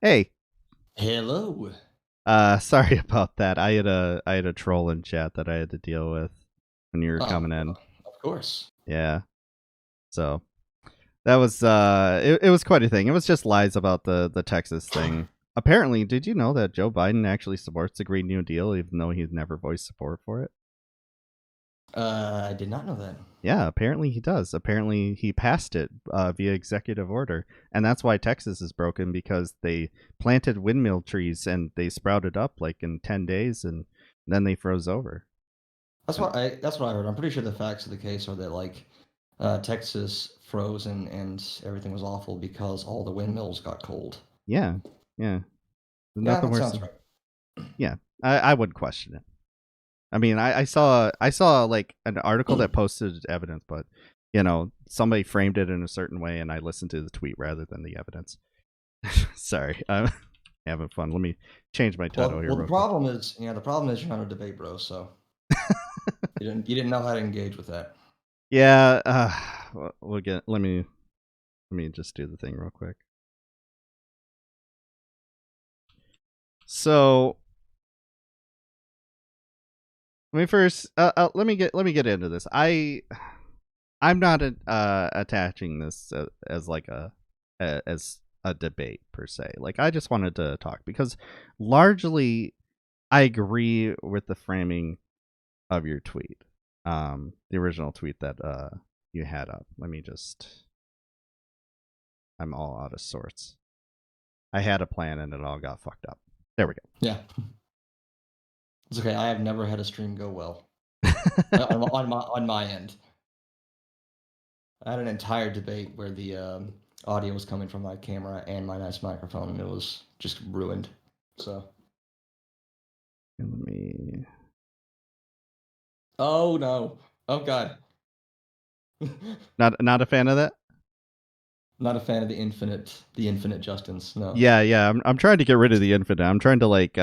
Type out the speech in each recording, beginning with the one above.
Hey, Hello. sorry about that. I had a troll in chat that I had to deal with when you were Oh, coming in. of course. Yeah. So that was it was quite a thing. It was just lies about the Texas thing. Apparently, did you know that Joe Biden actually supports the Green New Deal even though he's never voiced support for it? I did not know that. Yeah, apparently he does. Apparently he passed it via executive order. And that's why Texas is broken, because they planted windmill trees and they sprouted up like in 10 days and then they froze over. That's what I heard. I'm pretty sure the facts of the case are that Texas froze and everything was awful because all the windmills got cold. Yeah, yeah. Yeah, Nothing that worse sounds than, right. yeah. I wouldn't question it. I mean, I saw like an article that posted evidence, but somebody framed it in a certain way, and I listened to the tweet rather than the evidence. Sorry, I'm having fun. Let me change my title here Well, the real quick. problem is, you're not a debate bro, so you didn't know how to engage with that. Yeah, we'll get. Let me just do the thing real quick. So let me get into this. I'm not attaching this as like as a debate per se. Like, I just wanted to talk because largely I agree with the framing of your tweet. The original tweet that you had up. I'm all out of sorts. I had a plan and it all got fucked up. There we Yeah, it's okay. I have never had a stream go well go. on my end. I had an entire debate where the audio was coming from my camera and my nice microphone, and it was just ruined. So, Let me. oh no, oh god, Not a fan of that. not a fan of the infinite Justins. No. Yeah. I'm trying to get rid of the infinite. I'm trying to like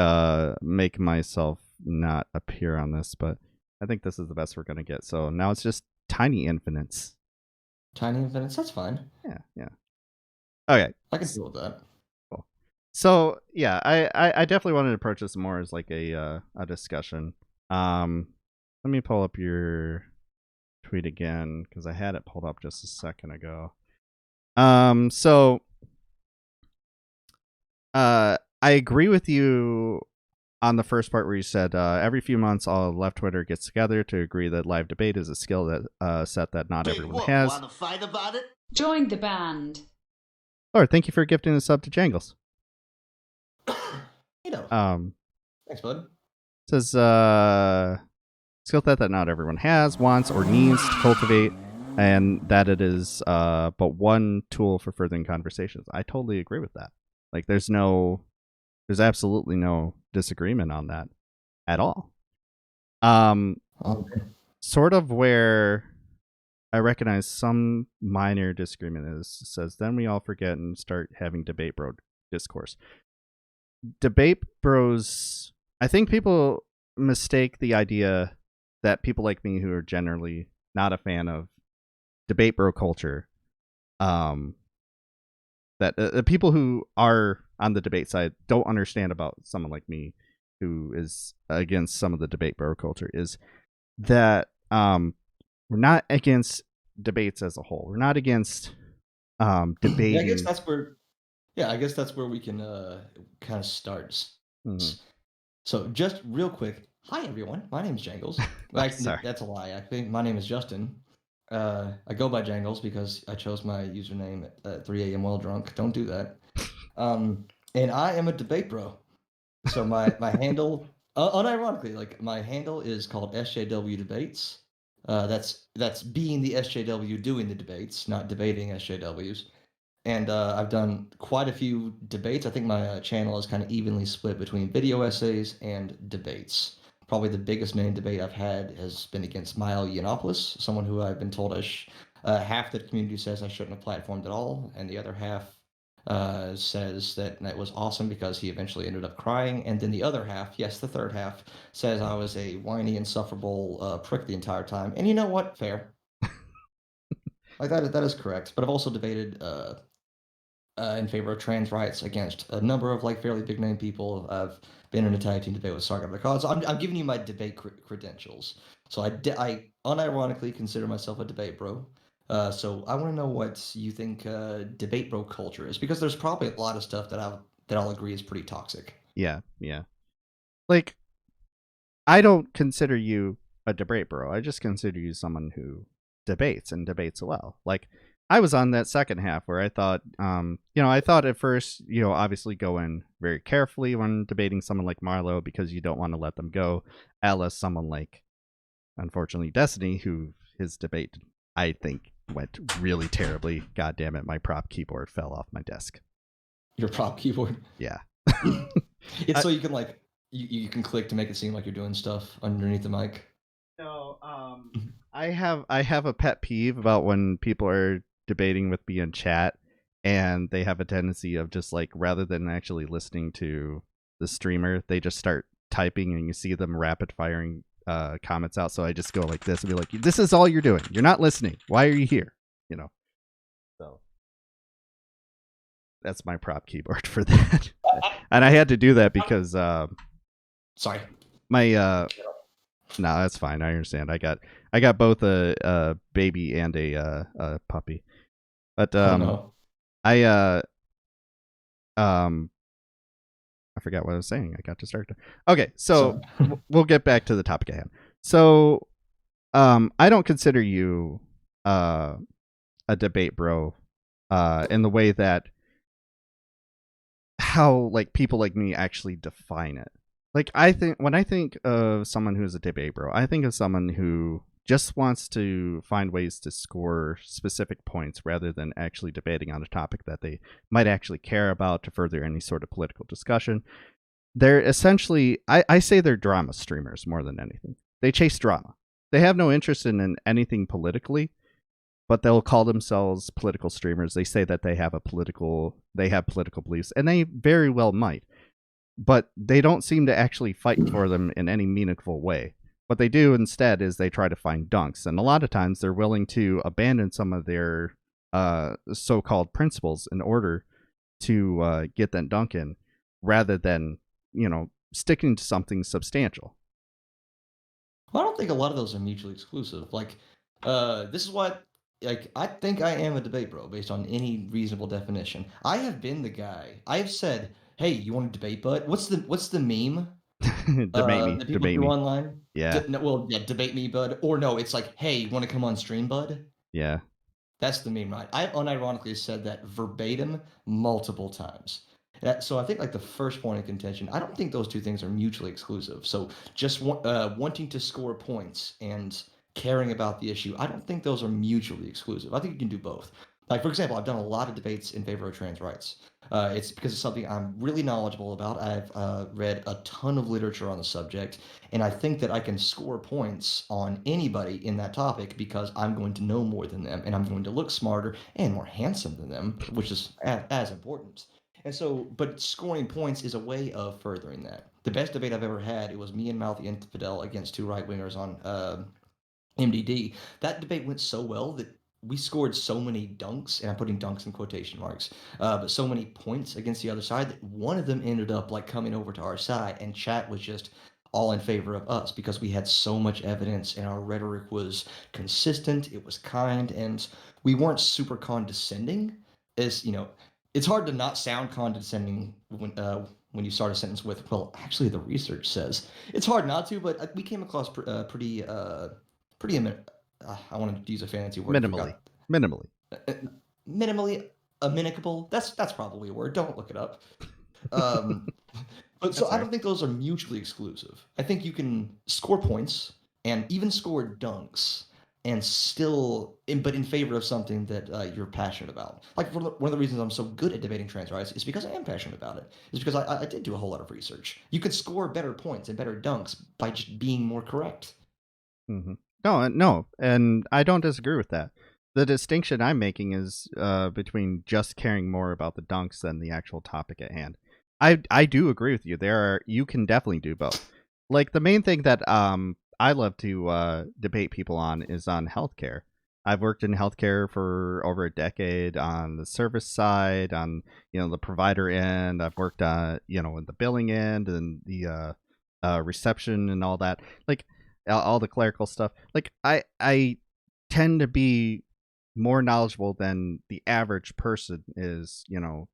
make myself not appear on this, but I think this is the best we're gonna get. So now it's just tiny infinites. Tiny infinites, that's fine. Yeah. Okay. I can deal with that. Cool. So yeah, I definitely wanted to approach this more as like a discussion. Let me pull up your tweet again because I had it pulled up just a second ago. So I agree with you on the first part where you said every few months all left Twitter gets together to agree that live debate is a skill that set that not everyone has. Want to fight about it? Join the band. Lord, thank you for gifting the sub to Jangles. You know. Thanks, bud. Says skill set that not everyone has, wants, or needs to cultivate, and that it is but one tool for furthering conversations. I totally agree with that. Like, there's absolutely no disagreement on that at all. Sort of where I recognize some minor disagreement says then we all forget and start having debate bro discourse. Debate bros, I think people mistake the idea that people like me who are generally not a fan of debate bro culture, that the people who are on the debate side don't understand about someone like me who is against some of the debate bro culture, is that we're not against debates as a whole. We're not against debating. Yeah, I guess that's where we can kind of start. Mhm. So, just real quick, hi everyone. My name is Jangles. Sorry. That's a lie. Actually, my name is Justin. I go by Jangles because I chose my username at 3 a.m. while drunk. Don't do that. And I am a debate bro. So my handle, unironically, like my handle is called SJW Debates. That's being the SJW doing the debates, not debating SJWs. And I've done quite a few debates. I think my channel is kind of evenly split between video essays and debates. Probably the biggest main debate I've had has been against Milo Yiannopoulos, someone who I've been told half the community says I shouldn't have platformed at all, and the other half says that was awesome because he eventually ended up crying. And then the other half, yes, the third half, says I was a whiny, insufferable prick the entire time. And you know what? Fair. Like that is correct. But I've also debated in favor of trans rights against a number of like fairly big name people. I've been in a tag team debate with Sargon of the. So I'm giving you my debate credentials. So I unironically consider myself a debate bro. So I want to know what you think debate bro culture is, because there's probably a lot of stuff that I'll agree is pretty toxic. Yeah, yeah. Like, I don't consider you a debate bro. I just consider you someone who debates and debates well. Like, I was on that second half where I thought, I thought at first, obviously go in very carefully when debating someone like Marlowe because you don't want to let them go, as someone like, unfortunately, Destiny, who his debate, I think, went really terribly. God damn it, my prop keyboard fell off my desk. Your prop keyboard? Yeah. It's so you can like you can click to make it seem like you're doing stuff underneath the mic. No, I have a pet peeve about when people are debating with me in chat and they have a tendency of just like, rather than actually listening to the streamer, they just start typing and you see them rapid firing comments out. So I just go like this and be like, this is all you're doing. You're not listening. Why are you here? So that's my prop keyboard for that. And I had to do that because sorry. My no, that's fine. I understand. I got both a baby and a puppy. But Oh, no. I forgot what I was saying. I got distracted. Okay, so we'll get back to the topic at hand. So I don't consider you a debate bro in the way that how like people like me actually define it. Like, when I think of someone who's a debate bro, I think of someone who just wants to find ways to score specific points rather than actually debating on a topic that they might actually care about to further any sort of political discussion. They're essentially, I say they're drama streamers more than anything. They chase drama. They have no interest in anything politically, but they'll call themselves political streamers. They say that they have political beliefs, and they very well might. But they don't seem to actually fight for them in any meaningful way. What they do instead is they try to find dunks, and a lot of times they're willing to abandon some of their so-called principles in order to get that dunk in, rather than sticking to something substantial. Well, I don't think a lot of those are mutually exclusive. Like, this is what, like, I think I am a debate bro based on any reasonable definition. I have been the guy. I have said, "Hey, you want to debate, bud? What's the meme? Debate That people me. do online? Yeah. Well, yeah, debate me, bud. Or no, it's like, hey, you want to come on stream, bud? Yeah. That's the meme, right? I unironically said that verbatim multiple times. So I think like the first point of contention, I don't think those two things are mutually exclusive. So just wanting to score points and caring about the issue, I don't think those are mutually exclusive. I think you can do both. Like, for example, I've done a lot of debates in favor of trans rights. It's because it's something I'm really knowledgeable about. I've read a ton of literature on the subject, and I think that I can score points on anybody in that topic because I'm going to know more than them, and I'm going to look smarter and more handsome than them, which is as important. And so, but scoring points is a way of furthering that. The best debate I've ever had, it was me and Mouthy Infidel against two right wingers on MDD. That debate went so well that we scored so many dunks, and I'm putting dunks in quotation marks, but so many points against the other side that one of them ended up like coming over to our side, and chat was just all in favor of us because we had so much evidence and our rhetoric was consistent, it was kind, and we weren't super condescending. As you know, it's hard to not sound condescending when you start a sentence with, "Well, actually, the research says." It's hard not to, but we came across pretty I wanted to use a fancy word. Minimally. Minimally amenable. That's probably a word. Don't look it up. But so I don't think those are mutually exclusive. I think you can score points and even score dunks and still, but in favor of something that you're passionate about. Like one of the reasons I'm so good at debating trans rights is because I am passionate about it. Is because I did do a whole lot of research. You could score better points and better dunks by just being more correct. Mm-hmm. No, and I don't disagree with that. The distinction I'm making is between just caring more about the dunks than the actual topic at hand. I do agree with you. You can definitely do both. Like the main thing that I love to debate people on is on healthcare. I've worked in healthcare for over a decade on the service side, on the provider end. I've worked on in the billing end and the reception and all that. Like all the clerical stuff. Like I tend to be more knowledgeable than the average person is.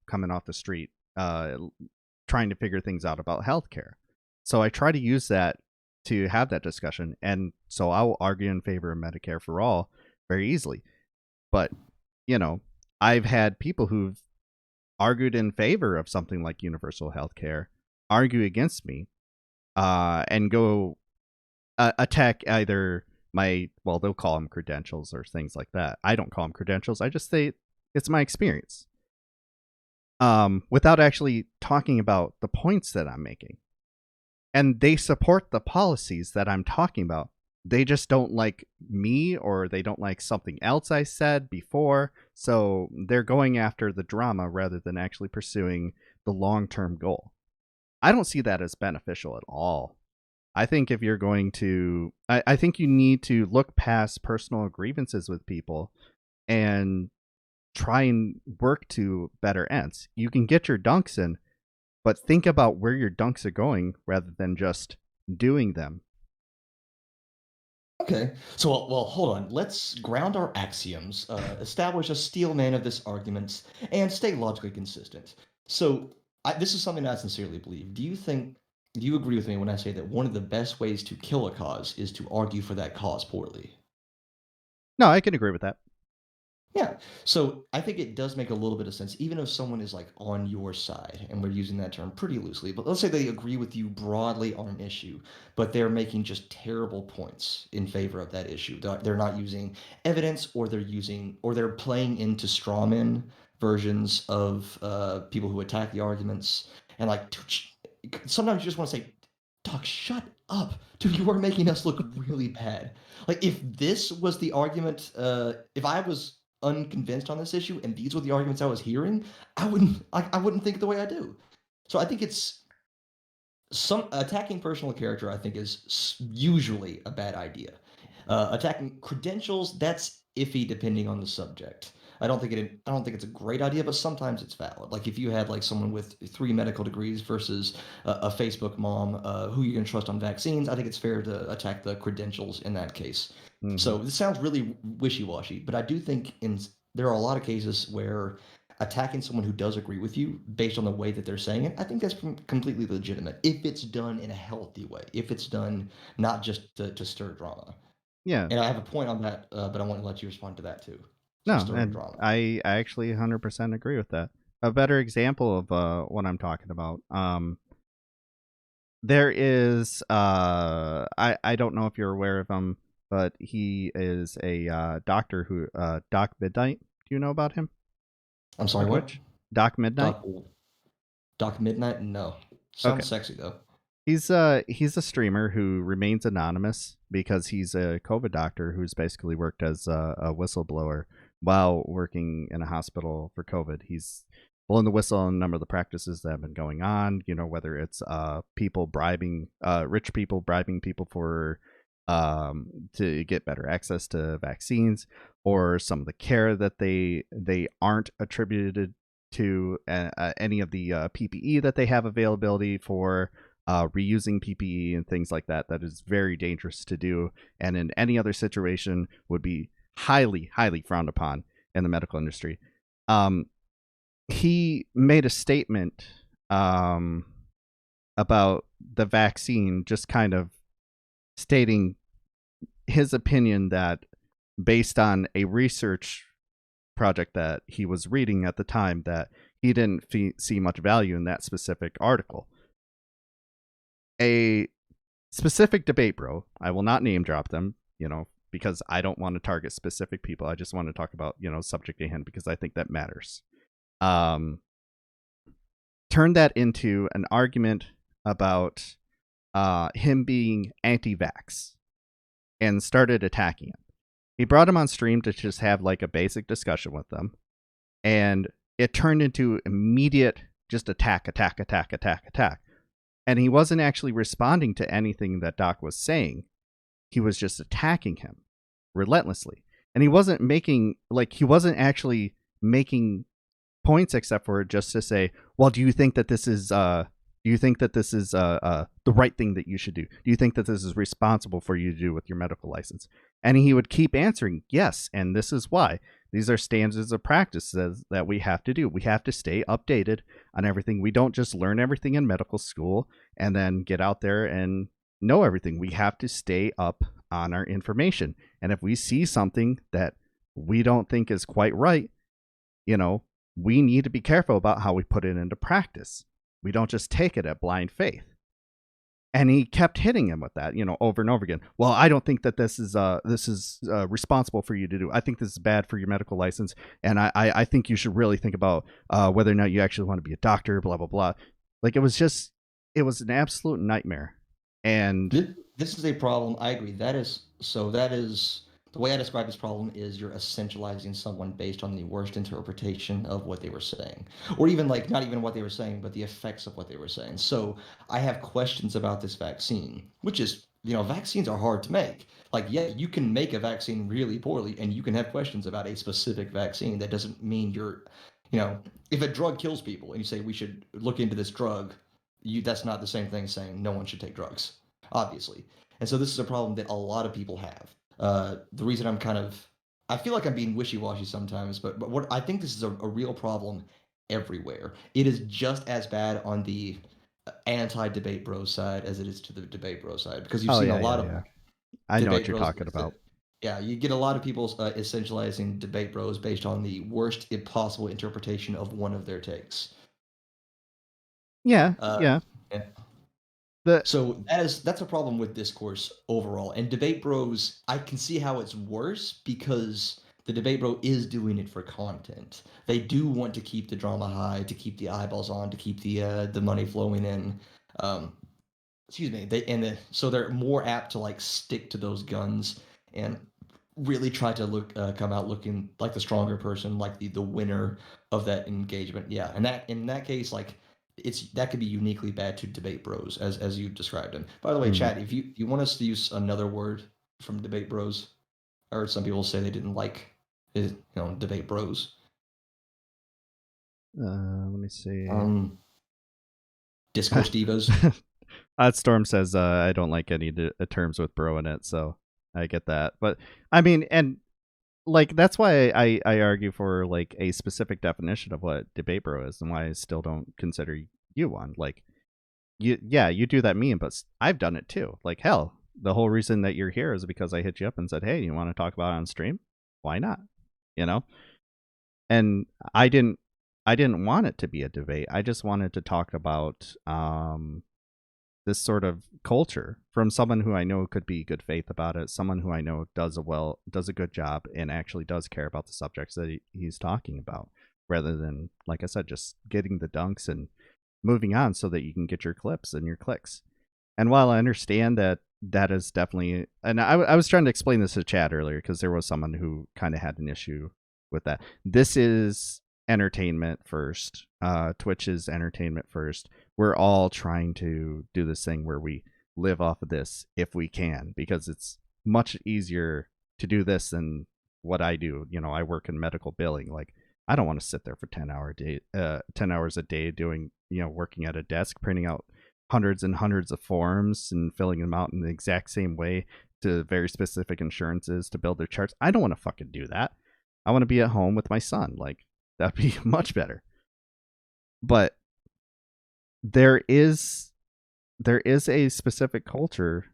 Coming off the street, trying to figure things out about healthcare. So I try to use that to have that discussion, and so I will argue in favor of Medicare for all very easily. But, I've had people who've argued in favor of something like universal health care argue against me and go attack either they'll call them credentials or things like that. I don't call them credentials. I just say it's my experience without actually talking about the points that I'm making. And they support the policies that I'm talking about. They just don't like me, or they don't like something else I said before. So they're going after the drama rather than actually pursuing the long-term goal. I don't see that as beneficial at all. I think if you're going to, I think you need to look past personal grievances with people and try and work to better ends. You can get your dunks in, but think about where your dunks are going rather than just doing them. Okay, so well, hold on. Let's ground our axioms, establish a steel man of this argument, and stay logically consistent. So, this is something I sincerely believe. Do you agree with me when I say that one of the best ways to kill a cause is to argue for that cause poorly? No, I can agree with that. Yeah. So I think it does make a little bit of sense, even if someone is like on your side, and we're using that term pretty loosely. But let's say they agree with you broadly on an issue, but they're making just terrible points in favor of that issue. They're not using evidence, or they're playing into strawman versions of people who attack the arguments. And like sometimes you just want to say, "Doc, shut up, dude! You are making us look really bad." Like if this was the argument, if I was unconvinced on this issue and these were the arguments I was hearing, I wouldn't think the way I do. So I think it's some attacking personal character. I think is usually a bad idea. Attacking credentials, that's iffy depending on the subject. I don't think it's a great idea, but sometimes it's valid. Like if you had like someone with 3 medical degrees versus a Facebook mom, who you can trust on vaccines, I think it's fair to attack the credentials in that case. So this sounds really wishy-washy, but I do think there are a lot of cases where attacking someone who does agree with you based on the way that they're saying it, I think that's completely legitimate if it's done in a healthy way, if it's done not just to stir drama. Yeah. And I have a point on that, but I want to let you respond to that too. So No, stirring and drama. I actually 100% agree with that. A better example of what I'm talking about. There is I don't know if you're aware of him, but he is a doctor who Doc Midnight. Do you know about him? I'm sorry, what? Doc Midnight? Doc Midnight? No. Okay. Sounds sexy though. He's a streamer who remains anonymous because he's a COVID doctor who's basically worked as a whistleblower while working in a hospital for COVID. He's blowing the whistle on a number of the practices that have been going on. Whether it's people bribing rich people bribing people for to get better access to vaccines, or some of the care that they aren't attributed to any of the PPE that they have availability for. Reusing PPE and things like that is very dangerous to do, and in any other situation would be highly, highly frowned upon in the medical industry. He made a statement about the vaccine, just kind of stating his opinion that based on a research project that he was reading at the time, that he didn't see much value in that specific article. A specific debate bro, I will not name drop them, because I don't want to target specific people. I just want to talk about, subject at hand because I think that matters. Turn that into an argument about him being anti-vax and started attacking him. He brought him on stream to just have like a basic discussion with them, and it turned into immediate just attack. And he wasn't actually responding to anything that Doc was saying. He was just attacking him relentlessly. And he wasn't actually making points except for just to say, well, do you think that this is the right thing that you should do? Do you think that this is responsible for you to do with your medical license? And he would keep answering, yes, and this is why. These are standards of practice that we have to do. We have to stay updated on everything. We don't just learn everything in medical school and then get out there and know everything. We have to stay up on our information. And if we see something that we don't think is quite right, we need to be careful about how we put it into practice. We don't just take it at blind faith. And he kept hitting him with that, over and over again. Well, I don't think that this is responsible for you to do. I think this is bad for your medical license, and I think you should really think about whether or not you actually want to be a doctor. Blah blah blah. Like it was an absolute nightmare. And this is a problem. I agree. That is the way I describe this problem is you're essentializing someone based on the worst interpretation of what they were saying, or even like not even what they were saying, but the effects of what they were saying. So I have questions about this vaccine, which is, vaccines are hard to make. Like, yeah, you can make a vaccine really poorly and you can have questions about a specific vaccine. That doesn't mean if a drug kills people and you say we should look into this drug, that's not the same thing as saying no one should take drugs, obviously. And so this is a problem that a lot of people have. The reason I feel like I'm being wishy-washy sometimes, but what I think this is a real problem everywhere. It is just as bad on the anti-debate bro side as it is to the debate bro side, because you've seen a lot of I know what debate you're bros talking about. Yeah, you get a lot of people essentializing debate bros based on the worst possible interpretation of one of their takes. Yeah. Yeah. The So that's a problem with discourse overall. And debate bros, I can see how it's worse because the debate bro is doing it for content. They do want to keep the drama high, to keep the eyeballs on, to keep the money flowing in. Excuse me. So they're more apt to like stick to those guns and really try to come out looking like the stronger person, like the winner of that engagement. Yeah, and that in that case, like that could be uniquely bad to debate bros, as you described them. By the way, Chad, if you want us to use another word from debate bros, I heard some people say they didn't like it, debate bros. Let me see. Discourse divas. Storm says I don't like any terms with bro in it, so I get that. But I mean, and like that's why I argue for like a specific definition of what debate bro is, and why I still don't consider you one. Like you do that meme, but I've done it too. Like hell, the whole reason that you're here is because I hit you up and said, hey, you want to talk about it on stream? Why not? And I didn't want it to be a debate. I just wanted to talk about this sort of culture from someone who I know could be good faith about it, someone who I know does a good job and actually does care about the subjects that he's talking about, rather than, like I said, just getting the dunks and moving on so that you can get your clips and your clicks. And while I understand that is definitely, and I was trying to explain this to Chad earlier because there was someone who kind of had an issue with that. This is entertainment first. Twitch is entertainment first. We're all trying to do this thing where we live off of this if we can, because it's much easier to do this than what I do. I work in medical billing. Like I don't want to sit there for 10 hours a day doing, working at a desk, printing out hundreds and hundreds of forms and filling them out in the exact same way to very specific insurances to build their charts. I don't want to fucking do that. I want to be at home with my son. Like that'd be much better. But there is a specific culture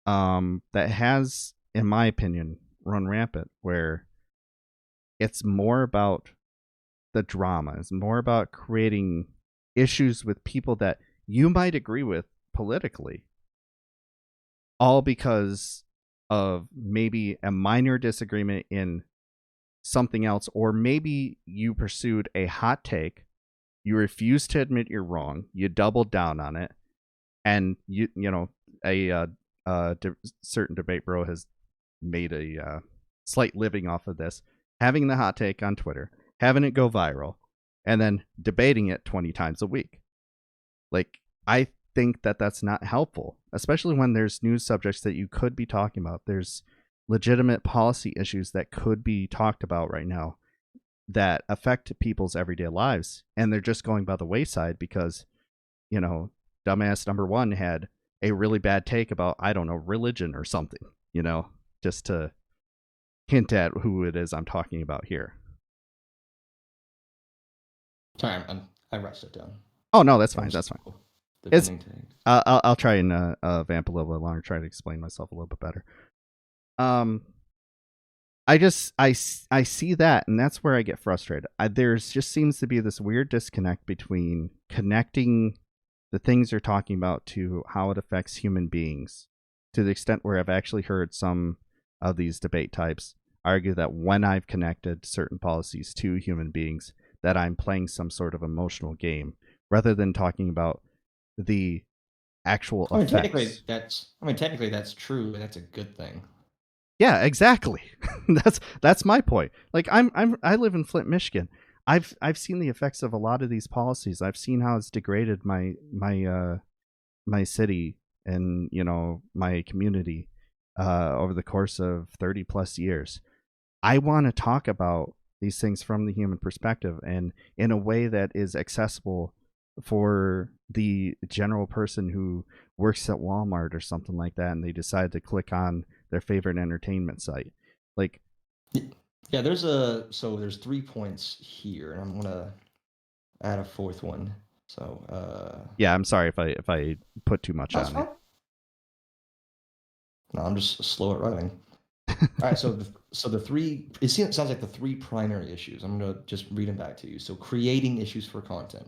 that has, in my opinion, run rampant, where it's more about the drama. It's more about creating issues with people that you might agree with politically, all because of maybe a minor disagreement in something else, or maybe you pursued a hot take, you refused to admit you're wrong, you doubled down on it, and certain debate bro has made a slight living off of this, having the hot take on Twitter, having it go viral, and then debating it 20 times a week. Like, I think that that's not helpful, especially when there's news subjects that you could be talking about. There's legitimate policy issues that could be talked about right now that affect people's everyday lives, and they're just going by the wayside because, dumbass number one had a really bad take about, I don't know, religion or something, just to hint at who it is I'm talking about here. Sorry, I wrote it down. Oh no, that's fine. That's fine. It's I'll try and vamp a little bit longer, try to explain myself a little bit better. I see that, and that's where I get frustrated. There's just seems to be this weird disconnect between connecting the things you're talking about to how it affects human beings, to the extent where I've actually heard some of these debate types argue that when I've connected certain policies to human beings, that I'm playing some sort of emotional game, rather than talking about the actual effects. Technically that's true, and that's a good thing. Yeah, exactly. that's my point. Like I live in Flint, Michigan. I've seen the effects of a lot of these policies. I've seen how it's degraded my city and my community over the course of 30 plus years. I want to talk about these things from the human perspective and in a way that is accessible for the general person who works at Walmart or something like that, and they decide to click on their favorite entertainment site. Like, yeah, there's 3 points here, and I'm gonna add a fourth one. So yeah, I'm sorry if I put too much on it. No, I'm just slow at writing. All right, so the three, it sounds like the three primary issues. I'm gonna just read them back to you. So creating issues for content,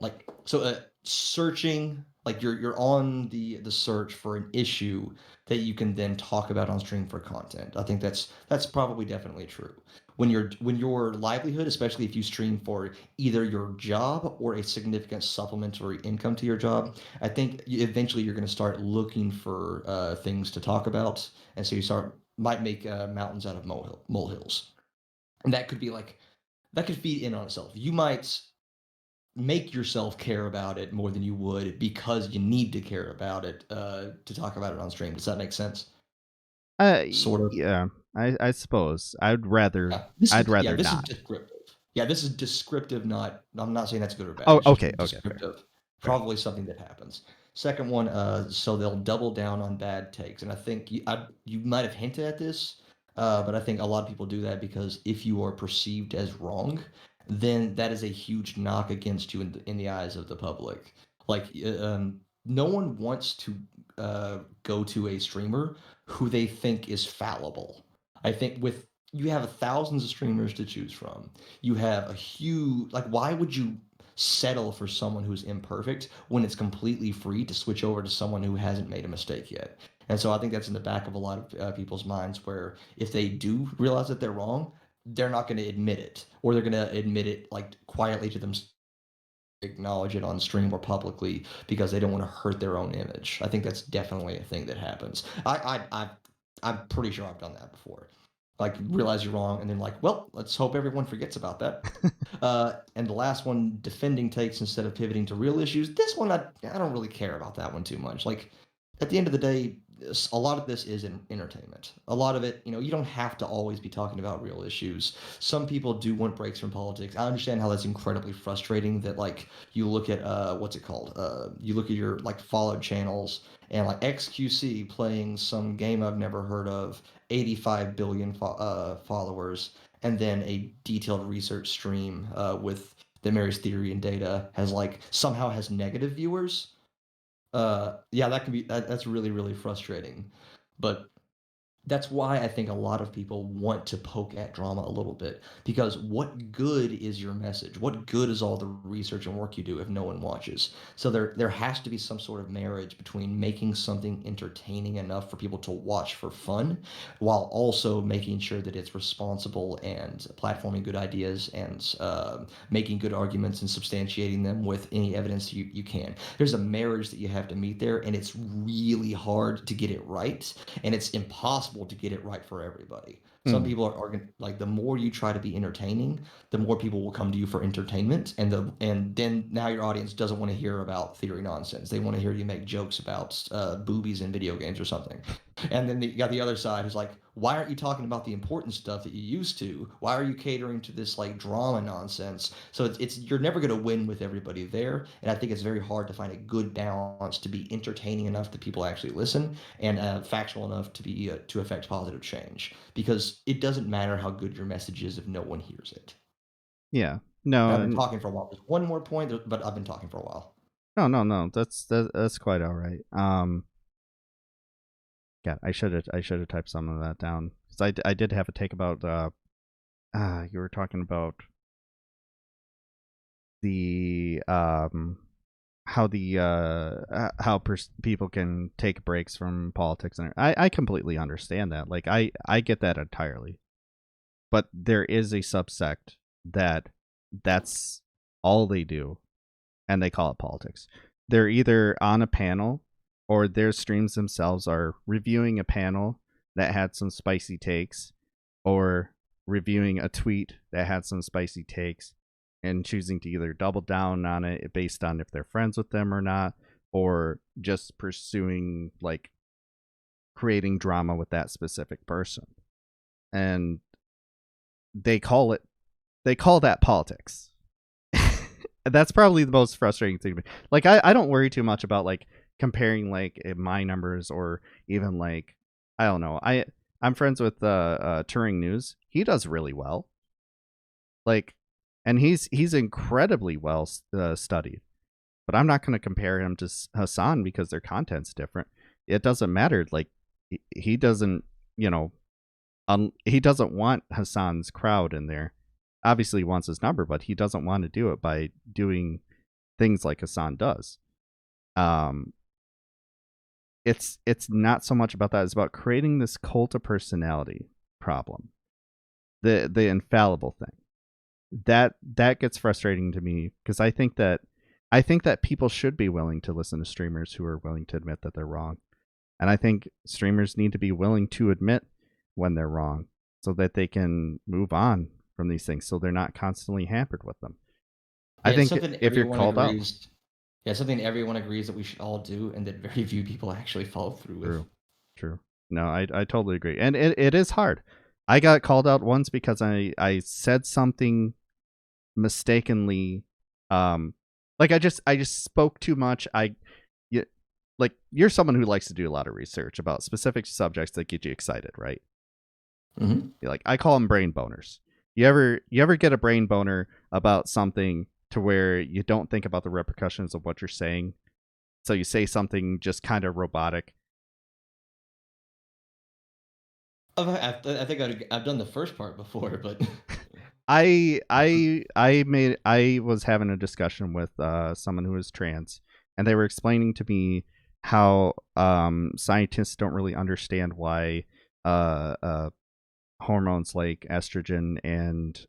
searching, like you're on the search for an issue that you can then talk about on stream for content. I think that's probably definitely true. When your livelihood, especially if you stream for either your job or a significant supplementary income to your job, I think eventually you're going to start looking for things to talk about, and so you might make mountains out of molehills, and that could feed in on itself. You might make yourself care about it more than you would because you need to care about it to talk about it on stream. Does that make sense? Sort of. Yeah, I suppose I'd rather not. This is descriptive. Yeah, this is descriptive. I'm not saying that's good or bad. Oh, it's okay, descriptive. Fair. Probably something that happens. Second one, so they'll double down on bad takes, and I think you might have hinted at this, but I think a lot of people do that because if you are perceived as wrong, then that is a huge knock against you in the eyes of the public. Like, no one wants to go to a streamer who they think is fallible. I think with you have thousands of streamers to choose from. You have a huge, like, why would you settle for someone who's imperfect when it's completely free to switch over to someone who hasn't made a mistake yet? And so I think that's in the back of a lot of people's minds, where if they do realize that they're wrong, they're not going to admit it, or they're going to admit it like quietly to themselves, acknowledge it on stream or publicly because they don't want to hurt their own image. I think that's definitely a thing that happens. I'm pretty sure I've done that before. Like, realize you're wrong, and then like, well, let's hope everyone forgets about that. And the last one, defending takes instead of pivoting to real issues. This one, I don't really care about that one too much. Like, at the end of the day, a lot of this is entertainment. A lot of it, you don't have to always be talking about real issues. Some people do want breaks from politics. I understand how that's incredibly frustrating, that like you look at what's it called? You look at your like followed channels, and like XQC playing some game I've never heard of, 85 billion followers, and then a detailed research stream with the Mary's theory and data somehow has negative viewers. Yeah, that's really, really frustrating. But that's why I think a lot of people want to poke at drama a little bit, because what good is your message? What good is all the research and work you do if no one watches? So there has to be some sort of marriage between making something entertaining enough for people to watch for fun, while also making sure that it's responsible and platforming good ideas, and making good arguments and substantiating them with any evidence you can. There's a marriage that you have to meet there, and it's really hard to get it right, and it's impossible to get it right for everybody. Some people are like, the more you try to be entertaining, the more people will come to you for entertainment, and then now your audience doesn't want to hear about theory nonsense. They want to hear you make jokes about boobies in video games or something. And then you got the other side who's like, why aren't you talking about the important stuff that you used to? Why are you catering to this like drama nonsense? So it's you're never going to win with everybody there, and I think it's very hard to find a good balance to be entertaining enough that people actually listen, and factual enough to be to affect positive change. Because it doesn't matter how good your message is if no one hears it. Yeah. And No, I've been talking for a while. There's one more point, but I've been talking for a while. no. That's quite all right. Yeah, I should have typed some of that down because I did have a take about you were talking about the how the how people can take breaks from politics, and I completely understand that. Like I get that entirely, but there is a subsect that that's all they do, and they call it politics. They're either on a panel or their streams themselves are reviewing a panel that had some spicy takes or reviewing a tweet that had some spicy takes and choosing to either double down on it based on if they're friends with them or not, or just pursuing like creating drama with that specific person. And they call that politics. That's probably the most frustrating thing to me. Like I don't worry too much about like comparing like my numbers or even like I don't know. I'm friends with Turing News. He does really well. Like, and he's incredibly well studied. But I'm not going to compare him to Hassan because their content's different. It doesn't matter. Like he doesn't, you know, he doesn't want Hassan's crowd in there. Obviously, he wants his number, but he doesn't want to do it by doing things like Hassan does. Um, it's not so much about that. It's about creating this cult of personality problem, the infallible thing. That gets frustrating to me because I think that people should be willing to listen to streamers who are willing to admit that they're wrong, and I think streamers need to be willing to admit when they're wrong so that they can move on from these things so they're not constantly hampered with them. I Yeah, it's think something if you're everyone called out, agrees. Yeah, something everyone agrees that we should all do, and that very few people actually follow through with. true, true. No, I totally agree, and it is hard. I got called out once because I said something mistakenly, like I just spoke too much. You, like you're someone who likes to do a lot of research about specific subjects that get you excited, right? Hmm. Like I call them brain boners. You ever get a brain boner about something to where you don't think about the repercussions of what you're saying, so you say something just kind of robotic. I think I've done the first part before, but I was having a discussion with someone who was trans, and they were explaining to me how scientists don't really understand why uh, uh, hormones like estrogen and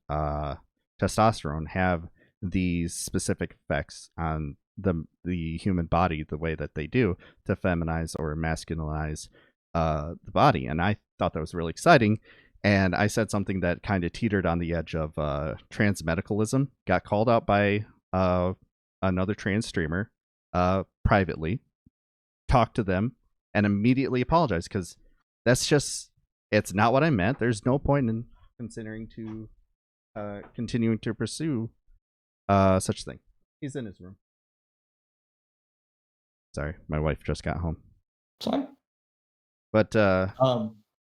testosterone have these specific effects on the human body the way that they do to feminize or masculinize the body. And I thought that was really exciting. And I said something that kind of teetered on the edge of trans medicalism. Got called out by another trans streamer privately, talked to them, and immediately apologized because that's just it's not what I meant. There's no point in considering to continuing to pursue such a thing. He's in his room. Sorry, my wife just got home. it's fine. But I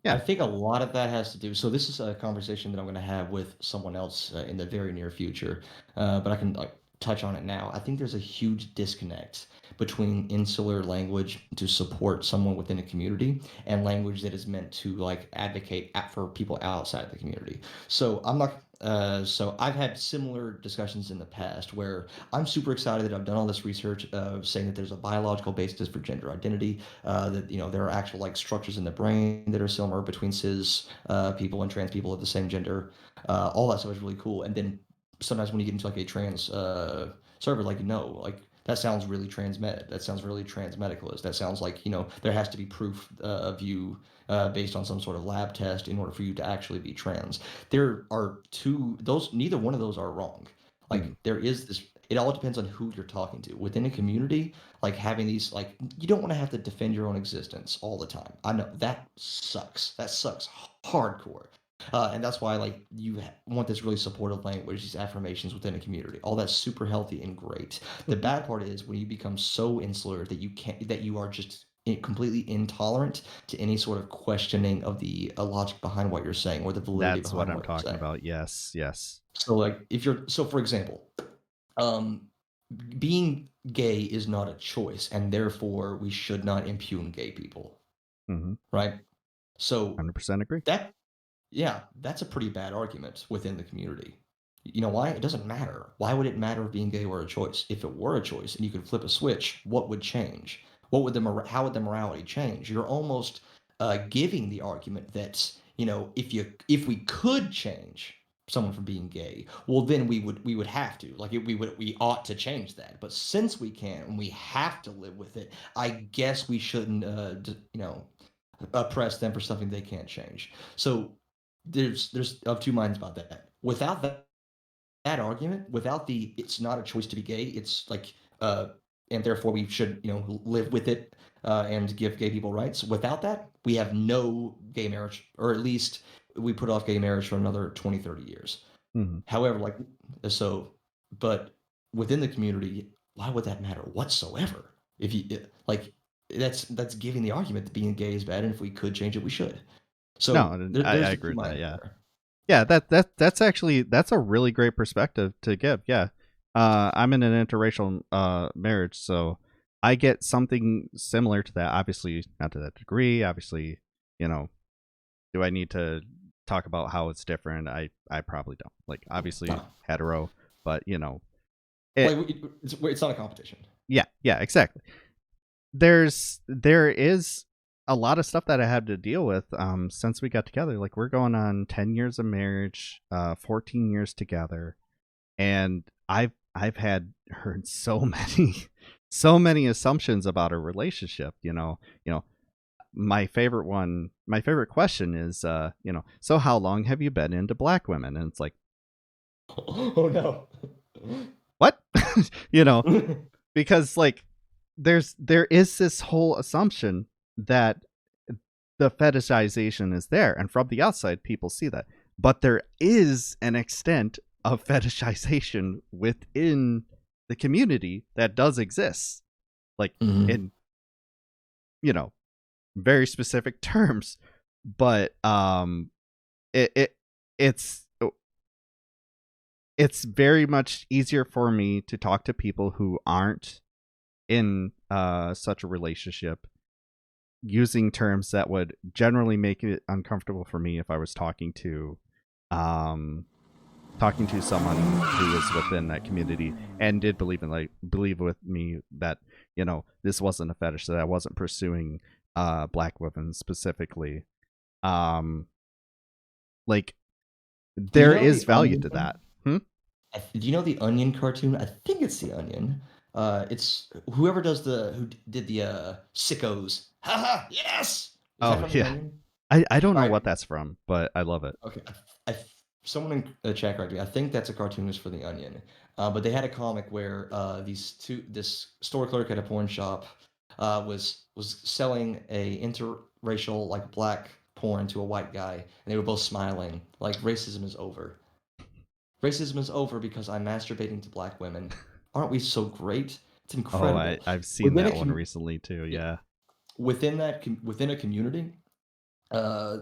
yeah. think a lot of that has to do. So this is a conversation that I'm going to have with someone else in the very near future, but I can like touch on it now. I think there's a huge disconnect between insular language to support someone within a community and language that is meant to like advocate for people outside the community. So I'm not. So I've had similar discussions in the past where I'm super excited that I've done all this research saying that there's a biological basis for gender identity, that there are actual like structures in the brain that are similar between cis people and trans people of the same gender. All that stuff is really cool. And then sometimes when you get into like a trans server, like no, like that sounds really transmed. That sounds really transmedicalist. That sounds like there has to be proof of you based on some sort of lab test in order for you to actually be trans. There are two those. Neither one of those are wrong. Like Mm. there is this. it all depends on who you're talking to. Within a community, like having these, like, you don't want to have to defend your own existence all the time. I know that sucks. That sucks hardcore. And that's why, like, want this really supportive language, these affirmations within a community. All that's super healthy and great. The bad part is when you become so insular that you are just completely intolerant to any sort of questioning of the logic behind what you're saying or the validity That's what behind I'm what you're talking saying. about. Yes, yes. So, like, so for example, um, being gay is not a choice, and therefore we should not impugn gay people, Mm-hmm. right? So 100% agree. that, yeah, that's a pretty bad argument within the community. You know why? It doesn't matter. Why would it matter if being gay were a choice? If it were a choice and you could flip a switch, what would change? How would the morality change? You're almost giving the argument that, if we could change someone from being gay, well, then we would have to, like, we ought to change that. But since we can't and we have to live with it, I guess we shouldn't oppress them for something they can't change. So there's of two minds about that. Without that argument, without the it's not a choice to be gay, it's like and therefore we should live with it and give gay people rights. Without that, we have no gay marriage, or at least we put off gay marriage for another 20, 30 years. Mm-hmm. However, like, so, but within the community, why would that matter whatsoever? If you like, that's giving the argument that being gay is bad, and if we could change it, we should. So No, there's I the agree two with that. minds Yeah. there. Yeah, that's actually that's a really great perspective to give. Yeah. I'm in an interracial marriage, so I get something similar to that. Obviously, not to that degree. Obviously, you know, do I need to talk about how it's different? I probably don't. Like, obviously No, hetero, but it. like it's not a competition. Yeah, exactly. There is a lot of stuff that I had to deal with since we got together. Like, we're going on 10 years of marriage, 14 years together, and I've heard so many so many assumptions about a relationship. My favorite question is, so how long have you been into black women? And it's like, Oh no. what? you know because, like, there is this whole assumption that the fetishization is there, and from the outside people see that, but there is an extent of fetishization within the community that does exist, like, Mhm. in very specific terms. But it, it it's it's very much easier for me to talk to people who aren't in such a relationship, using terms that would generally make it uncomfortable for me if I was um talking to someone who was within that community and did believe with me that this wasn't a fetish, that I wasn't pursuing black women specifically. um like, Do you there know is the value Onion? to that. Hmm? Do you know the Onion cartoon? I think it's the Onion. It's whoever who did the sickos. Haha, yes. Is that Oh, from the yeah. Onion? I don't All know right. what that's from, but I love it. Okay. Someone in the chat corrected me. I think that's a cartoonist for the Onion. But they had a comic where this store clerk at a porn shop was selling a interracial, like, black porn to a white guy, and they were both smiling like racism is over. Racism is over because I'm masturbating to black women. Aren't we so great? It's Oh, incredible. I've seen Within a that one com- recently too. yeah, Yeah. within a community, uh,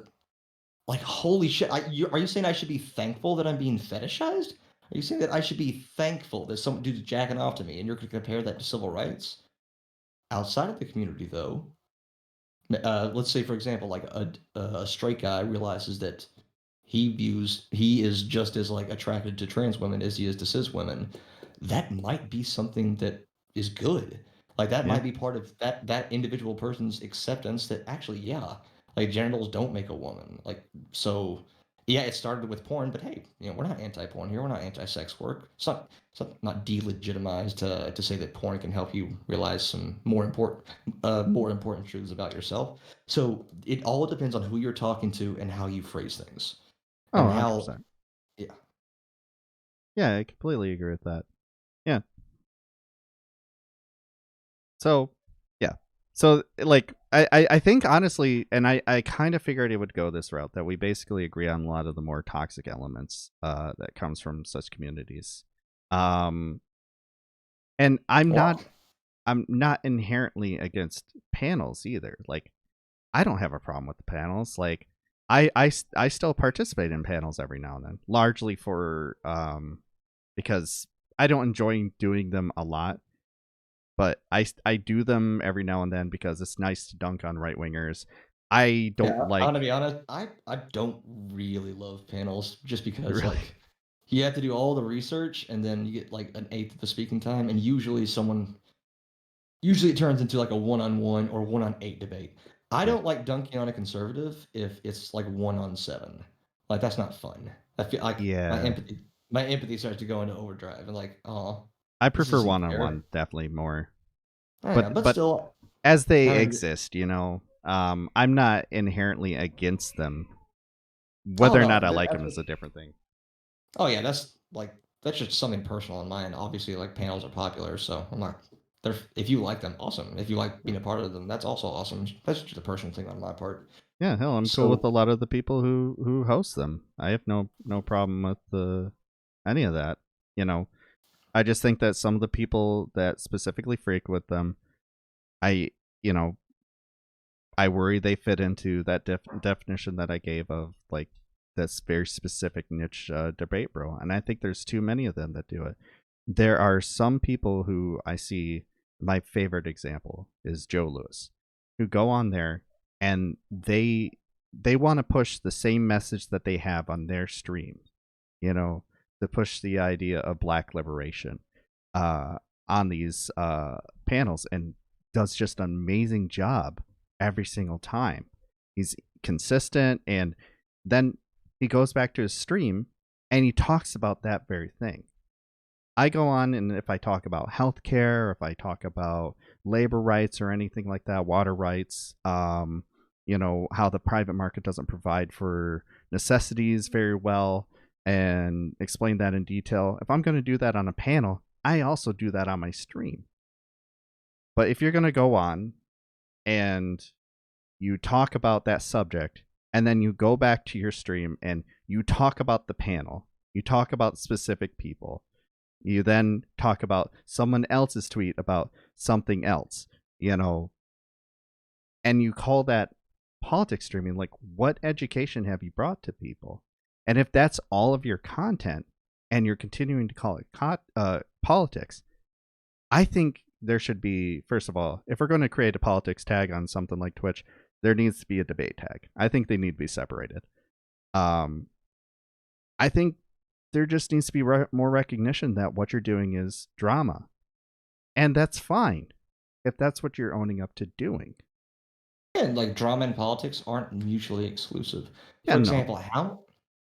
like, holy shit! Are you saying I should be thankful that I'm being fetishized? Are you saying that I should be thankful that some dude's jacking off to me, and you're going to compare that to civil rights? Outside of the community, though, let's say, for example, like a straight guy realizes that he is just as, like, attracted to trans women as he is to cis women. That might be something that is good. Like, that Yeah. might be part of that individual person's acceptance that actually, yeah, like, genitals don't make a woman. Like, so yeah, it started with porn, but hey, we're not anti-porn here. We're not anti-sex work. It's not delegitimized to say that porn can help you realize some more important truths about yourself. So it all depends on who you're talking to and how you phrase things Oh, and how, 100%. yeah. Yeah, I completely agree with that. Yeah. So yeah. So like I think honestly, and I kind of figured it would go this route, that we basically agree on a lot of the more toxic elements that comes from such communities. Um and Well, I'm not inherently against panels either. Like I don't have a problem with the panels. Like I still participate in panels every now and then, largely for because I don't enjoy doing them a lot, but I do them every now and then because it's nice to dunk on right wingers. I don't yeah, I'm gonna like be honest. I don't really love panels just because really. like you have to do all the research and then you get like an eighth of the speaking time, and usually it turns into like a one-on-one or 1-on-8 debate. I Yeah. don't like dunking on a conservative if it's like 1-on-7. Like that's not fun. I feel like Yeah. my empathy starts to go into overdrive and like, oh, I this prefer isn't one on fair. one definitely more. Oh, yeah, but But still, as they having exist, I'm not inherently against them. oh Whether or not no, I they're like them is a absolutely. different thing. Oh yeah, that's just something personal in mine. Obviously, like panels are popular, so I'm not. They're, if you like them, awesome. If you like being a part of them, that's also awesome. That's just a personal thing on my part. Yeah, hell, I'm cool with So a lot of the people who host them. I have no problem with any of that. You know, I just think that some of the people that specifically frequent them, I you know, I worry they fit into that definition that I gave of like this very specific niche debate bro, and I think there's too many of them that do it. There are some people who I see. My favorite example is Joe Lewis, who go on there and they want to push the same message that they have on their stream, you know, to push the idea of black liberation uh, on these panels, and does just an amazing job every single time. He's consistent, and then he goes back to his stream and he talks about that very thing. I go on, and if I talk about healthcare, or if I talk about labor rights or anything like that, water rights, how the private market doesn't provide for necessities very well, and explain that in detail. If I'm going to do that on a panel, I also do that on my stream. But if you're going to go on and you talk about that subject, and then you go back to your stream and you talk about the panel, you talk about specific people, you then talk about someone else's tweet about something else, you know, and you call that politics streaming. Like, what education have you brought to people? And if that's all of your content and you're continuing to call it politics, I think there should be, first of all, if we're going to create a politics tag on something like Twitch, there needs to be a debate tag. I think they need to be separated. Um, I think there just needs to be more recognition that what you're doing is drama. And that's fine if that's what you're owning up to doing. and like drama and politics aren't mutually exclusive. Yeah, For no. example,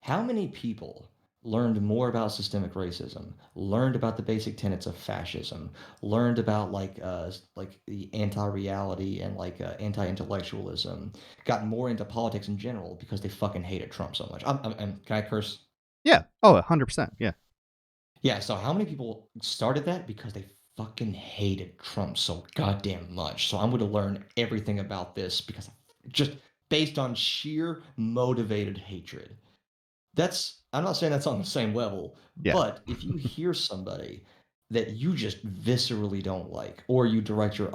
how many people learned more about systemic racism, learned about the basic tenets of fascism, learned about like the anti-reality and like anti-intellectualism, got more into politics in general because they fucking hated Trump so much. Can I curse? Yeah. Oh, 100%. Yeah. Yeah, so how many people started that because they fucking hated Trump so goddamn much? So I'm going to learn everything about this because just based on sheer motivated hatred. That's I'm not saying that's on the same level, Yeah. but if you hear somebody that you just viscerally don't like, or you direct your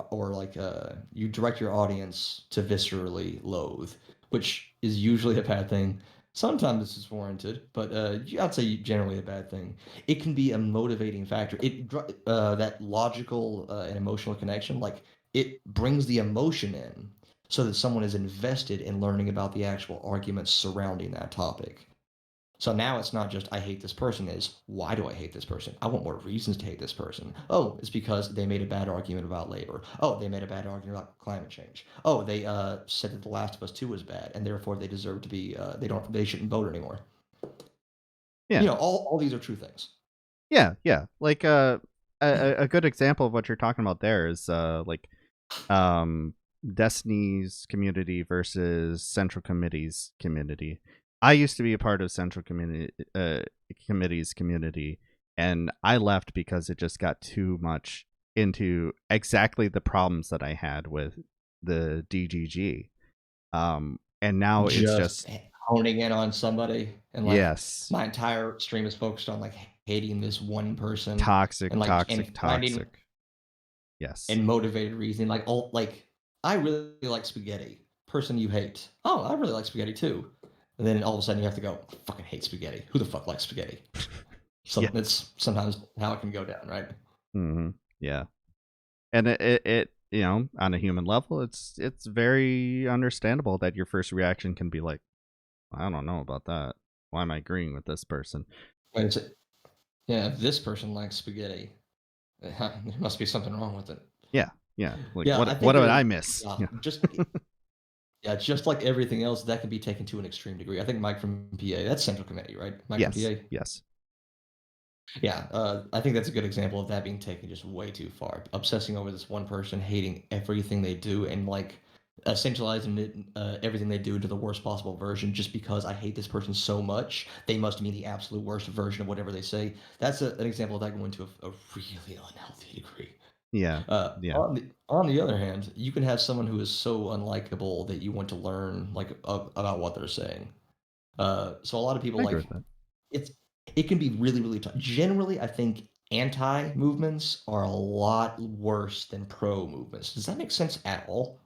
audience to viscerally loathe, which is usually a bad thing. Sometimes this is warranted, but I'd say generally a bad thing. It can be a motivating factor. That logical and emotional connection, like it brings the emotion in, so that someone is invested in learning about the actual arguments surrounding that topic. So now it's not just I hate this person, is why do I hate this person? I want more reasons to hate this person. Oh, it's because they made a bad argument about labor. Oh, they made a bad argument about climate change. Oh, they said that The Last of Us 2 was bad and therefore they deserve to be they shouldn't vote anymore. Yeah. All these are true things. Yeah. Yeah. Like a good example of what you're talking about there is um Destiny's community versus Central Committee's community. I used to be a part of Central Committee's community, and I left because it just got too much. into exactly the problems that I had with the DGG. And now it's Just just honing in on somebody, and like yes, my entire stream is focused on like hating this one person, toxic, and like toxic, finding toxic. Yes. and motivated reasoning. Like, oh, like I really like spaghetti. Person you hate. Oh, I really like spaghetti too. And then all of a sudden you have to go, I fucking hate spaghetti. Who the fuck likes spaghetti? Yeah. It's sometimes how it can go down, right? Yeah. And it on a human level, it's very understandable that your first reaction can be like, I don't know about that. Why am I agreeing with this person? But it's yeah, if this person likes spaghetti, there must be something wrong with it. Yeah. Yeah. Like Yeah, I what think did I miss? yeah, Yeah. just like everything else, that can be taken to an extreme degree. I think Mike from PA, that's Central Committee, right? Mike from Yes. PA. Yes. Yeah, I think that's a good example of that being taken just way too far. Obsessing over this one person, hating everything they do, and like essentializing it, everything they do to the worst possible version just because I hate this person so much, they must mean the absolute worst version of whatever they say. That's an example of that going to a really unhealthy degree. Yeah. Yeah. On the other hand, you can have someone who is so unlikable that you want to learn like about what they're saying. So a lot of people I agree like with that. it's it can be really, really tough. Generally, I think anti movements are a lot worse than pro movements. Does that make sense at all?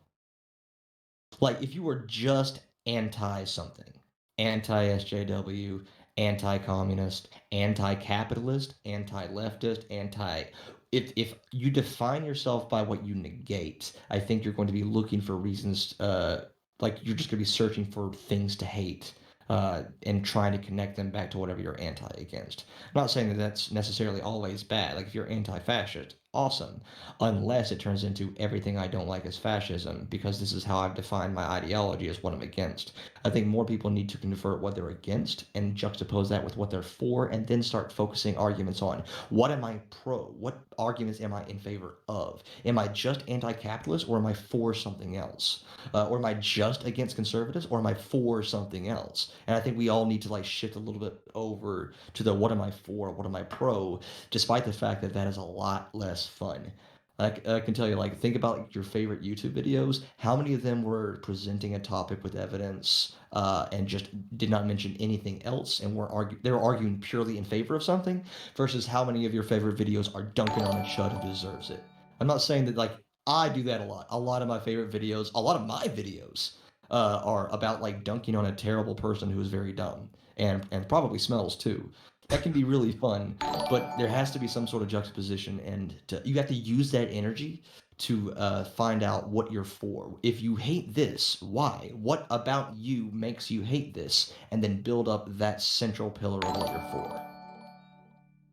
Like, if you were just anti something, anti SJW, anti communist, anti capitalist, anti leftist, anti. If you define yourself by what you negate, I think you're going to be looking for reasons, like you're just going to be searching for things to hate, and trying to connect them back to whatever you're anti against. I'm not saying that that's necessarily always bad. Like, if you're anti fascist, awesome, unless it turns into everything I don't like is fascism, because this is how I've defined my ideology as what I'm against. I think more people need to convert what they're against and juxtapose that with what they're for, and then start focusing arguments on what am I pro? What arguments am I in favor of? Am I just anti capitalist, or am I for something else? Or am I just against conservatives, or am I for something else? And I think we all need to like shift a little bit over to the what am I for, what am I pro, despite the fact that that is a lot less fun. I can tell you, like, think about your favorite YouTube videos. How many of them were presenting a topic with evidence, and just did not mention anything else, and they were arguing purely in favor of something, versus how many of your favorite videos are dunking on a chud who deserves it? I'm not saying that like I do that a lot. A lot of my favorite videos, a lot of my videos, are about like dunking on a terrible person who is very dumb and probably smells too. That can be really fun, but there has to be some sort of juxtaposition, and you have to use that energy to find out what you're for. If you hate this, why? What about you makes you hate this? And then build up that central pillar of what you're for.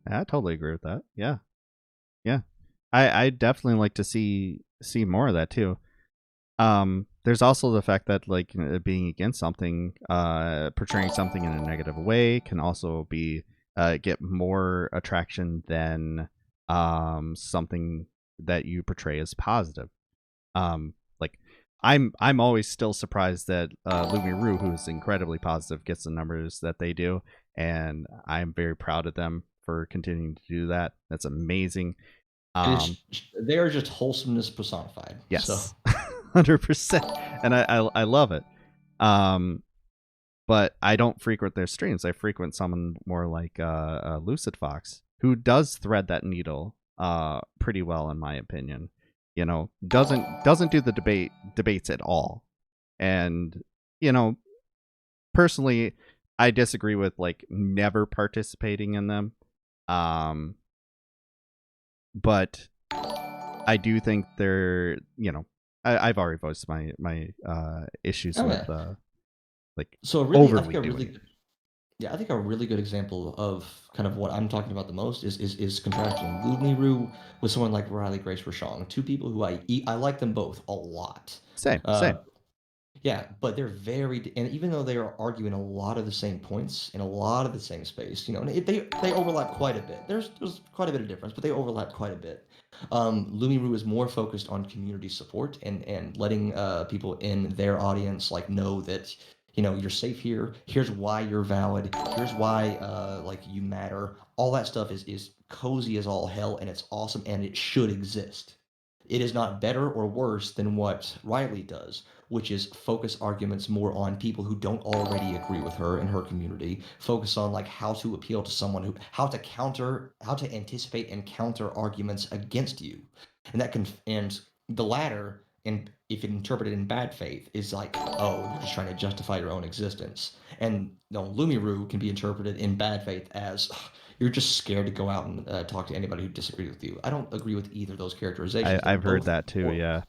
I totally agree with that. Yeah. Yeah. I definitely like to see more of that too. There's also the fact that like being against something, portraying something in a negative way can also be get more attraction than something that you portray as positive. Like I'm always still surprised that Lumi Roo, who's incredibly positive, gets the numbers that they do, and I'm very proud of them for continuing to do that. That's amazing. And Um, they are just wholesomeness personified. So yes, 100%, and I love it. Um, but I don't frequent their streams. I frequent someone more like Lucid Fox, who does thread that needle pretty well, in my opinion. Doesn't do the debates at all, and you know, personally, I disagree with like never participating in them. Um, but I do think they're I've already voiced my issues oh with yeah. like So really, I think overly a doing really it. Yeah, I think a really good example of kind of what I'm talking about the most is contrasting Ludniru with someone like Riley Grace Rashong, two people who I like them both a lot. Same, Uh, same. yeah, but they're and even though they are arguing a lot of the same points in a lot of the same space, and they overlap quite a bit. There's quite a bit of difference, but they overlap quite a bit. Lumiru is more focused on community support and letting people in their audience like know that you're safe here. Here's why you're valid. Here's why like you matter. All that stuff is cozy as all hell, and it's awesome, and it should exist. It is not better or worse than what Riley does, which is focus arguments more on people who don't already agree with her and her community. Focus on like how to appeal to someone who, how to anticipate and counter arguments against you, and and the latter, and if interpreted in bad faith, is like, oh, you're just trying to justify your own existence. And Lumiru can be interpreted in bad faith as you're just scared to go out and talk to anybody who disagrees with you. I don't agree with either of those characterizations. They're I've heard both that too. important. Yeah.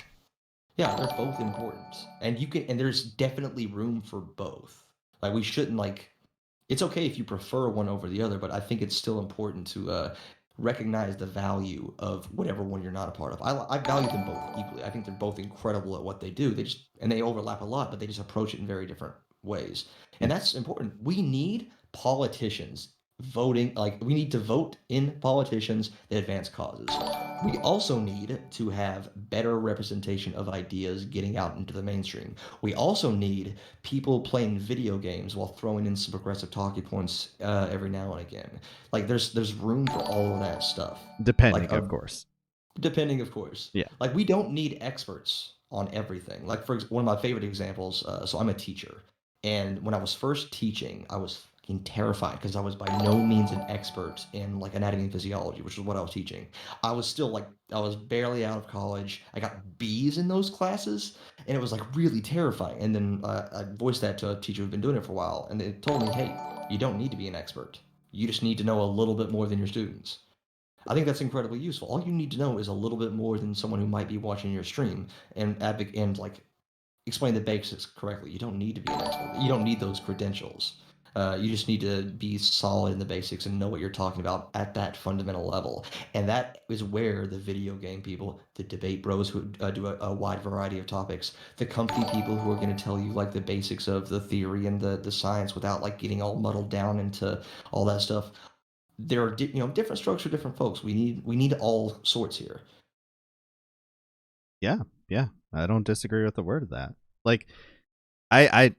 Yeah, they're both important, and there's definitely room for both. Like we shouldn't like. It's okay if you prefer one over the other, but I think it's still important to recognize the value of whatever one you're not a part of. I value them both equally. I think they're both incredible at what they do. They overlap a lot, but they just approach it in very different ways, Yeah. and that's important. We need politicians voting, like we need to vote in politicians that advance causes. We also need to have better representation of ideas getting out into the mainstream. We also need people playing video games while throwing in some progressive talking points every now and again. Like there's room for all of that stuff. Like Depending, of course. depending, of course. Yeah. Like we don't need experts on everything. Like one of my favorite examples. So I'm a teacher, and when I was first teaching, I was fucking terrified because I was by no means an expert in like anatomy and physiology, which is what I was teaching. I was barely out of college. I got B's in those classes, and it was like really terrifying. And then I voiced that to a teacher who'd been doing it for a while, and they told me, "Hey, you don't need to be an expert. You just need to know a little bit more than your students." I think that's incredibly useful. All you need to know is a little bit more than someone who might be watching your stream and like explain the basics correctly. You don't need to be an expert. You don't need those credentials. You just need to be solid in the basics and know what you're talking about at that fundamental level. And that is where the video game people, the debate bros who do a wide variety of topics, the comfy people who are going to tell you like the basics of the theory and the science without like getting all muddled down into all that stuff. There are different strokes for different folks. We need all sorts here. Yeah. Yeah. I don't disagree with a word of that. Like, I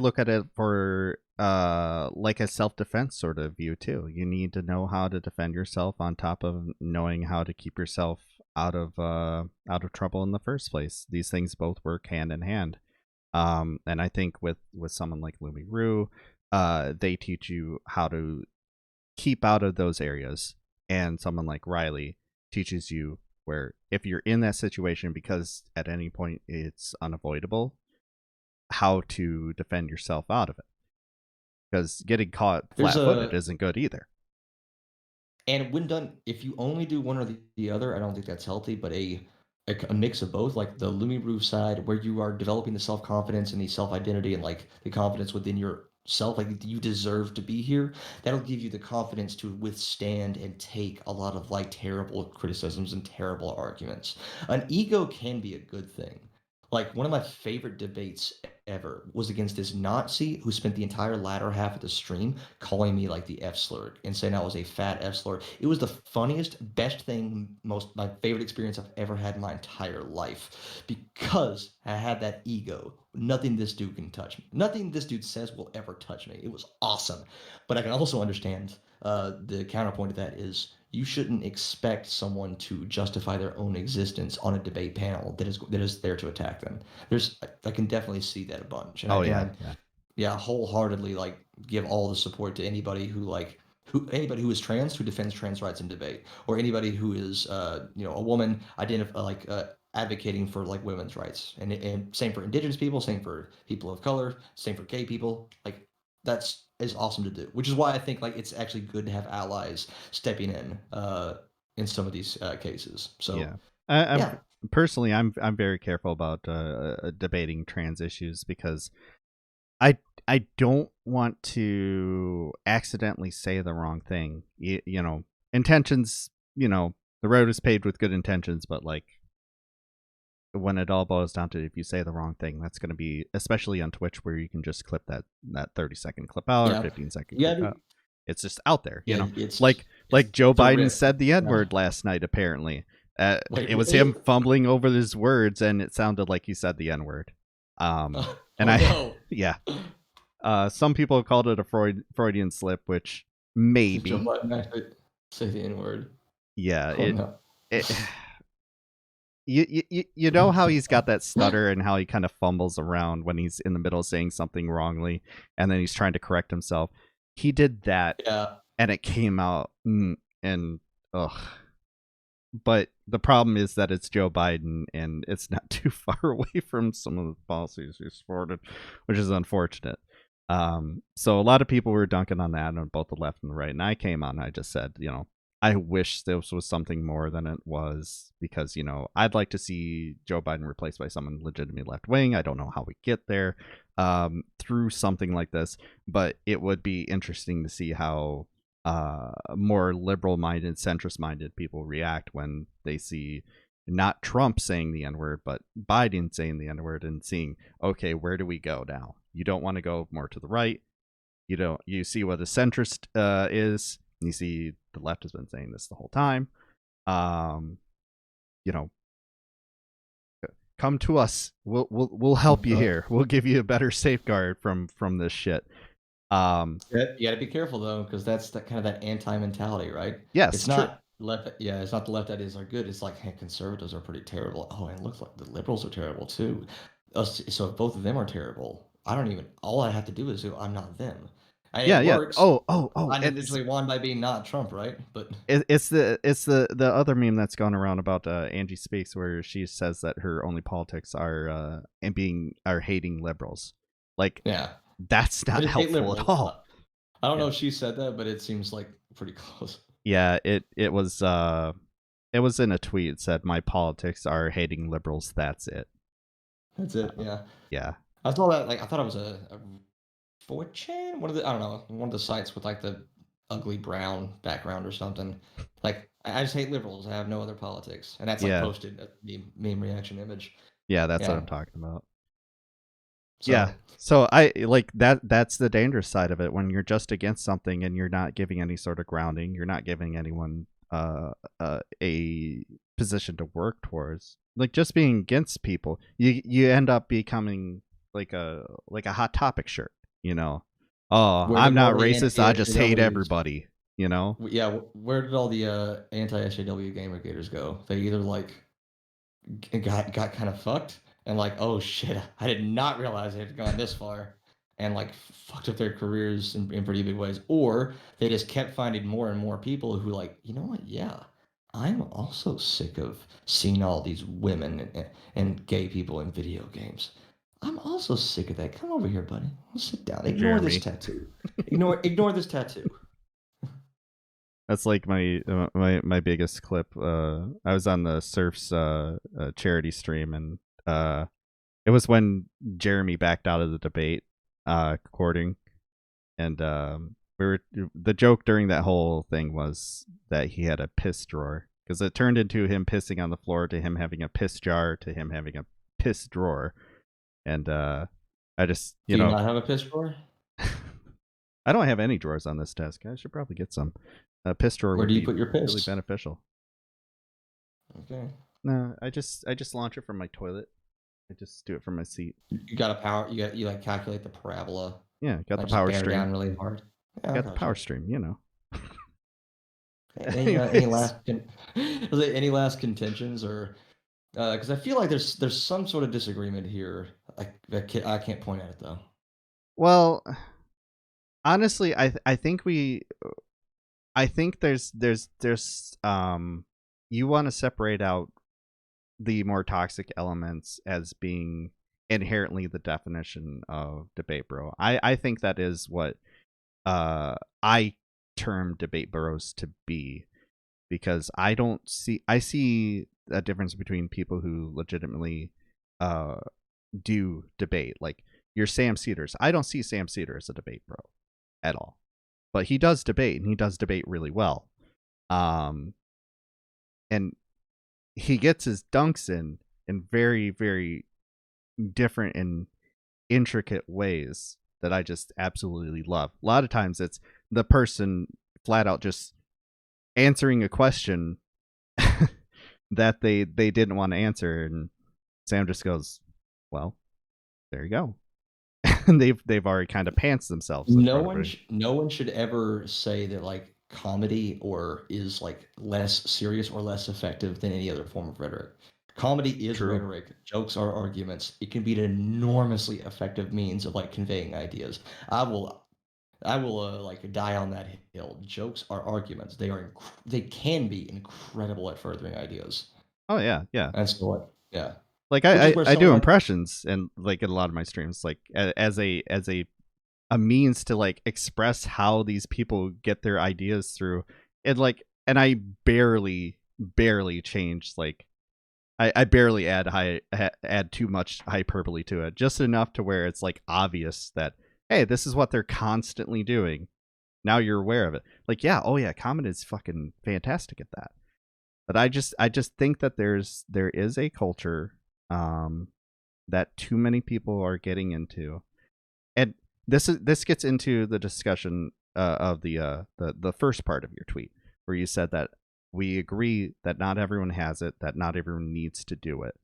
look at it for like a self-defense sort of view too. You need to know how to defend yourself on top of knowing how to keep yourself out of trouble in the first place. These things both work hand in hand. And I think with someone like Lumi Rue, they teach you how to keep out of those areas, and someone like Riley teaches you where if you're in that situation, because at any point it's unavoidable, how to defend yourself out of it, because getting caught flat-footed isn't good either. And when done, if you only do one or the other, I don't think that's healthy. But a mix of both, like the Lumiru side, where you are developing the self confidence and the self identity and like the confidence within yourself, like you deserve to be here. That'll give you the confidence to withstand and take a lot of like terrible criticisms and terrible arguments. An ego can be a good thing. Like one of my favorite debates ever was against this Nazi who spent the entire latter half of the stream calling me like the F slur and saying I was a fat F slur. It was the funniest, best thing, my favorite experience I've ever had in my entire life because I had that ego. Nothing this dude can touch me. Nothing this dude says will ever touch me. It was awesome. But I can also understand the counterpoint to that is you shouldn't expect someone to justify their own existence on a debate panel that is there to attack them. I can definitely see that a bunch. And yeah, wholeheartedly like give all the support to anybody anybody who is trans who defends trans rights in debate, or anybody who is a woman advocating for like women's rights, and same for indigenous people, same for people of color, same for gay people. Like that's is awesome to do, which is why I think like it's actually good to have allies stepping in some of these cases. So yeah, I'm personally I'm very careful about debating trans issues because I don't want to accidentally say the wrong thing. Intentions. The road is paved with good intentions, but like when it all boils down to, if you say the wrong thing, that's going to be, especially on Twitch where you can just clip that 30-second clip out or 15-second clip out. It's just out there, It's like Joe Biden said the N-word last night. Apparently, it was him fumbling over his words, and it sounded like he said the N-word. And Oh no. yeah. Some people have called it a Freudian slip, which Did Joe maybe, Biden actually say the N-word? yeah, Oh no. it you know how he's got that stutter and how he kind of fumbles around when he's in the middle of saying something wrongly, and then he's trying to correct himself. He did that, Yeah. and it came out, and ugh. But the problem is that it's Joe Biden, and it's not too far away from some of the policies he's supported, which is unfortunate. So a lot of people were dunking on that on both the left and the right, and I came on. I just said, I wish this was something more than it was, because I'd like to see Joe Biden replaced by someone legitimately left wing. I don't know how we get there through something like this, but it would be interesting to see how more liberal-minded, centrist-minded people react when they see not Trump saying the N-word, but Biden saying the N-word, and seeing, okay, where do we go now? You don't want to go more to the right. You see what a centrist is. You see the left has been saying this the whole time. You know, come to us. We'll help you here. We'll give you a better safeguard from this shit. Yeah, you got to be careful though, because that's that kind of that anti-mentality, right? Yes, It's true. not left. Yeah, it's not the left ideas are good. It's like, hey, conservatives are pretty terrible. Oh, and it looks like the liberals are terrible too. So if both of them are terrible, all I have to do is do I'm not them. And Yeah, it yeah. works. Oh, I and it's individually won by being not Trump, right? But the other meme that's gone around about Angie Speaks, where she says that her only politics are hating liberals. Like, yeah, that's I not just hate helpful at liberals. all. I don't Yeah, know if she said that, but it seems like pretty close. yeah. It was in a tweet. It said, "My politics are hating liberals. That's it." That's it. Yeah, Yeah, I saw that. Like, I thought it was a 4chan, I don't know, one of the sites with like the ugly brown background or something. Like, I just hate liberals. I have no other politics, and that's like yeah, posted a meme reaction image. yeah. That's what Yeah. I'm talking about. Yeah. So So I like that. That's the dangerous side of it, when you're just against something and you're not giving any sort of grounding. You're not giving anyone a position to work towards. Like, just being against people, you end up becoming like a hot topic shirt. Oh, where I'm did all not the racist. I just hate anti-SJWs? everybody. Yeah, where did all the anti-SJW gamergators go? They either like got kind of fucked and like, oh shit, I did not realize it had gone this far, and like fucked up their careers in pretty big ways, or they just kept finding more and more people who like, you know what, yeah, I'm also sick of seeing all these women and gay people in video games. I'm also sick of that. Come over here, buddy. Let's sit down. Ignore this Jeremy. tattoo. Ignore this tattoo. That's like my biggest clip. I was on the Surfs charity stream, and it was when Jeremy backed out of the debate recording, and the joke during that whole thing was that he had a piss drawer, because it turned into him pissing on the floor, to him having a piss jar, to him having a piss drawer, and I just Do you not have a piss drawer? I don't have any drawers on this desk. I should probably get some. A piss drawer Where would do you be put your really piss? beneficial. Okay. No, I just launch it from my toilet. I just do it from my seat. You got a power. You like calculate the parabola. Yeah, got the Like just power bear stream. down really hard. Yeah, I Got the power gotcha. stream. Any Anyways, any last contentions, or because I feel like there's some sort of disagreement here. I can't point at it though. well, honestly, I think there's you want to separate out the more toxic elements as being inherently the definition of debate bro. I think that is what I term debate bros to be, because I see a difference between people who legitimately uh do debate, like your Sam Cedars. I don't see Sam Cedar as a debate bro at all, but he does debate, and he does debate really well. um and he gets his dunks in very, very different and intricate ways that I just absolutely love. A lot of times it's the person flat out just answering a question that they didn't want to answer, and Sam just goes, well, there you go. they've already kind of pants themselves in front of everybody. No one should ever say that like comedy or is like less serious or less effective than any other form of rhetoric. Comedy is True. rhetoric. Jokes are arguments. It can be an enormously effective means of like conveying ideas. I will I will like die on that hill. Jokes are arguments. They can be incredible at furthering ideas. Oh yeah, yeah. And so what? Yeah. Like Which is where I someone do like impressions and like in a lot of my streams, like as a means to like express how these people get their ideas through. And like, and I barely change like I barely add too much hyperbole to it, just enough to where it's like obvious that hey, this is what they're constantly doing. Now you're aware of it. Like yeah, oh yeah, comedy is fucking fantastic at that. But I just think that there is a culture that too many people are getting into, and this gets into the discussion of the first part of your tweet where you said that we agree that not everyone has it, that not everyone needs to do it.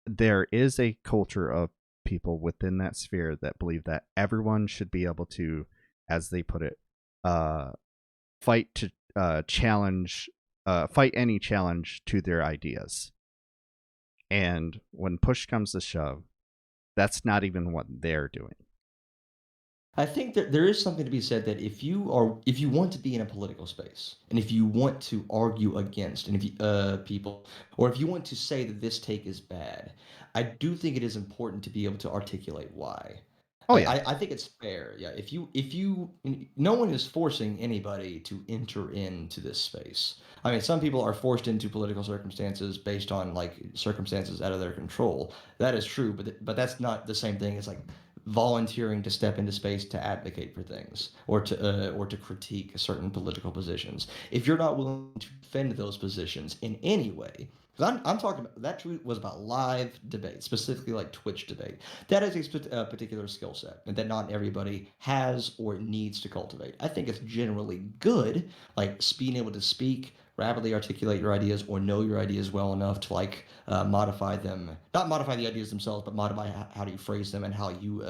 There is a culture of people within that sphere that believe that everyone should be able to, as they put it, fight to fight any challenge to their ideas. And when push comes to shove, that's not even what they're doing. I think that there is something to be said that if you want to be in a political space and if you want to argue against and if you, people or if you want to say that this take is bad, I do think it is important to be able to articulate why. Oh yeah, I think it's fair. Yeah, no one is forcing anybody to enter into this space. I mean, some people are forced into political circumstances based on like circumstances out of their control. That is true, but that's not the same thing as like volunteering to step into space to advocate for things or to critique certain political positions. If you're not willing to defend those positions in any way, because I'm talking about that tweet was about live debate, specifically like Twitch debate. That is a particular skill set and that not everybody has or needs to cultivate. I think it's generally good, like being able to speak, rapidly articulate your ideas, or know your ideas well enough to like modify them, not modify the ideas themselves, but modify how do you phrase them and how you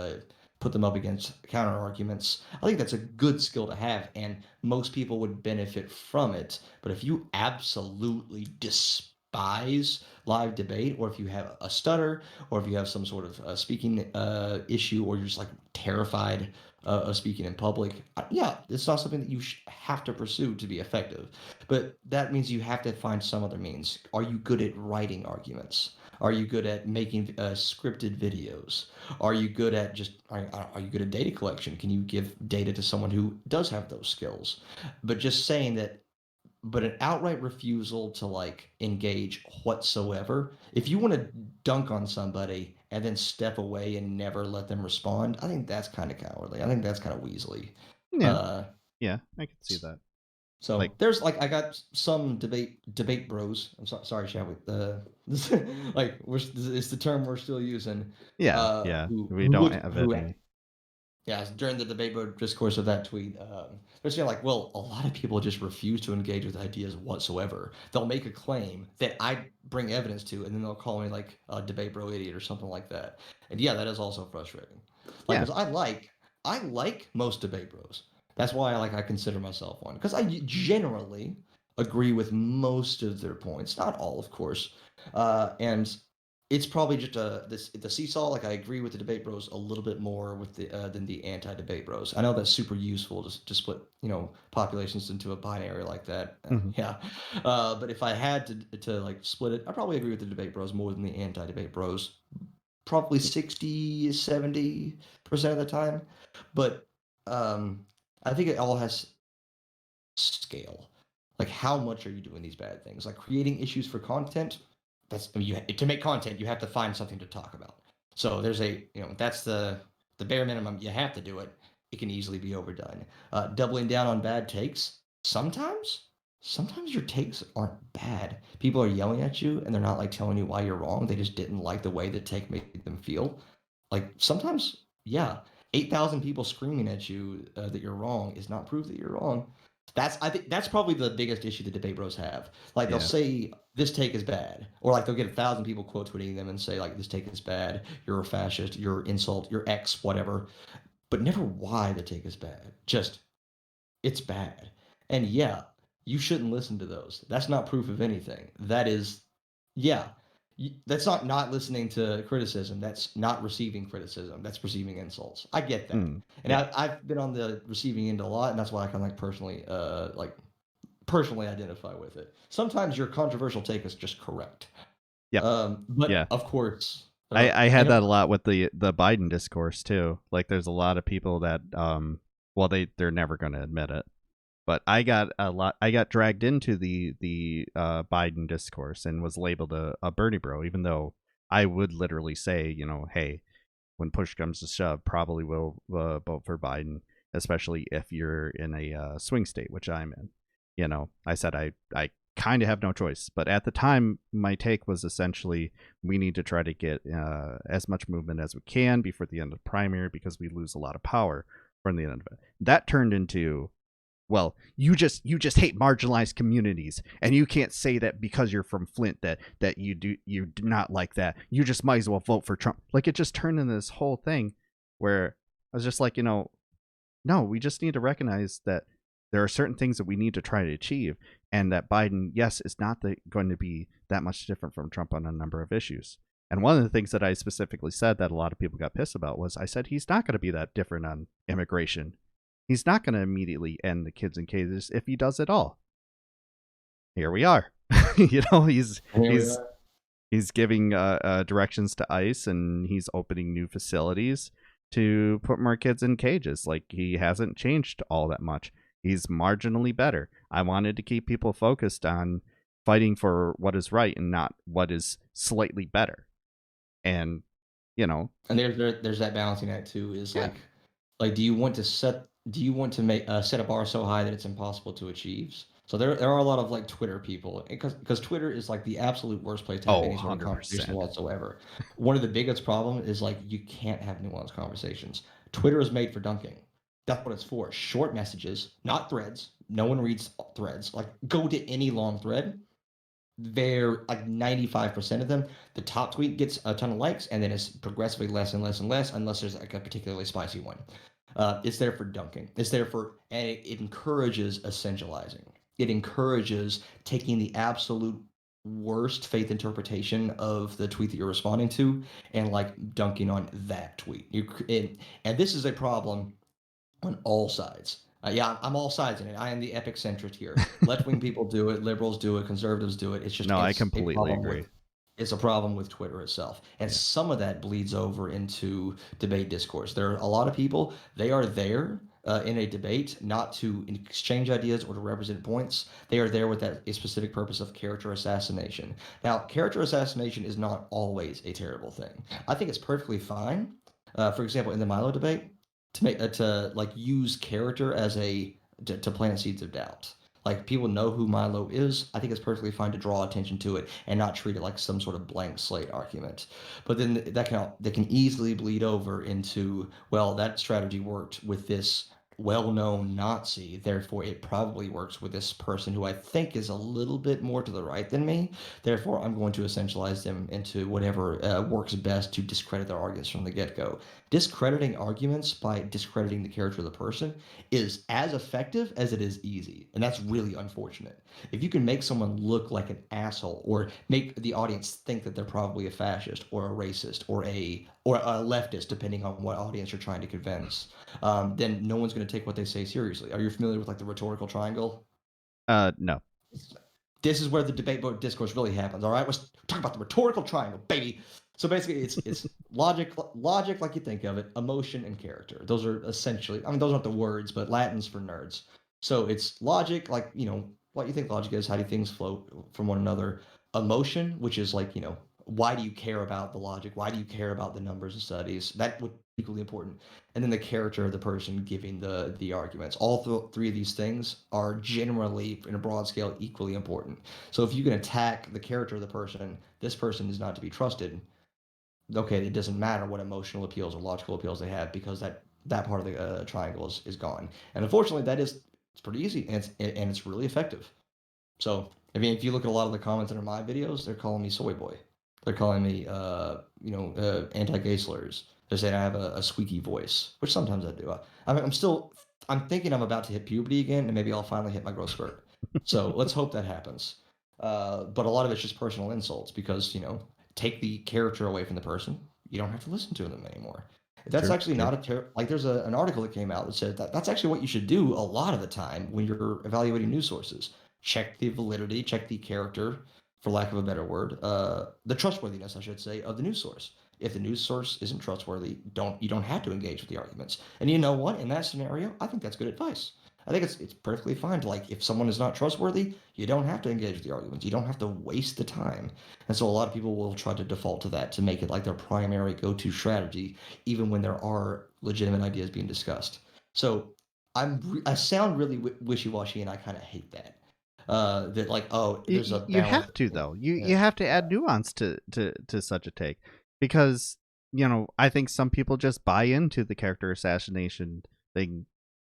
put them up against counter arguments. I think that's a good skill to have, and most people would benefit from it. But if you absolutely despise live debate, or if you have a stutter, or if you have some sort of speaking issue, or you're just like terrified of speaking in public, yeah, it's not something that you have to pursue to be effective. But that means you have to find some other means. Are you good at writing arguments? Are you good at making scripted videos? Are you good at are you good at data collection? Can you give data to someone who does have those skills? But just saying that, but an outright refusal to like engage whatsoever. If you want to dunk on somebody and then step away and never let them respond, I think that's kind of cowardly. I think that's kind of weaselly. yeah, Uh, yeah. I can see that. Like so there's like I got some debate bros. Sorry, Chadwick. Like it's the term we're still using. yeah, yeah. We don't have Who any. yeah, during the debate mode discourse of that tweet, they're saying like, well, a lot of people just refuse to engage with ideas whatsoever. They'll make a claim that I bring evidence to, and then they'll call me like a debate bro idiot or something like that. And yeah, that is also frustrating. Like, Yeah, because I like most debate bros. That's why I consider myself one because I generally agree with most of their points, not all, of course. And it's probably just the seesaw. Like I agree with the debate bros a little bit more with the than the anti-debate bros. I know that's super useful to split populations into a binary like that. hmm Yeah, but if I had to like split it, I probably agree with the debate bros more than the anti-debate bros. Probably 60-70% of the time, but I think it all has scale. Like, how much are you doing these bad things? Like creating issues for content. I mean, to make content, you have to find something to talk about. So there's that's the bare minimum. You have to do it. It can easily be overdone. Doubling down on bad takes. Sometimes your takes aren't bad. People are yelling at you and they're not like telling you why you're wrong. They just didn't like the way the take made them feel. Like sometimes, yeah, 8,000 people screaming at you that you're wrong is not proof that you're wrong. I think that's probably the biggest issue the debate bros have. Like they'll Yeah. say this take is bad, or like they'll get 1,000 people quote tweeting them and say like this take is bad, you're a fascist, you're insult, you're X, whatever, but never why the take is bad. Just it's bad. And yeah, you shouldn't listen to those. That's not proof of anything. That is, yeah, that's not listening to criticism. That's not receiving criticism. That's receiving insults. I get that, and Yeah. I've been on the receiving end a lot, and that's why I kind of like personally identify with it. Sometimes your controversial take is just correct, Yep. but Yeah. of course, I had and of that a lot with the Biden discourse too. Like there's a lot of people that well they're never going to admit it. But I got dragged into the Biden discourse and was labeled a Bernie bro, even though I would literally say, you know, hey, when push comes to shove, probably will vote for Biden, especially if you're in a swing state, which I'm in. You know, I said I kind of have no choice, but at the time, my take was essentially we need to try to get as much movement as we can before the end of the primary because we lose a lot of power from the end of it. That turned into, well, you just hate marginalized communities, and you can't say that because you're from Flint that you do not like that. You just might as well vote for Trump. Like it just turned into this whole thing where I was just like, you know, no, we just need to recognize that there are certain things that we need to try to achieve, and that Biden, yes, is not going to be that much different from Trump on a number of issues. And one of the things that I specifically said that a lot of people got pissed about was I said he's not going to be that different on immigration. He's not going to immediately end the kids in cages if he does at all. Here we are. You know, he's giving directions to ICE, and he's opening new facilities to put more kids in cages. Like he hasn't changed all that much. He's marginally better. I wanted to keep people focused on fighting for what is right and not what is slightly better. And you know, and there's that balancing act too. Is yeah, like do you want to make set a bar so high that it's impossible to achieve? So there are a lot of like Twitter people because Twitter is like the absolute worst place to have oh, any sort of conversation 100%. whatsoever. One of the biggest problems is like you can't have nuanced conversations. Twitter is made for dunking. That's what it's for. Short messages, not threads. No one reads threads. Like go to any long thread. They're like 95% of them. The top tweet gets a ton of likes, and then it's progressively less and less and less, unless there's like a particularly spicy one. It's there for dunking. It's there for, and it encourages essentializing. It encourages taking the absolute worst faith interpretation of the tweet that you're responding to and like dunking on that tweet. And this is a problem on all sides. Yeah, I'm all sides in it. I am the epic centrist here. Left wing people do it, liberals do it, conservatives do it. No, I It's a completely problem agree. with it's a problem with Twitter itself. And Yeah. some of that bleeds over into debate discourse. There are a lot of people, they are there in a debate not to exchange ideas or to represent points. They are there with that a specific purpose of character assassination. Now, character assassination is not always a terrible thing. I think it's perfectly fine. For example, in the Milo debate, to make to like use character as to plant seeds of doubt. Like people know who Milo is. I think it's perfectly fine to draw attention to it and not treat it like some sort of blank slate argument. But then that can easily bleed over into, well, that strategy worked with this well-known Nazi, therefore it probably works with this person who I think is a little bit more to the right than me. Therefore, I'm going to essentialize them into whatever works best to discredit their arguments from the get-go. Discrediting arguments by discrediting the character of the person is as effective as it is easy, and that's really unfortunate. If you can make someone look like an asshole or make the audience think that they're probably a fascist or a racist or a leftist, depending on what audience you're trying to convince, then no one's going to take what they say seriously. Are you familiar with like the rhetorical triangle? No. This is where the debate board discourse really happens. All right, let's talk about the rhetorical triangle, baby. So basically, it's logic like you think of it, emotion and character. Those are essentially, I mean, those aren't the words, but Latin's for nerds. So it's logic, like what you think logic is. How do things flow from one another? Emotion, which is like why do you care about the logic? Why do you care about the numbers and studies? That would be equally important. And then the character of the person giving the arguments. All three of these things are generally, in a broad scale, equally important. So if you can attack the character of the person, this person is not to be trusted. Okay, it doesn't matter what emotional appeals or logical appeals they have because that part of the triangle is gone. And unfortunately, that is It's pretty easy, and it's really effective. So, I mean, if you look at a lot of the comments under my videos, they're calling me soy boy. They're calling me, anti-gay slurs. They're saying I have a squeaky voice, which sometimes I do. I'm thinking I'm about to hit puberty again, and maybe I'll finally hit my growth spurt. So let's hope that happens. But a lot of it's just personal insults because, take the character away from the person. You don't have to listen to them anymore. That's True, actually true. not like there's an article that came out that said that that's actually what you should do a lot of the time when you're evaluating news sources. Check the validity, check the character, for lack of a better word, the trustworthiness, I should say, of the news source. If the news source isn't trustworthy, you don't have to engage with the arguments. And you know what? In that scenario, I think that's good advice. I think it's perfectly fine to, like, if someone is not trustworthy, you don't have to engage with the arguments. You don't have to waste the time. And so a lot of people will try to default to that to make it like their primary go-to strategy, even when there are legitimate ideas being discussed. So I sound really wishy-washy, and I kind of hate that. That, like, oh, there's a You balance have to, between, though. You yeah. you have to add nuance to such a take, because I think some people just buy into the character assassination thing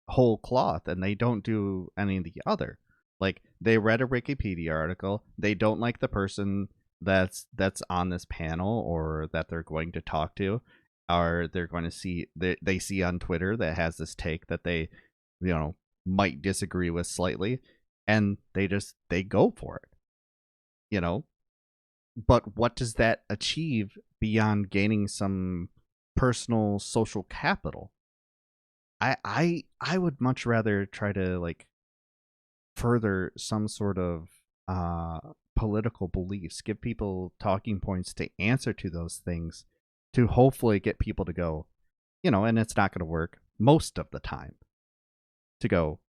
whole cloth, and they don't do any of the other. Like, they read a Wikipedia article, they don't like the person that's on this panel or that they're going to talk to, or they're going to see they see on Twitter that has this take that they might disagree with slightly, and they go for it. you know but what does that achieve beyond gaining some personal social capital? I would much rather try to, like, further some sort of uh political beliefs, give people talking points to answer to those things, to hopefully get people to go, and it's not going to work most of the time, to go,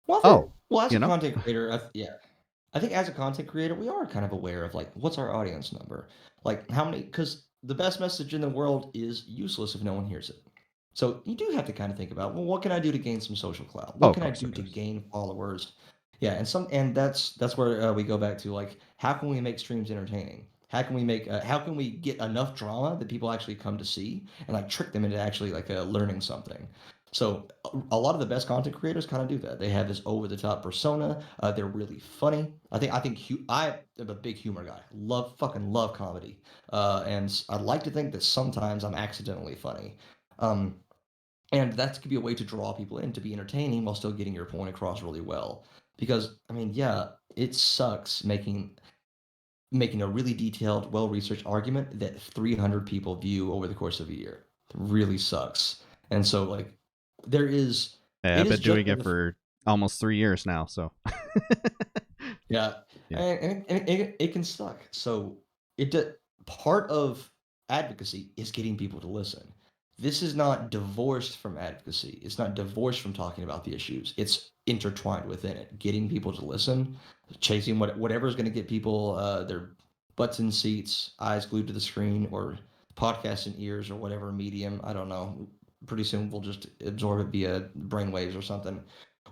Well, oh, as you a know content creator, yeah, I think as a content creator, we are kind of aware of, like, what's our audience number, like how many, because the best message in the world is useless if no one hears it. So you do have to kind of think about, well, what can I do to gain some social clout? oh, What of can I course, do of to course. gain followers? Yeah, and that's where we go back to, like, how can we make streams entertaining? How can we get enough drama that people actually come to see and, like, trick them into actually, like, learning something? So a lot of the best content creators kind of do that. They have this over the top persona. They're really funny. I am a big humor guy. Fucking love comedy. And I'd like to think that sometimes I'm accidentally funny. Um, and that could be a way to draw people in to be entertaining while still getting your point across really well. Because, I mean, yeah, it sucks making a really detailed, well-researched argument that 300 people view over the course of a year. It really sucks. And so, like, there is Yeah, it I've is been just doing it for almost 3 years now, so yeah, yeah. and it can suck. So it d part of advocacy is getting people to listen. This is not divorced from advocacy. It's not divorced from talking about the issues. It's intertwined within it. Getting people to listen, chasing whatever is going to get people their butts in seats, eyes glued to the screen, or podcasts in ears, or whatever medium. I don't know. Pretty soon we'll just absorb it via brainwaves or something.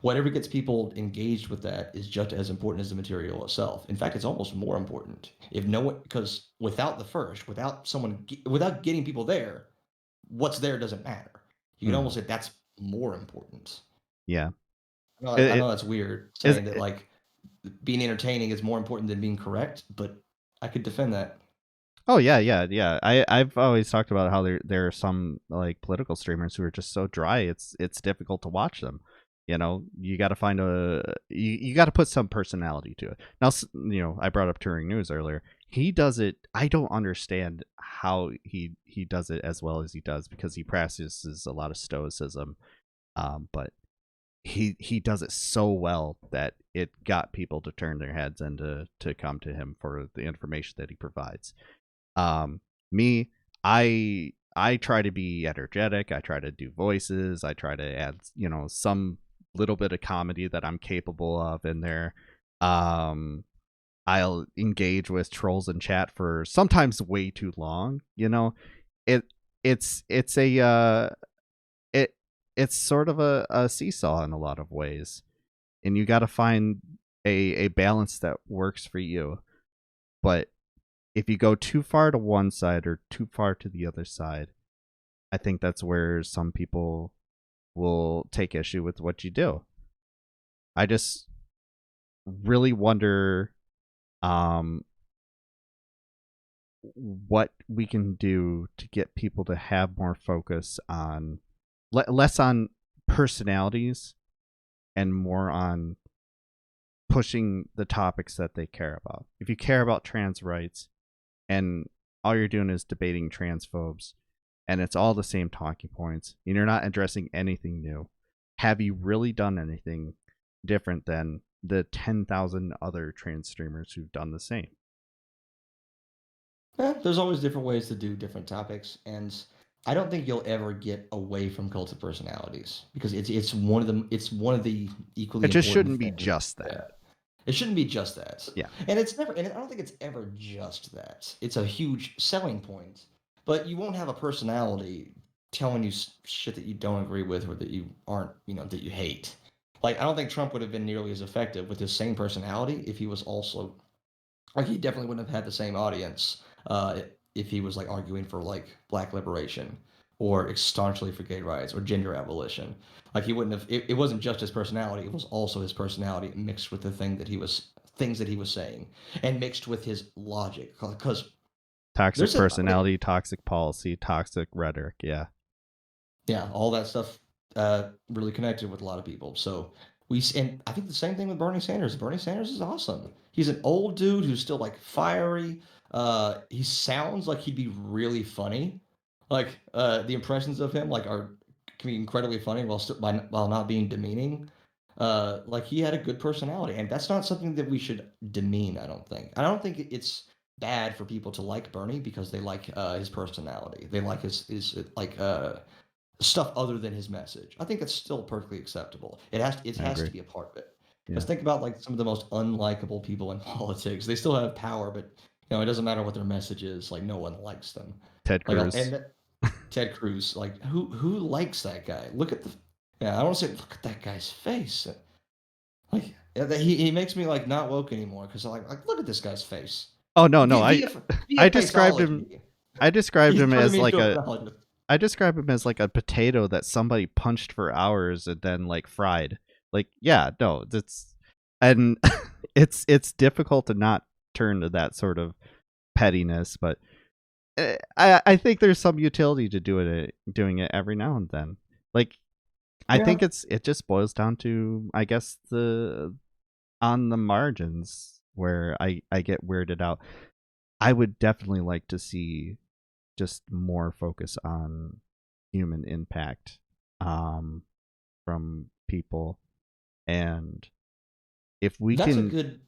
Whatever gets people engaged with that is just as important as the material itself. In fact, it's almost more important. If no one, because without the first, without getting people there, what's there doesn't matter. You can Mhm. almost say that's more important. Yeah. I It know that's weird is. saying that, like, being entertaining is more important than being correct, but I could defend that. Oh, yeah, yeah, yeah. I've always talked about how there are some, like, political streamers who are just so dry. It's difficult to watch them. You got to find you got to put some personality to it. Now, I brought up Touring News earlier. He does it. I don't understand how he does it as well as he does, because he practices a lot of stoicism. But he does it so well that it got people to turn their heads and to come to him for the information that he provides. Me, I try to be energetic. I try to do voices. I try to add, some little bit of comedy that I'm capable of in there. Um, I'll engage with trolls in chat for sometimes way too long. It it's a it it's sort of a seesaw in a lot of ways, and you got to find a balance that works for you. But if you go too far to one side or too far to the other side, I think that's where some people will take issue with what you do. I just really wonder um, what we can do to get people to have more focus on less on personalities and more on pushing the topics that they care about. If you care about trans rights and all you're doing is debating transphobes and it's all the same talking points and you're not addressing anything new, have you really done anything different than the 10,000 other trans streamers who've done the same? There's always different ways to do different topics, and I don't think you'll ever get away from cult of personalities because it's one of the It equally just important shouldn't be things. just that. Yeah. It shouldn't be just that. Yeah. And it's never, and I don't think it's ever just that. It's a huge selling point, but you won't have a personality telling you shit that you don't agree with or that you aren't, that you hate. Like, I don't think Trump would have been nearly as effective with his same personality if he was also, like, he definitely wouldn't have had the same audience if he was, like, arguing for, like, black liberation or staunchly for gay rights or gender abolition. Like, he wouldn't have, it wasn't just his personality, it was also his personality mixed with the things that he was saying and mixed with his logic. Because Toxic there's a, I mean, personality, toxic policy, toxic rhetoric. Yeah. yeah, all that stuff really connected with a lot of people. So and I think the same thing with Bernie Sanders. Bernie Sanders is awesome. He's an old dude who's still like fiery. He sounds like he'd be really funny. Like the impressions of him can be incredibly funny while not being demeaning. Like he had a good personality, and that's not something that we should demean. I don't think. I don't think it's bad for people to like Bernie because they like his personality. They like his like stuff other than his message. I think it's still perfectly acceptable. It I has agree. to be a part of it. Yeah. Because think about like some of the most unlikable people in politics. They still have power, but it doesn't matter what their message is. Like no one likes them. Ted Like Cruz. Ted Cruz. Like who likes that guy? Look at the I don't want to say look at that guy's face. Like he makes me like not woke anymore because like look at this guy's face. Oh no, no. Via I described him faceology. I described He's him turning as me like into a a paladin. I describe him as like a potato that somebody punched for hours and then like fried. Like, yeah, no, it's and it's difficult to not turn to that sort of pettiness, but I think there's some utility to doing it every now and then. Like, I Yeah. think it just boils down to, I guess, the on the margins where I get weirded out. I would definitely like to see just more focus on human impact from people, and if we That's a can good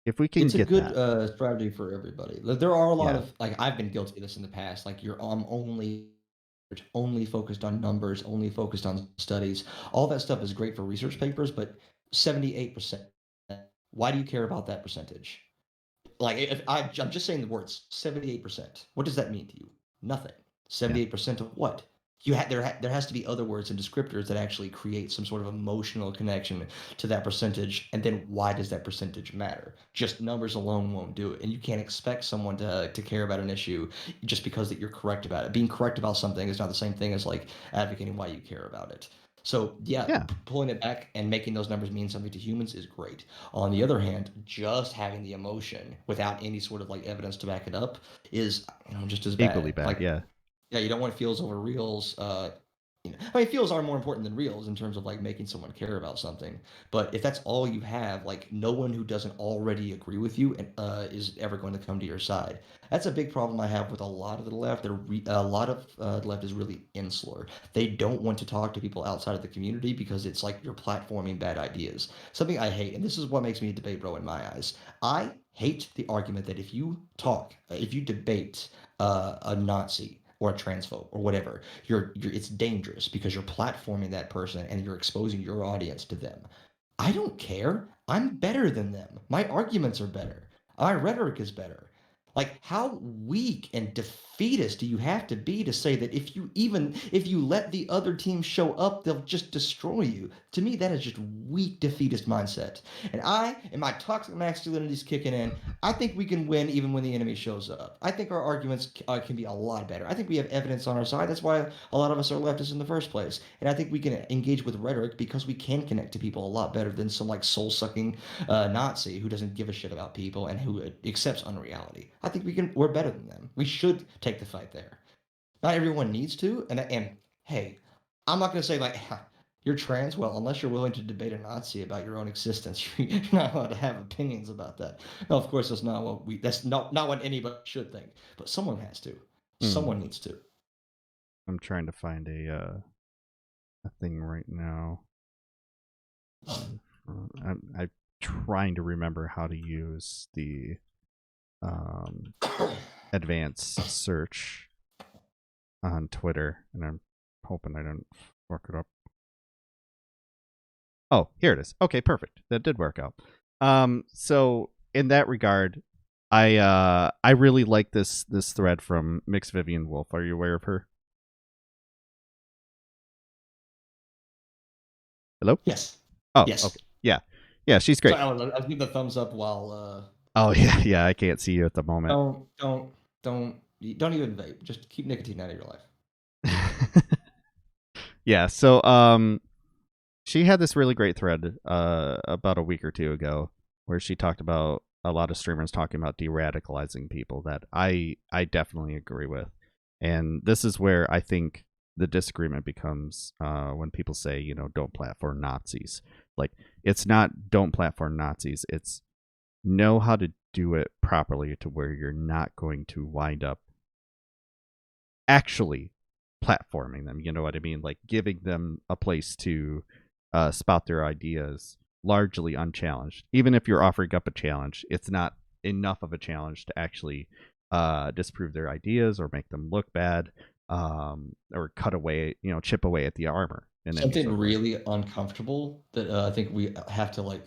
if we can It's a get good, that. strategy for everybody. There are a lot Yeah. of like, I've been guilty of this in the past, like, I'm only focused on numbers, only focused on studies. All that stuff is great for research papers, but 78%, why do you care about that percentage? Like, I'm just saying the words 78%. What does that mean to you? Nothing. Yeah. 78% of what? There has to be other words and descriptors that actually create some sort of emotional connection to that percentage. And then why does that percentage matter? Just numbers alone won't do it. And you can't expect someone to care about an issue just because that you're correct about it. Being correct about something is not the same thing as like advocating why you care about it. So yeah, Yeah. pulling it back and making those numbers mean something to humans is great. On the other hand, just having the emotion without any sort of like evidence to back it up is just as Equally bad. bad. Like, Yeah. yeah, you don't want feels over reels. I mean, feels are more important than reels in terms of like making someone care about something. But if that's all you have, like no one who doesn't already agree with you is ever going to come to your side. That's a big problem I have with a lot of the left. A lot of the left is really insular. They don't want to talk to people outside of the community because it's like you're platforming bad ideas. Something I hate, and this is what makes me a debate bro in my eyes. I hate the argument that if you debate a Nazi or a transphobe or whatever, it's dangerous because you're platforming that person and you're exposing your audience to them. I don't care. I'm better than them. My arguments are better. My rhetoric is better. Like, how weak and defeatist do you have to be to say that if you let the other team show up, they'll just destroy you? To me, that is just weak defeatist mindset. And my toxic masculinity is kicking in. I think we can win even when the enemy shows up. I think our arguments can be a lot better. I think we have evidence on our side. That's why a lot of us are leftists in the first place. And I think we can engage with rhetoric because we can connect to people a lot better than some like soul-sucking Nazi who doesn't give a shit about people and who accepts unreality. I think we're better than them. We should take the fight there. Not everyone needs to, and hey, I'm not going to say like you're trans. Well, unless you're willing to debate a Nazi about your own existence, you're not allowed to have opinions about that. No, of course that's not what anybody should think. But someone has to. Someone needs to. I'm trying to find a thing right now. I'm trying to remember how to use the advanced search on Twitter, and I'm hoping I don't fuck it up. Oh, here it is. Okay, perfect. That did work out. So in that regard, I really like this thread from Mix Vivian Wolf. Are you aware of her? Hello? Yes. Oh, yes. Okay. Yeah, she's great. So I'll give the thumbs up while. Oh yeah, I can't see you at the moment. Don't even vape. Just keep nicotine out of your life. Yeah, so she had this really great thread about a week or two ago where she talked about a lot of streamers talking about de-radicalizing people that I definitely agree with. And this is where I think the disagreement becomes when people say, you know, don't platform Nazis. Like, it's not don't platform Nazis, it's know how to do it properly to where you're not going to wind up actually platforming them. You know what I mean? Like giving them a place to spout their ideas largely unchallenged. Even if you're offering up a challenge, it's not enough of a challenge to actually disprove their ideas or make them look bad, or cut away, you know, chip away at the armor. Something really uncomfortable that I think we have to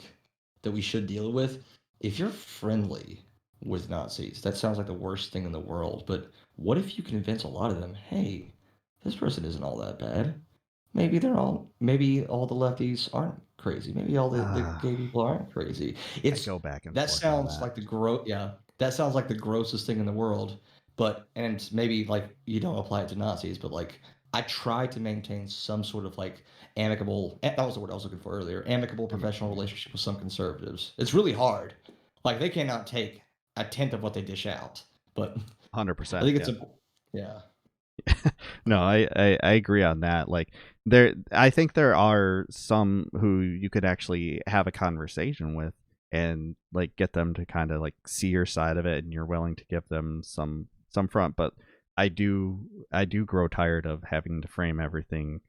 that we should deal with. If you're friendly with Nazis, that sounds like the worst thing in the world. But what if you convince a lot of them, hey, this person isn't all that bad? Maybe all the lefties aren't crazy. Maybe all the gay people aren't crazy. I go back and That forth on sounds that. like that sounds like the grossest thing in the world. And maybe like you don't apply it to Nazis, but like I try to maintain some sort of like amicable, that was the word I was looking for earlier, amicable professional relationship with some conservatives. It's really hard. Like they cannot take a tenth of what they dish out. But 100%. I think it's yeah. No, I agree on that. Like I think there are some who you could actually have a conversation with and like get them to kind of like see your side of it, and you're willing to give them some front. But I do grow tired of having to frame everything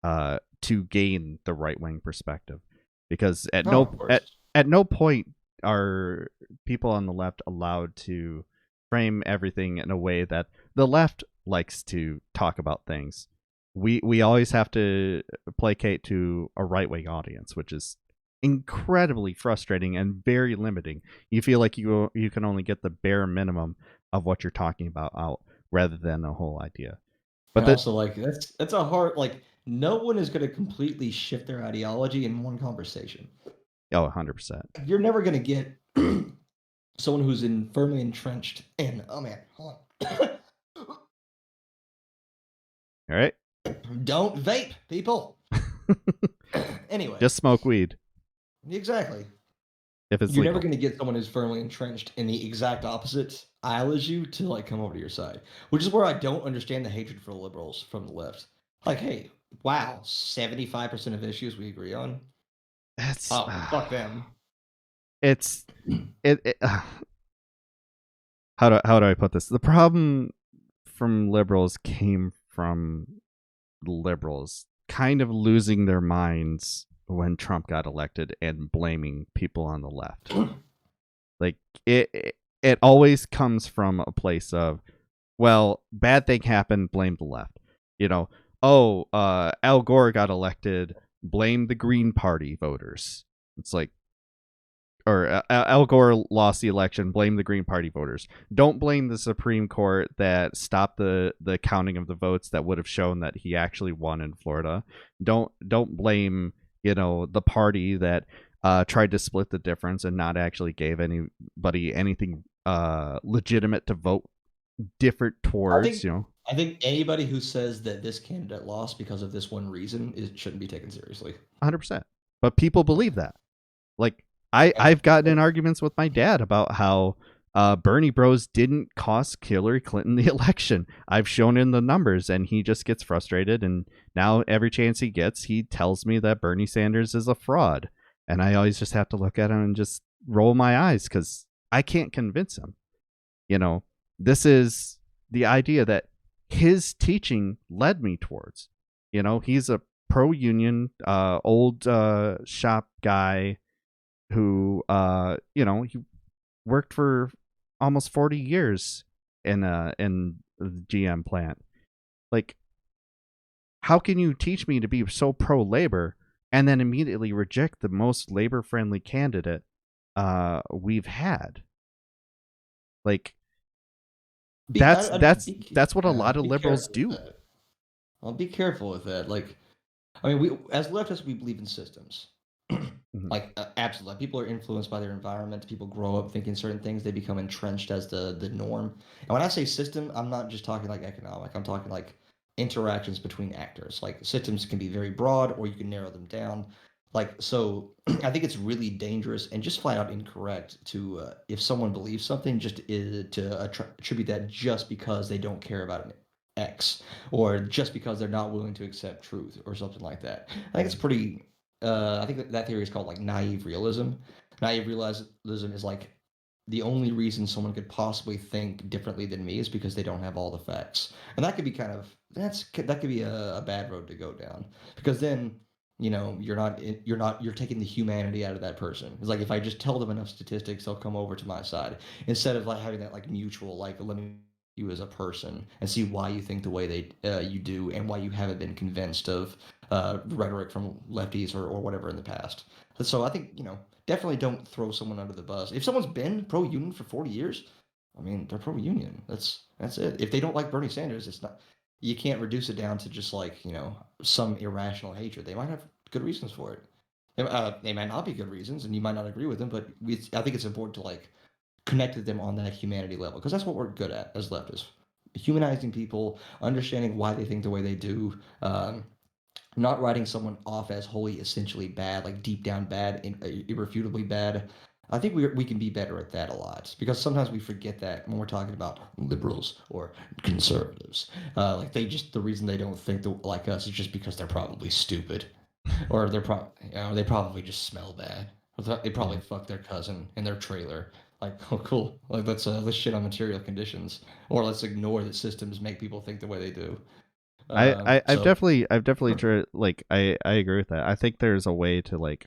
to gain the right wing perspective, because at no point are people on the left allowed to frame everything in a way that the left likes to talk about things. We always have to placate to a right wing audience, which is incredibly frustrating and very limiting. You feel like you can only get the bare minimum of what you're talking about out, rather than the whole idea. But also, like that's a hard, like no one is going to completely shift their ideology in one conversation. Oh, 100%. You're never going to get someone who's firmly entrenched in. Oh man, hold on. All right. Don't vape, people. Anyway, just smoke weed. Exactly. If it's you're legal. never going to get someone who's firmly entrenched in the exact opposite aisle as you to like come over to your side, which is where I don't understand the hatred for liberals from the left. Like, hey, wow, 75% of issues we agree on. Fuck them. It's how do I put this? The problem from liberals came from liberals kind of losing their minds when Trump got elected and blaming people on the left. Like it always comes from a place of, well, bad thing happened, blame the left. You know, Al Gore got elected, blame the Green Party voters. It's like, Al Gore lost the election. Blame the Green Party voters. Don't blame the Supreme Court that stopped the counting of the votes that would have shown that he actually won in Florida. Don't blame the party that tried to split the difference and not actually gave anybody anything legitimate to vote different towards. I think anybody who says that this candidate lost because of this one reason shouldn't be taken seriously. 100%. But people believe that. Like I've gotten in arguments with my dad about how Bernie Bros didn't cost Hillary Clinton the election. I've shown in the numbers, and he just gets frustrated. And now every chance he gets, he tells me that Bernie Sanders is a fraud. And I always just have to look at him and just roll my eyes because I can't convince him. This is the idea that his teaching led me towards. He's a pro-union, old shop guy who he worked for almost 40 years in the GM plant. Like, how can you teach me to be so pro-labor and then immediately reject the most labor-friendly candidate we've had? Like, that's what a lot of liberals do. I'll be careful with that. Like, I mean, we as leftists, we believe in systems. Like, absolutely. People are influenced by their environment. People grow up thinking certain things. They become entrenched as the norm. And when I say system, I'm not just talking like economic. I'm talking like interactions between actors. Like, systems can be very broad, or you can narrow them down. Like, so I think it's really dangerous and just flat out incorrect to, if someone believes something, just to attribute that just because they don't care about an X, or just because they're not willing to accept truth or something like that. I think it's pretty. I think that theory is called like naive realism. Naive realism is like the only reason someone could possibly think differently than me is because they don't have all the facts, and that could be that could be a bad road to go down, because then you're taking the humanity out of that person. It's like, if I just tell them enough statistics, they'll come over to my side, instead of like having that like mutual, like, let me you as a person and see why you think the way you do, and why you haven't been convinced of rhetoric from lefties or whatever in the past. So I think, definitely don't throw someone under the bus. If someone's been pro-union for 40 years, I mean, they're pro-union. That's it. If they don't like Bernie Sanders, it's not. You can't reduce it down to just like, some irrational hatred. They might have good reasons for it. They might not be good reasons, and you might not agree with them. But I think it's important to like connect with them on that humanity level, because that's what we're good at as leftists: humanizing people, understanding why they think the way they do. Not writing someone off as wholly essentially bad, like deep down bad, irrefutably bad. I think we can be better at that a lot, because sometimes we forget that when we're talking about liberals or conservatives. Like, the reason they don't think like us is just because they're probably stupid, or they probably just smell bad. They probably fucked their cousin in their trailer. Like, oh cool, like let's shit on material conditions, or let's ignore that systems make people think the way they do. I've definitely tried, like, I agree with that. I think there's a way to like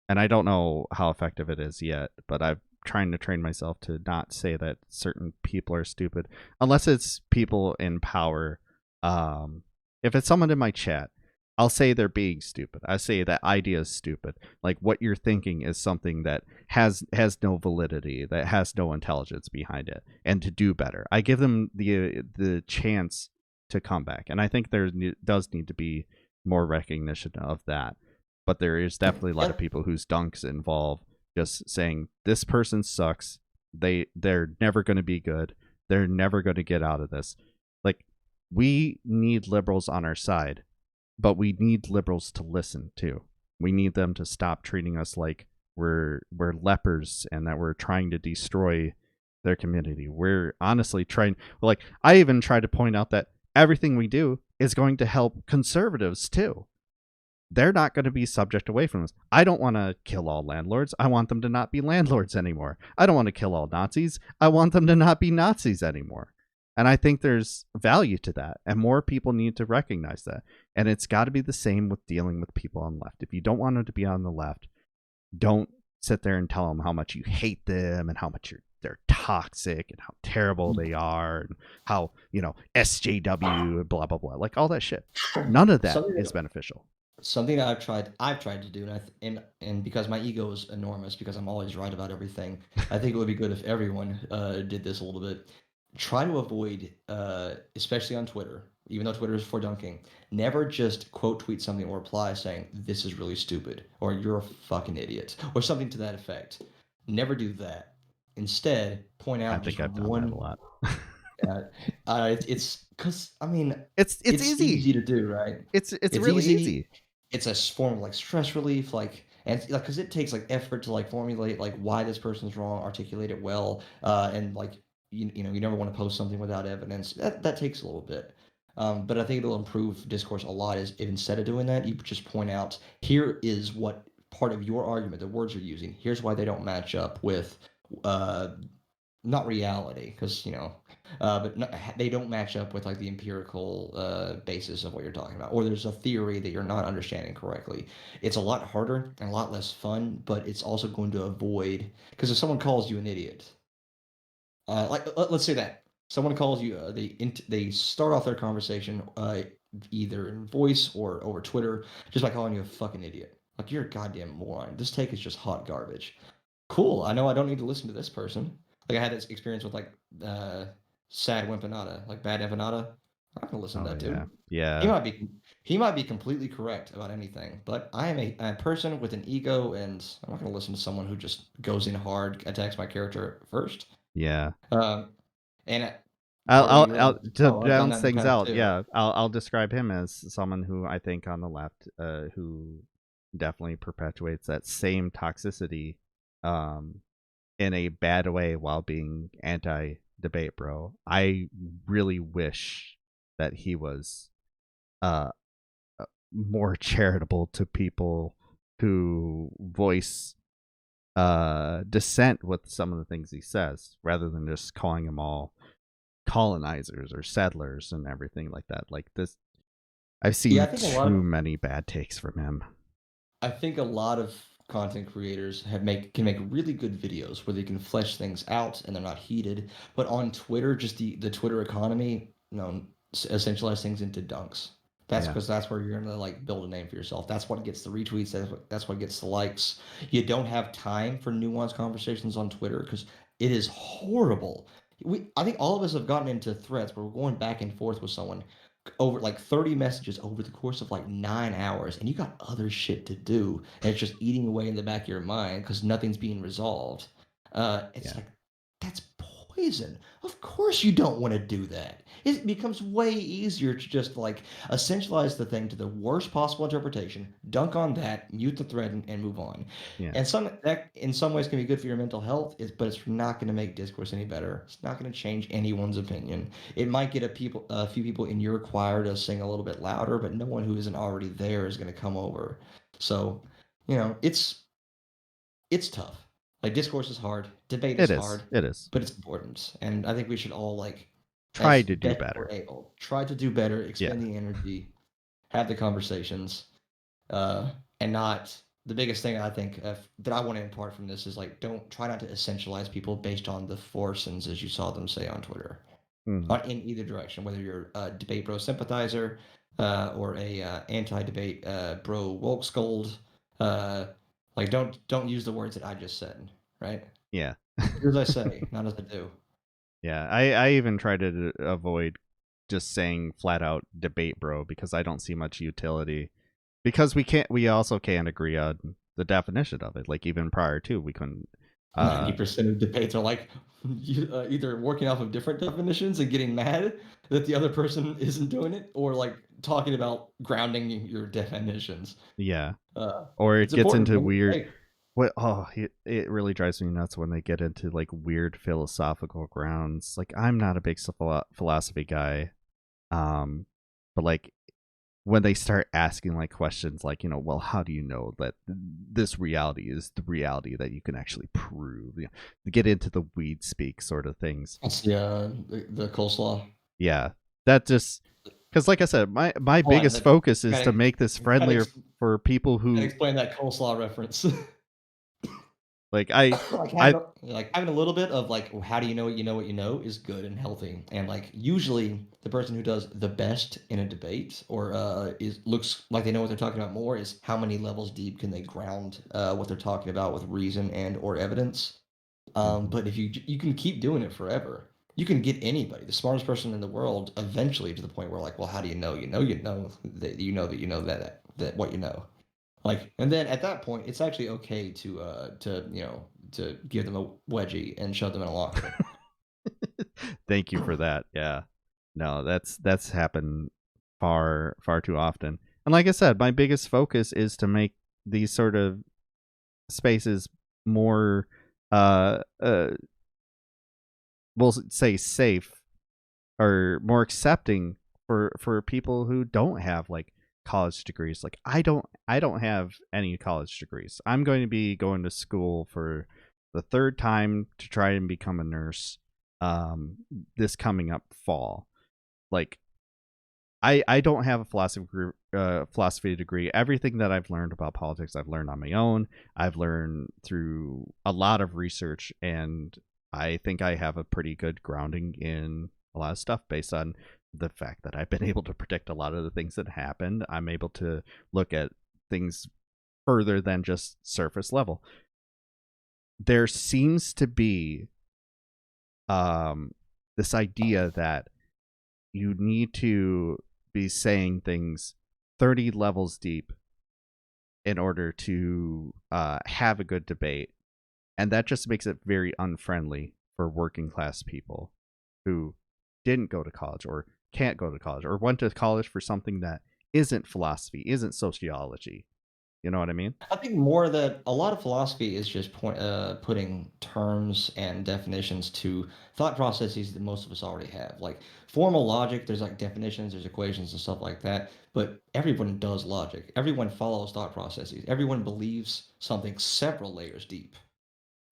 and I don't know how effective it is yet, but I'm trying to train myself to not say that certain people are stupid unless it's people in power. If it's someone in my chat, I'll say they're being stupid. I say that idea is stupid. Like, what you're thinking is something that has no validity, that has no intelligence behind it, and to do better. I give them the chance to come back, and I think there does need to be more recognition of that. But there is definitely a lot of people whose dunks involve just saying this person sucks. They're never going to be good. They're never going to get out of this. Like, we need liberals on our side, but we need liberals to listen too. We need them to stop treating us like we're lepers and that we're trying to destroy their community. We're honestly trying. Like, I even try to point out that everything we do is going to help conservatives too. They're not going to be subject away from this. I don't want to kill all landlords. I want them to not be landlords anymore. I don't want to kill all Nazis. I want them to not be Nazis anymore. And I think there's value to that, and more people need to recognize that. And it's got to be the same with dealing with people on the left. If you don't want them to be on the left, don't sit there and tell them how much you hate them and how much they're toxic and how terrible they are and how, SJW, blah, blah, blah, like all that shit. None of that is beneficial. something that I've tried to do, and because my ego is enormous, because I'm always right about everything, I think it would be good if everyone did this a little bit. Try to avoid, especially on Twitter, even though Twitter is for dunking, never just quote tweet something or reply saying this is really stupid or you're a fucking idiot or something to that effect. Never do that. Instead, point I out think just I've done that a one. lot. Uh, it's because I mean It's it's easy. easy to do, right? It's It's really easy. easy. It's a form of like stress relief, like and like because it takes like effort to like formulate like why this person's wrong, articulate it well, and like you never want to post something without evidence. That takes a little bit. But I think it'll improve discourse a lot is if instead of doing that, you just point out here is what part of your argument, the words you're using. Here's why they don't match up with uh, not reality because but not, they don't match up with like the empirical basis of what you're talking about or there's a theory that you're not understanding correctly. It's a lot harder and a lot less fun, but it's also going to avoid because if someone calls you an idiot, let's say that someone calls you they start off their conversation either in voice or over Twitter just by calling you a fucking idiot, like you're a goddamn moron, this take is just hot garbage. Cool. I know I don't need to listen to this person. Like I had this experience with like uh sad Wempanada, like bad empanada. I'm not gonna listen to Oh that yeah. dude. He Yeah. might be he might be completely correct about anything, but I am a person with an ego, and I'm not gonna listen to someone who just goes in hard, attacks my character first. Yeah. Um, and part of me I'll realizes, to oh, I've done balance that in the things past out. too. Yeah, I'll describe him as someone who I think on the left, who definitely perpetuates that same toxicity, um, in a bad way while being anti-debate, bro. I really wish that he was uh more charitable to people who voice dissent with some of the things he says, rather than just calling them all colonizers or settlers and everything like that. Like this, I've Yeah, I seen think a lot of too many bad takes from him. I think a lot of content creators can make really good videos where they can flesh things out and they're not heated. But on Twitter, just the Twitter economy, essentialize things into dunks. That's Yeah, because that's where you're gonna like build a name for yourself. That's what gets the retweets. That's what gets the likes. You don't have time for nuanced conversations on Twitter because it is horrible. I think all of us have gotten into threads where we're going back and forth with someone over like 30 messages over the course of like 9 hours, and you got other shit to do, and it's just eating away in the back of your mind because nothing's being resolved. It's yeah, like that's poison. Of course you don't want to do that. It becomes way easier to just like essentialize the thing to the worst possible interpretation, dunk on that, mute the thread, and move on. yeah, And some that in some ways can be good for your mental health, but it's not going to make discourse any better. It's not going to change anyone's opinion. It might get a few people in your choir to sing a little bit louder, but no one who isn't already there is going to come over. So, it's tough. Like discourse is hard, debate it is is. hard, It is. but it's important. And I think we should all like, Try as to do best we're better. able, try to do better, Yeah, expend the energy, have the conversations, and not the biggest thing I think that I want to impart from this is like don't try not to essentialize people based on the four sentences you saw them say on Twitter, hmm, on in either direction, whether you're a debate bro sympathizer or a anti-debate bro woke scold. Uh, like don't use the words that I just said, right? yeah, Do as I say, not as I do. yeah. I even try to avoid just saying flat out debate, bro, because I don't see much utility. Because we also can't agree on the definition of it. Like even prior to, we couldn't. 90% of debates are like either working off of different definitions and getting mad that the other person isn't doing it, or like talking about grounding your definitions. Yeah, Uh, or it's it gets important into in any weird. debate. What? Oh, it really drives me nuts when they get into like weird philosophical grounds. Like I'm not a big philosophy guy, um, but like when they start asking like questions like, well, how do you know that this reality is the reality that you can actually prove? To get into the weed speak sort of things. That's the coleslaw. Yeah, that just because, like I said, my Hold on, biggest focus is to gotta make this gotta, friendlier ex- for people gotta who. explain that coleslaw reference. Like I like I having a little bit of like how do you know what you know what you know is good and healthy. And like usually the person who does the best in a debate or is looks like they know what they're talking about more is how many levels deep can they ground what they're talking about with reason and or evidence. Mhm. But if you can keep doing it forever, you can get anybody, the smartest person in the world, eventually to the point where like, well, how do you know? You know that you know that what you know. Like, and then at that point, it's actually okay to to give them a wedgie and shove them in a locker. Thank you for that. Yeah. No, that's happened far too often. And like I said, my biggest focus is to make these sort of spaces more uh uh we'll say safe or more accepting for people who don't have like college degrees. Like I don't have any college degrees. I'm going to be going to school for the third time to try and become a nurse um this coming up fall. Like I don't have a philosophy degree. Everything that I've learned about politics, I've learned on my own. I've learned through a lot of research, and I think I have a pretty good grounding in a lot of stuff based on the fact that I've been able to predict a lot of the things that happened. I'm able to look at things further than just surface level. There seems to be um, this idea that you need to be saying things 30 levels deep in order to have a good debate. And that just makes it very unfriendly for working class people who didn't go to college or can't go to college or went to college for something that isn't philosophy, isn't sociology. You know what I mean? I think more that a lot of philosophy is just putting terms and definitions to thought processes that most of us already have. Like formal logic, there's like definitions, there's equations and stuff like that. But everyone does logic. Everyone follows thought processes. Everyone believes something several layers deep,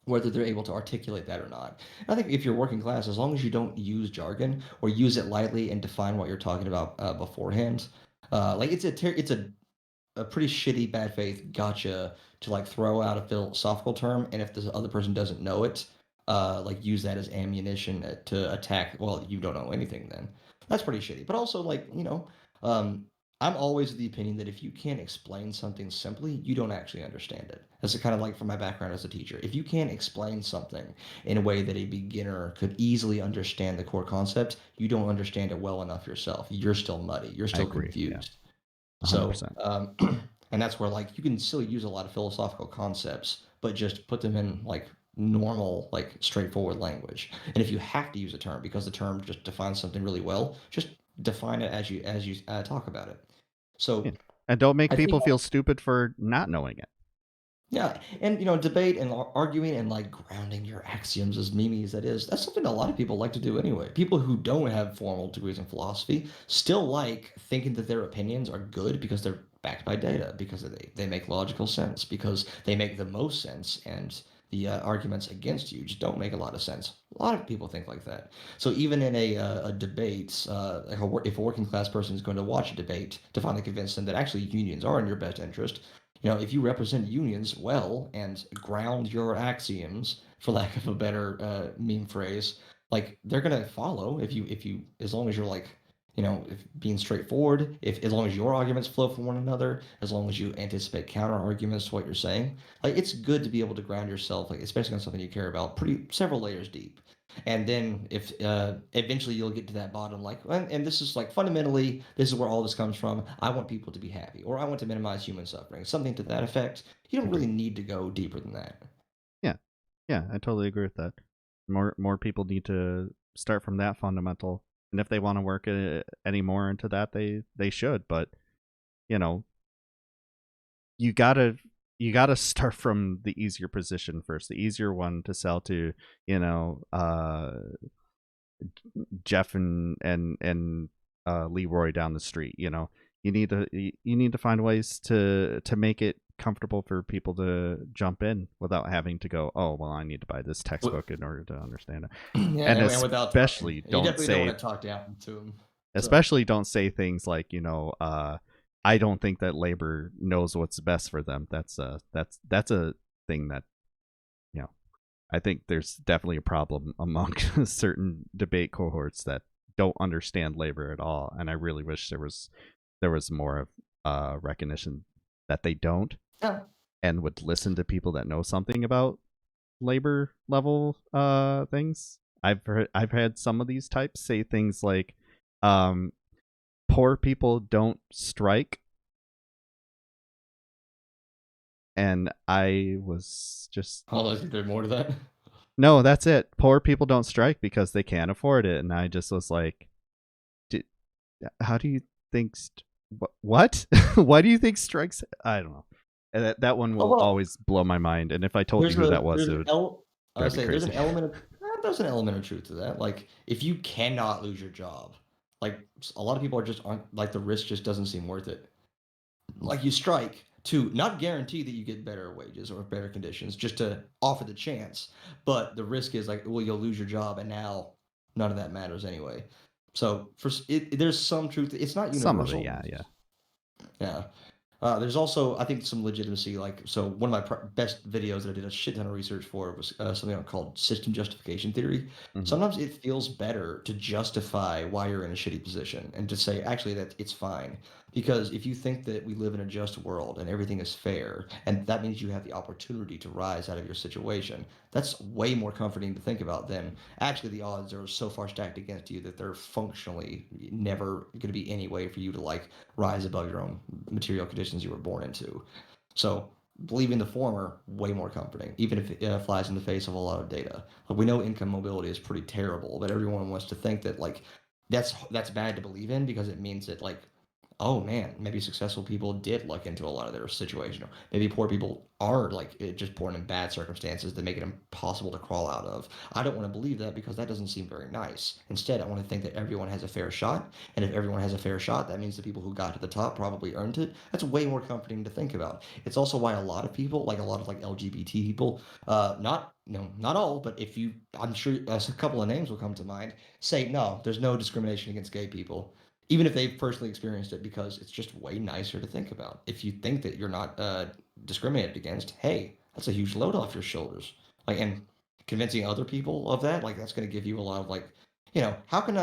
whether they're able to articulate that or not. I think if you're working class, as long as you don't use jargon or use it lightly and define what you're talking about beforehand, like it's a pretty shitty bad faith gotcha to like throw out a philosophical term, and if the other person doesn't know it, like use that as ammunition to attack. Well, you don't know anything then. That's pretty shitty. But also, like um, I'm always of the opinion that if you can't explain something simply, you don't actually understand it. That's kind of like from my background as a teacher. If you can't explain something in a way that a beginner could easily understand the core concept, you don't understand it well enough yourself. You're still muddy. You're I still agree. Yeah. confused. So, 100%. and that's where like you can still use a lot of philosophical concepts, but just put them in like normal, like straightforward language. And if you have to use a term because the term just defines something really well, just define it as you talk about it. Yeah. So And don't make I think people feel stupid for not knowing it. yeah, and debate and arguing and like grounding your axioms as mimi as that is, that's something a lot of people like to do anyway. People who don't have formal degrees in philosophy still like thinking that their opinions are good because they're backed by data, because they make logical sense, because they make the most sense, and the arguments against you just don't make a lot of sense. A lot of people think like that. So even in a debate, like if a working class person is going to watch a debate to finally convince them that actually unions are in your best interest, if you represent unions well and ground your axioms, for lack of a better meme phrase, like they're gonna follow if you as long as you're like, if being straightforward, if as long as your arguments flow from one another, as long as you anticipate counter arguments to what you're saying, like it's good to be able to ground yourself, like especially on something you care about, pretty several layers deep. And then if eventually you'll get to that bottom, like, and this is like fundamentally, this is where all this comes from. I want people to be happy, or I want to minimize human suffering, something to that effect. You don't really Agreed. need to go deeper than that. Yeah. Yeah, I totally agree with that. More people need to start from that fundamental, and if they want to work any more into that, they should. But you know, you gotta you gotta start from the easier position first, the easier one to sell to. You know, Jeff and Leroy down the street. You need to find ways to make it comfortable for people to jump in without having to go, oh well, I need to buy this But, textbook in order to understand it. yeah, And and without talking, especially you don't definitely don't say want to talk down to them. So things like, I don't think that labor knows what's best for them. That's a thing that I think there's definitely a problem among certain debate cohorts that don't understand labor at all, and I really wish there was more of recognition that they don't, Yeah. and would listen to people that know something about labor level things. I've had some of these types say things like, um, "Poor people don't strike," and I was just, Oh, is there more to that? no, that's it. Poor people don't strike because they can't afford it, and I just was like, how do you think? What? Why do you think strikes? I don't know. And that one Oh will well, always blow my mind. And if I told you who that was, there's it an would I would drive me say there's an crazy. element of there's an element of truth to that. Like if you cannot lose your job, like a lot of people aren't like the risk just doesn't seem worth it. Like you strike to not guarantee that you get better wages or better conditions, just to offer the chance. But the risk is like, well, you'll lose your job, and now none of that matters anyway. So there's some truth. It's not Some of it, universal. yeah, yeah. Yeah. There's also, I think, some legitimacy. Like, so one of my best videos that I did a shit ton of research for was something called system justification theory. Hmm. Sometimes it feels better to justify why you're in a shitty position and to say, actually, that it's fine. Because if you think that we live in a just world and everything is fair, and that means you have the opportunity to rise out of your situation, that's way more comforting to think about than actually the odds are so far stacked against you that they're functionally never going to be any way for you to like rise above your own material conditions you were born into. So believing the former, way more comforting, even if it flies in the face of a lot of data. Like we know income mobility is pretty terrible, but everyone wants to think that like that's bad to believe in because it means that like oh man, maybe successful people did luck into a lot of their situation. Or maybe poor people are like just born in bad circumstances that make it impossible to crawl out of. I don't want to believe that because that doesn't seem very nice. Instead, I want to think that everyone has a fair shot. And if everyone has a fair shot, that means the people who got to the top probably earned it. That's way more comforting to think about. It's also why a lot of people, like a lot of like LGBT people, not not all, but if you, I'm sure a couple of names will come to mind, say no, there's no discrimination against gay people even if they've personally experienced it, because it's just way nicer to think about. If you think that you're not discriminated against, hey, that's a huge load off your shoulders. Like, and convincing other people of that, like, that's going to give you a lot of like, how can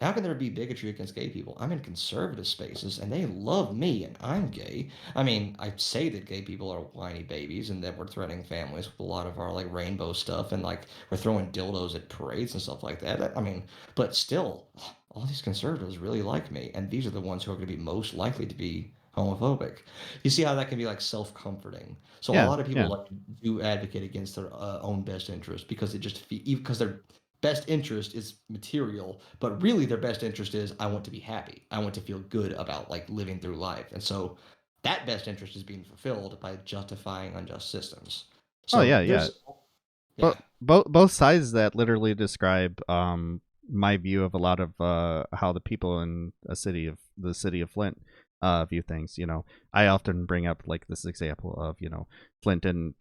how can there be bigotry against gay people? I'm in conservative spaces and they love me and I'm gay. I mean, I say that gay people are whiny babies and that we're threatening families with a lot of our like rainbow stuff and like we're throwing dildos at parades and stuff like that. I mean, but still, all these conservatives really like me and these are the ones who are going to be most likely to be homophobic. You see how that can be like self-comforting. So a Yeah, lot of people yeah. like do advocate against their own best interest because it just because they're best interest is material, but really their best interest is I want to be happy. I want to feel good about like living through life. And so that best interest is being fulfilled by justifying unjust systems. Oh So yeah, yeah. there's But yeah. both sides that literally describe my view of a lot of how the people in the city of Flint view things. I often bring up like this example of Flint didn't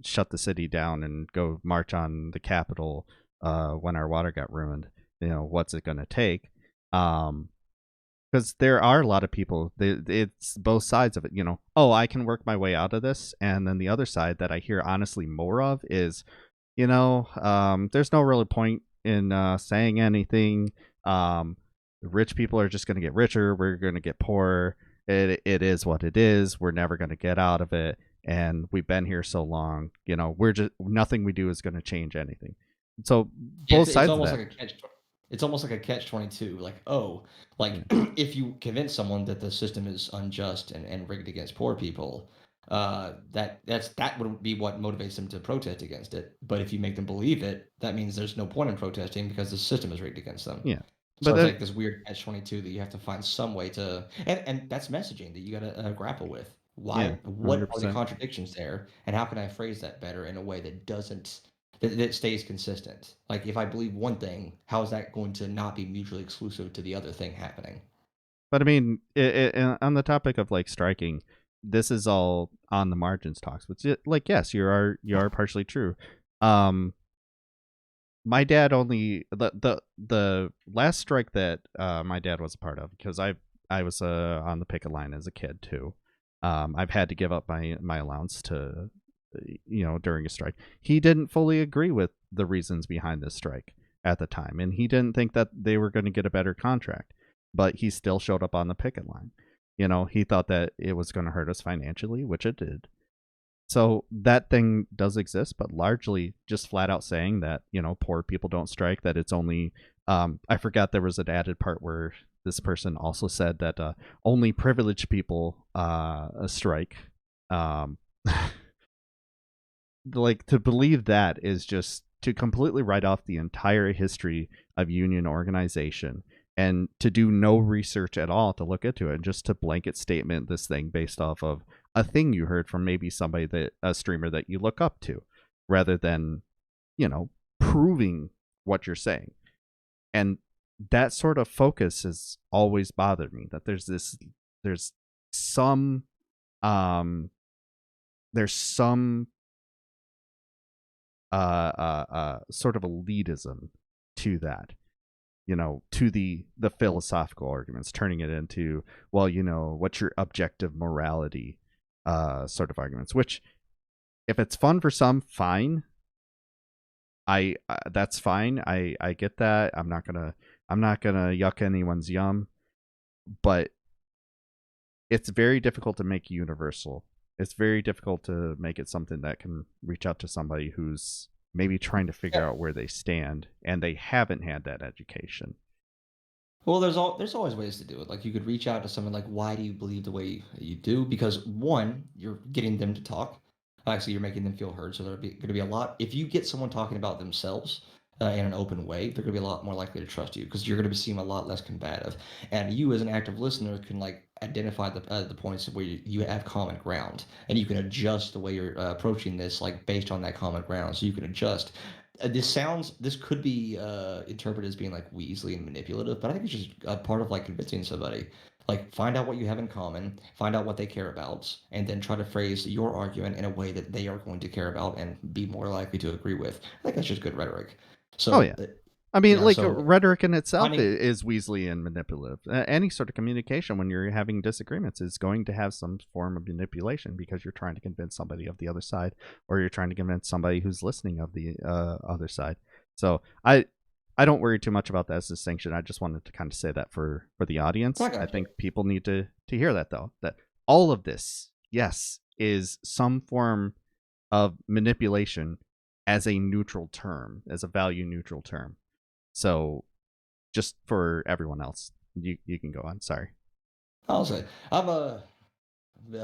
shut the city down and go march on the Capitol when our water got ruined. What's it going to take? Because there are a lot of people, it's both sides of it. Oh, I can work my way out of this, and then the other side that I hear honestly more of is, there's no really point in saying anything. Rich people are just going to get richer. We're going to get poorer. It is what it is. We're never going to get out of it. And we've been here so long. We're just, nothing we do is going to change anything. So both It's sides of almost that. like a catch. It's almost like a catch 22. Like, oh, like Yeah. if you convince someone that the system is unjust and rigged against poor people, that would be what motivates them to protest against it. But if you make them believe it, that means there's no point in protesting because the system is rigged against them. Yeah. So But it's that, like this weird catch 22 that you have to find some way to, and that's messaging that you got to grapple with. yeah, Why? What are the 100%. contradictions there, and how can I phrase that better in a way that doesn't that stays consistent? Like if I believe one thing, how is that going to not be mutually exclusive to the other thing happening? But I mean, on the topic of like striking, this is all on the margins talks. Which, like, yes, you are partially true. Um, my dad only the last strike that my dad was a part of, because I was on the picket line as a kid too. I've had to give up my allowance to during a strike. He didn't fully agree with the reasons behind this strike at the time, and he didn't think that they were going to get a better contract, but he still showed up on the picket line. He thought that it was going to hurt us financially, which it did. So that thing does exist, but largely just flat out saying that, poor people don't strike, that it's only, I forgot there was an added part where this person also said that only privileged people strike. Like, to believe that is just to completely write off the entire history of union organization and to do no research at all to look into it, and just to blanket statement this thing based off of a thing you heard from maybe a streamer that you look up to, rather than, proving what you're saying. And that sort of focus has always bothered me, that there's some sort of elitism to that, to the philosophical arguments, turning it into, well, what's your objective morality sort of arguments, which, if it's fun for some, fine. That's fine. I get that. I'm not gonna yuck anyone's yum, but it's very difficult to make universal. It's very difficult to make it something that can reach out to somebody who's maybe trying to figure out where they stand and they haven't had that education. Well, there's always ways to do it. Like, you could reach out to someone like, "Why do you believe the way you do?" Because one, you're getting them to talk. Actually, you're making them feel heard. So there's going to be a lot. If you get someone talking about themselves in an open way, they're going to be a lot more likely to trust you because you're going to seem a lot less combative. And you, as an active listener, can like identify the points where you have common ground, and you can adjust the way you're approaching this, like based on that common ground. So you can adjust. This could be interpreted as being like Weasley and manipulative, but I think it's just a part of like convincing somebody. Like, find out what you have in common, find out what they care about, and then try to phrase your argument in a way that they are going to care about and be more likely to agree with. I think that's just good rhetoric. Oh, So, yeah. I mean, like, so rhetoric in itself finding is Weasley and manipulative. Any sort of communication when you're having disagreements is going to have some form of manipulation, because you're trying to convince somebody of the other side, or you're trying to convince somebody who's listening of the other side. So I don't worry too much about that as a distinction. I just wanted to kind of say that for the audience. I think people need to hear that, though, that all of this, yes, is some form of manipulation as a neutral term, as a value neutral term. So, just for everyone else, you can go on. Sorry. I'll say I'm a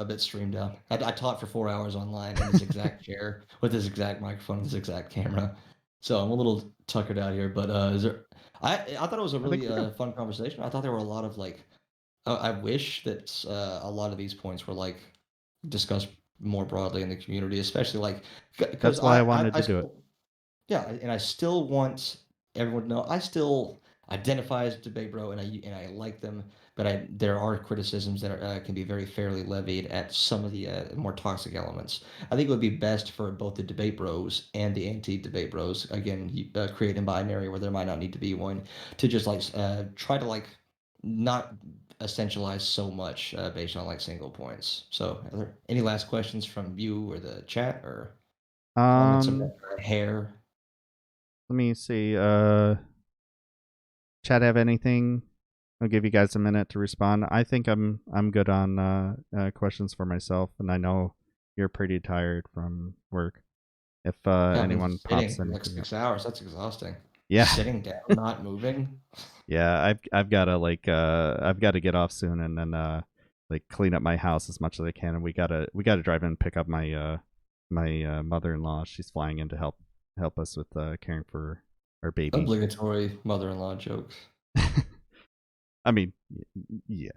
bit streamed out. I taught for 4 hours online in this exact chair with this exact microphone, this exact camera. So I'm a little tuckered out here. But is there? I thought it was a I think really we're good. fun conversation. I thought there were a lot of like. I wish that a lot of these points were like discussed more broadly in the community, especially like because That's why I wanted to do it. yeah, and I still want everyone to know I still identify as a debate bro, and I like them, but there are criticisms that can be very fairly levied at some of the more toxic elements. I think it would be best for both the debate bros and the anti-debate bros, again, create a binary where there might not need to be one, to just like try to like not essentialize so much based on like single points. So, are there any last questions from you or the chat or comments about hair? Let me see. Chat have anything? I'll give you guys a minute to respond. I think I'm good on questions for myself, and I know you're pretty tired from work. If Yeah, I've been anyone sitting pops for like anything up, 6 hours. That's exhausting. yeah, Just sitting down, not moving. yeah, I've got to I've got to get off soon, and then like clean up my house as much as I can, and we gotta drive in and pick up my mother-in-law. She's flying in to help us with caring for our baby. Obligatory mother-in-law jokes. I mean, yeah,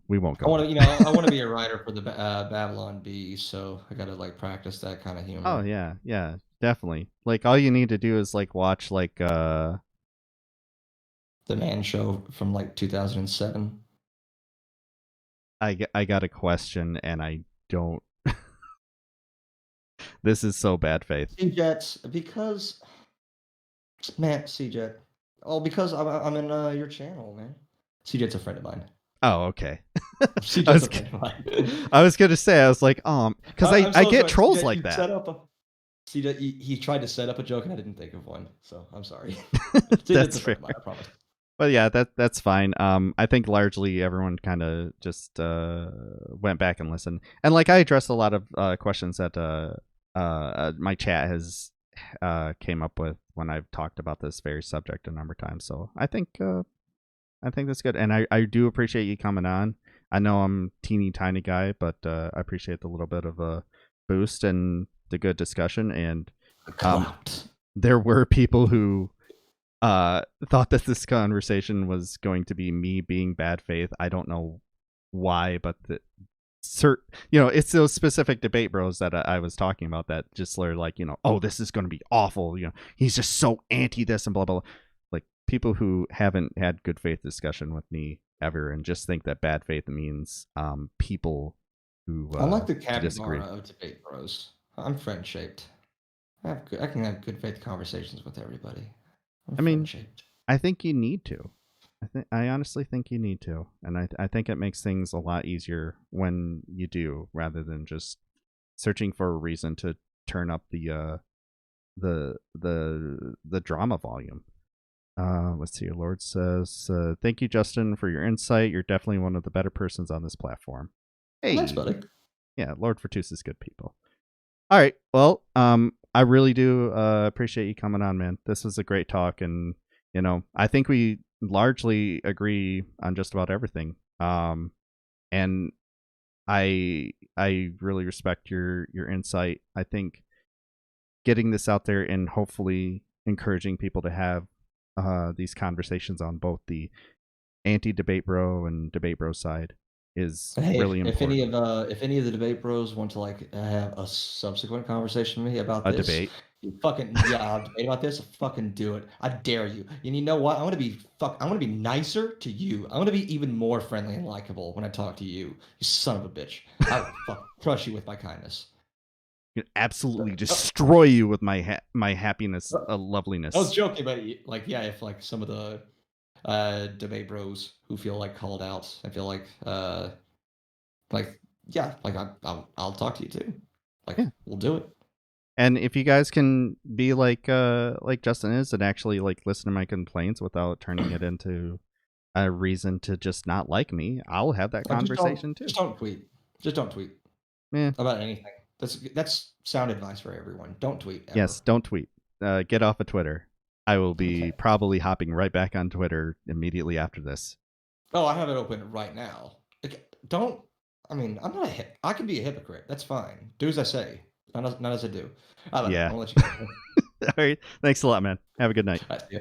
we won't go. I want to, I want to be a writer for the Babylon Bee, so I gotta like practice that kind of humor. Oh yeah, definitely. Like, all you need to do is like watch like The Man Show from like 2007. I got a question and I don't. This is so bad faith. C-Jets, because man, C-Jet. Oh, because I'm in your channel, man. C-Jet's a friend of mine. Oh, okay. She I just was okay, fine. I was gonna say, I was like, because I'm I so get sorry. trolls CJ, like you that. set up a CJ. He tried to set up a joke, and I didn't think of one. So I'm sorry. CJ's That's a fair. friend of mine. I promise. But yeah, that's fine. I think largely everyone kind of just went back and listened, and like I addressed a lot of questions that my chat has came up with when I've talked about this very subject a number of times. So I think that's good, and I do appreciate you coming on. I know I'm teeny tiny guy, but I appreciate the little bit of a boost and the good discussion. And Clout. there were people who thought that this conversation was going to be me being bad faith. I don't know why, but it's those specific debate bros that I was talking about that just are like, oh, this is going to be awful. He's just so anti this and blah blah blah. Like people who haven't had good faith discussion with me ever and just think that bad faith means people who I'm like the disagree. capybara of debate bros. I'm friend shaped. I can have good faith conversations with everybody. I'm I friend mean, shaped. I think you need to. I honestly think you need to, and I think it makes things a lot easier when you do, rather than just searching for a reason to turn up the drama volume. Let's see. Lord says, "Thank you, Justin, for your insight. You're definitely one of the better persons on this platform." Oh, thanks, Hey, buddy. yeah, Lord Fortus is good people. All right, well, I really do appreciate you coming on, man. This was a great talk, and I think we largely agree on just about everything. And I really respect your insight. I think getting this out there and hopefully encouraging people to have these conversations on both the anti-debate bro and debate bro side is And hey, really important. if any of the debate bros want to like have a subsequent conversation with me about A this, debate. you fucking yeah, I'll debate about this. Fucking do it. I dare you. And you know what? I'm gonna be nicer to you. I'm gonna be even more friendly and likable when I talk to you. You son of a bitch. I will crush you with my kindness. Absolutely Oh, destroy you with my happiness, oh, I was loveliness. joking, but like yeah, if like some of the debate bros who feel like called out, I feel like yeah, like I'll talk to you too. Like Yeah. we'll do it. And if you guys can be like Justin is and actually like listen to my complaints without turning it into a reason to just not like me, I'll have that Like conversation too. just don't tweet. Just don't tweet Yeah. about anything. That's sound advice for everyone. Don't tweet Yes, ever. don't tweet. Get off of Twitter. I will be Okay. probably hopping right back on Twitter immediately after this. Oh, I have it open right now. Like, don't. I mean, I'm not I can be a hypocrite. That's fine. Do as I say, not as I do. I don't know. Yeah. I'm gonna let you go. All right. Thanks a lot, man. Have a good night. All right, yeah.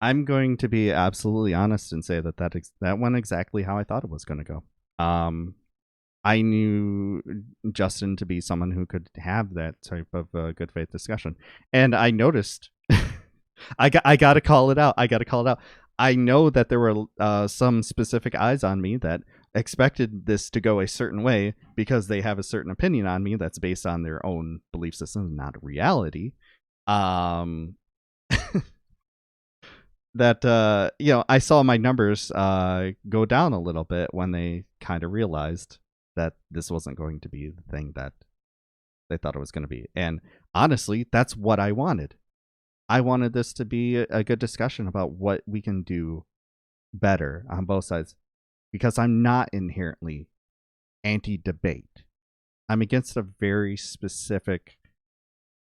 I'm going to be absolutely honest and say that went exactly how I thought it was going to go. I knew Justin to be someone who could have that type of good faith discussion, and I noticed. I got to call it out. I know that there were some specific eyes on me that expected this to go a certain way because they have a certain opinion on me that's based on their own belief system, not reality. Um, that I saw my numbers go down a little bit when they kind of realized that this wasn't going to be the thing that they thought it was going to be. And honestly, that's what I wanted. I wanted this to be a good discussion about what we can do better on both sides, because I'm not inherently anti-debate. I'm against a very specific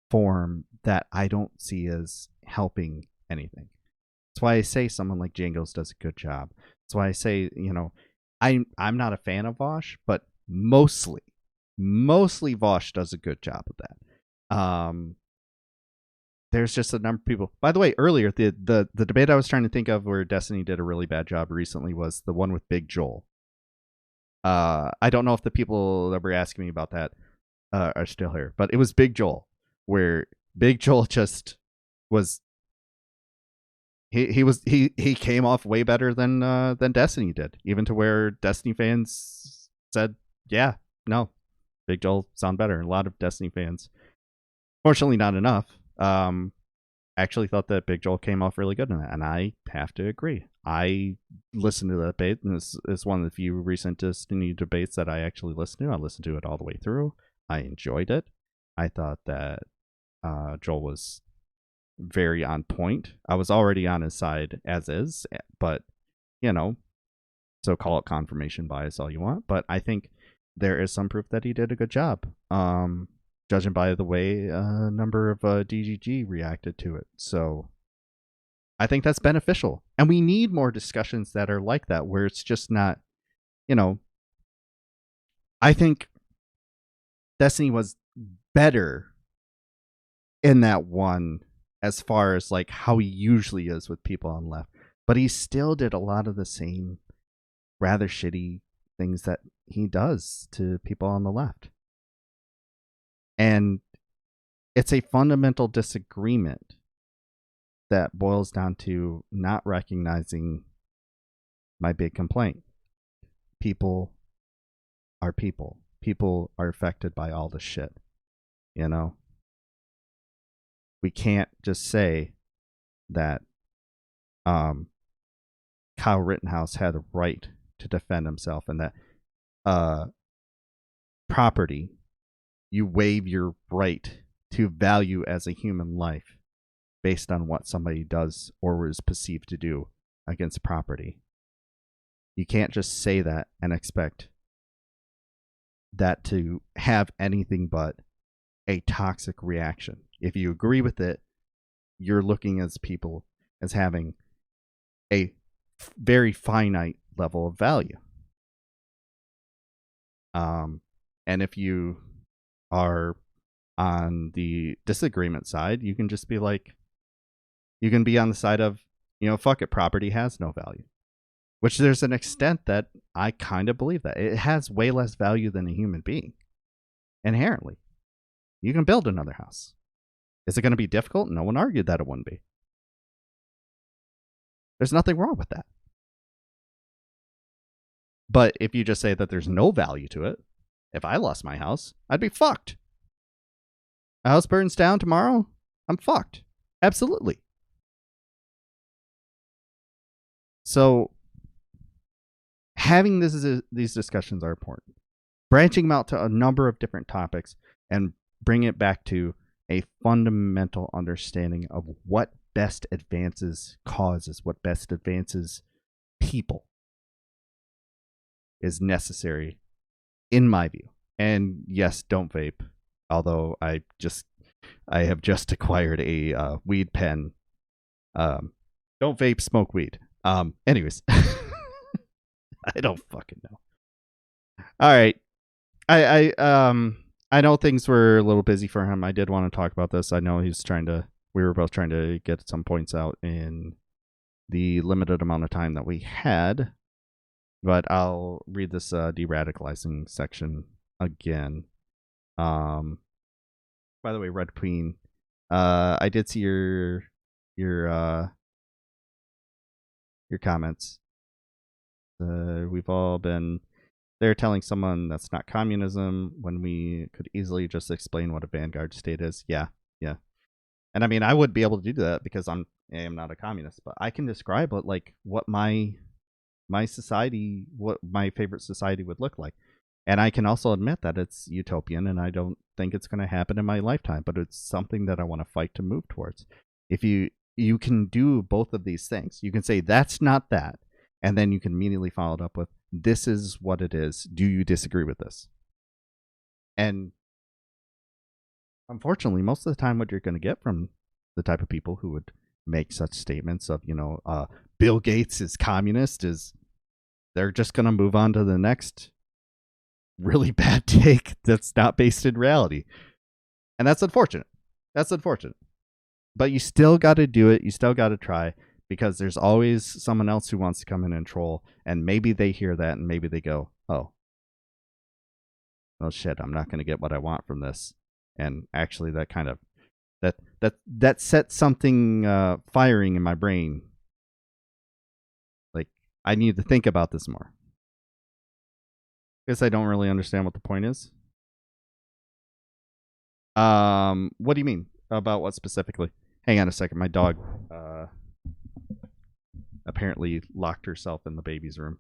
form that I don't see as helping anything. That's why I say someone like Jangles does a good job. That's why I say, I'm not a fan of Vosh, but mostly Vosh does a good job of that. There's just a number of people. By the way, earlier the debate I was trying to think of where Destiny did a really bad job recently was the one with Big Joel. I don't know if the people that were asking me about that are still here, but it was Big Joel, where Big Joel just was. He came off way better than Destiny did, even to where Destiny fans said, "Yeah, no, Big Joel sound better." A lot of Destiny fans, fortunately, not enough, actually thought that Big Joel came off really good in that, and I have to agree. I listened to that debate, and this is one of the few recent Disney debates that I actually listened to. I listened to it all the way through. I enjoyed it. I thought that Joel was very on point. I was already on his side as is, but so call it confirmation bias all you want. But I think there is some proof that he did a good job. Judging by the way a number of DGG reacted to it. So I think that's beneficial. And we need more discussions that are like that, where it's just not, I think Destiny was better in that one as far as like how he usually is with people on the left. But he still did a lot of the same rather shitty things that he does to people on the left. And it's a fundamental disagreement that boils down to not recognizing my big complaint. People are people. People are affected by all this shit. We can't just say that Kyle Rittenhouse had a right to defend himself and that property, you waive your right to value as a human life based on what somebody does or is perceived to do against property. You can't just say that and expect that to have anything but a toxic reaction. If you agree with it, you're looking as people as having a very finite level of value. And if you are on the disagreement side, you can just be like, you can be on the side of, fuck it, property has no value. Which there's an extent that I kind of believe that. It has way less value than a human being. Inherently. You can build another house. Is it going to be difficult? No one argued that it wouldn't be. There's nothing wrong with that. But if you just say that there's no value to it, if I lost my house, I'd be fucked. A house burns down tomorrow, I'm fucked. Absolutely. So having these discussions are important. Branching them out to a number of different topics and bring it back to a fundamental understanding of what best advances causes, what best advances people is necessary, in my view. And yes, don't vape. Although I have just acquired a weed pen. Don't vape, smoke weed. Anyways, I don't fucking know. All right, I know things were a little busy for him. I did want to talk about this. I know we were both trying to get some points out in the limited amount of time that we had. But I'll read this de-radicalizing section again. By the way, Red Queen, I did see your comments. We've all been there telling someone that's not communism when we could easily just explain what a vanguard state is. Yeah. And I mean, I would be able to do that because I am not a communist, but I can describe what my society, what my favorite society would look like. And I can also admit that it's utopian and I don't think it's going to happen in my lifetime, but it's something that I want to fight to move towards. If you can do both of these things, you can say that's not that, and then you can immediately follow it up with, this is what it is. Do you disagree with this? And unfortunately, most of the time what you're going to get from the type of people who would make such statements of, Bill Gates is communist is they're just going to move on to the next really bad take that's not based in reality. And that's unfortunate. But you still got to do it. You still got to try, because there's always someone else who wants to come in and troll. And maybe they hear that and maybe they go, oh shit, I'm not going to get what I want from this. And actually that kind of, that sets something firing in my brain. Like, I need to think about this more. Guess I don't really understand what the point is. What do you mean? About what specifically? Hang on a second. My dog apparently locked herself in the baby's room.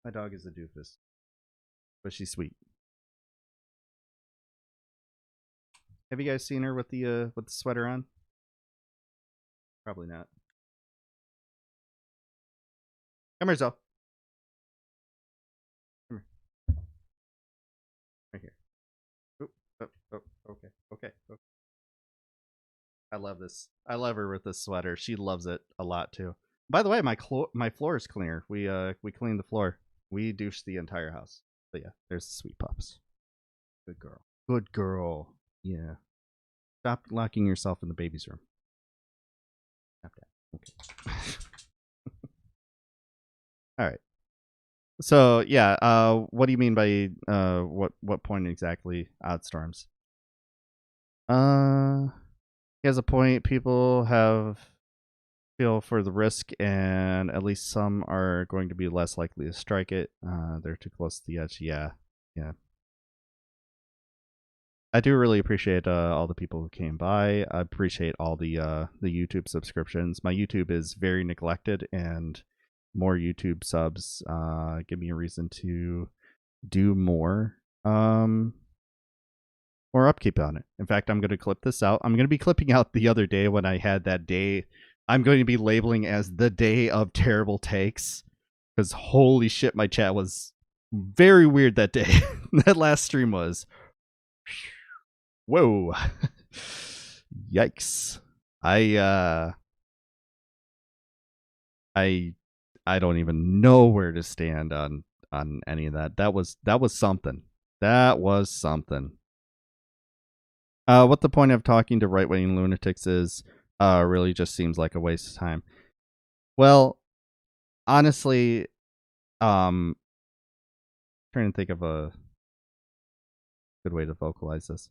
My dog is a doofus, but she's sweet. Have you guys seen her with the sweater on? Probably not. Come here, Zoe. Come here. Right here. Oh, oh, okay, okay. I love this. I love her with this sweater. She loves it a lot too. By the way, my floor is cleaner. We cleaned the floor. We douched the entire house. But yeah, there's the sweet pups. Good girl. Good girl. Yeah. Stop locking yourself in the baby's room. Stop that. Okay. All right. So yeah, what do you mean by what point exactly? Odd storms. He has a point. People have feel for the risk, and at least some are going to be less likely to strike it. They're too close to the edge. Yeah. I do really appreciate all the people who came by. I appreciate all the YouTube subscriptions. My YouTube is very neglected, and more YouTube subs give me a reason to do more upkeep on it. In fact, I'm going to clip this out. I'm going to be clipping out the other day when I had that day. I'm going to be labeling as the day of terrible takes, because holy shit, my chat was very weird that day. That last stream was. Whoa. Yikes. I don't even know where to stand on any of that. That was something. That was something. What the point of talking to right-wing lunatics is really just seems like a waste of time. Well, honestly, trying to think of a good way to vocalize this.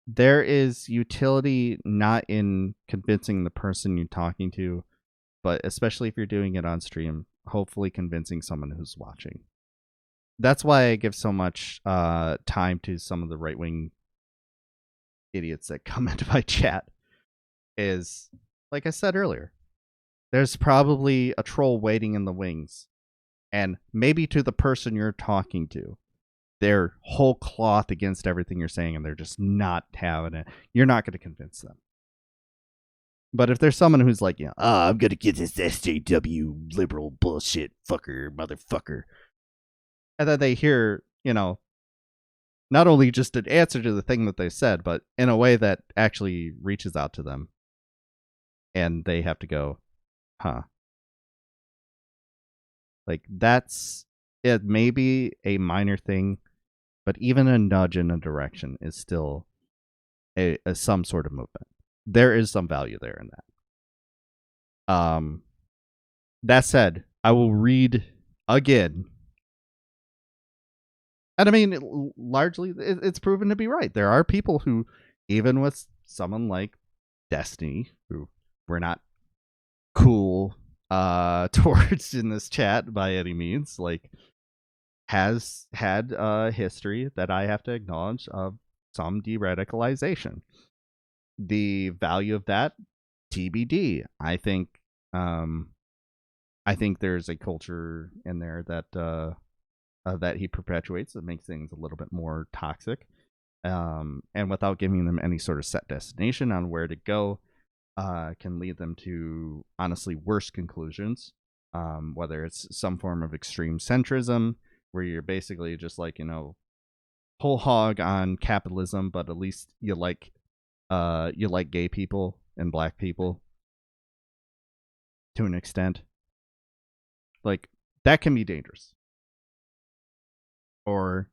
There is utility not in convincing the person you're talking to, but especially if you're doing it on stream, hopefully convincing someone who's watching. That's why I give so much time to some of the right-wing idiots that come into my chat. Is, like I said earlier, there's probably a troll waiting in the wings, and maybe to the person you're talking to, they're whole cloth against everything you're saying, and they're just not having it. You're not going to convince them. But if there's someone who's like, I'm going to get this SJW liberal bullshit fucker, motherfucker, and then they hear, not only just an answer to the thing that they said, but in a way that actually reaches out to them, and they have to go, huh. Like, that's it. Maybe a minor thing, but even a nudge in a direction is still a some sort of movement. There is some value there in that. That said, I will read again. And I mean, largely, it's proven to be right. There are people who, even with someone like Destiny, who we're not cool towards in this chat by any means, like, has had a history that I have to acknowledge of some de-radicalization. The value of that, TBD. I think there's a culture in there that that he perpetuates that makes things a little bit more toxic, and without giving them any sort of set destination on where to go, can lead them to honestly worse conclusions. Whether it's some form of extreme centrism, where you're basically just like, whole hog on capitalism, but at least you like gay people and black people to an extent. Like, that can be dangerous. Or,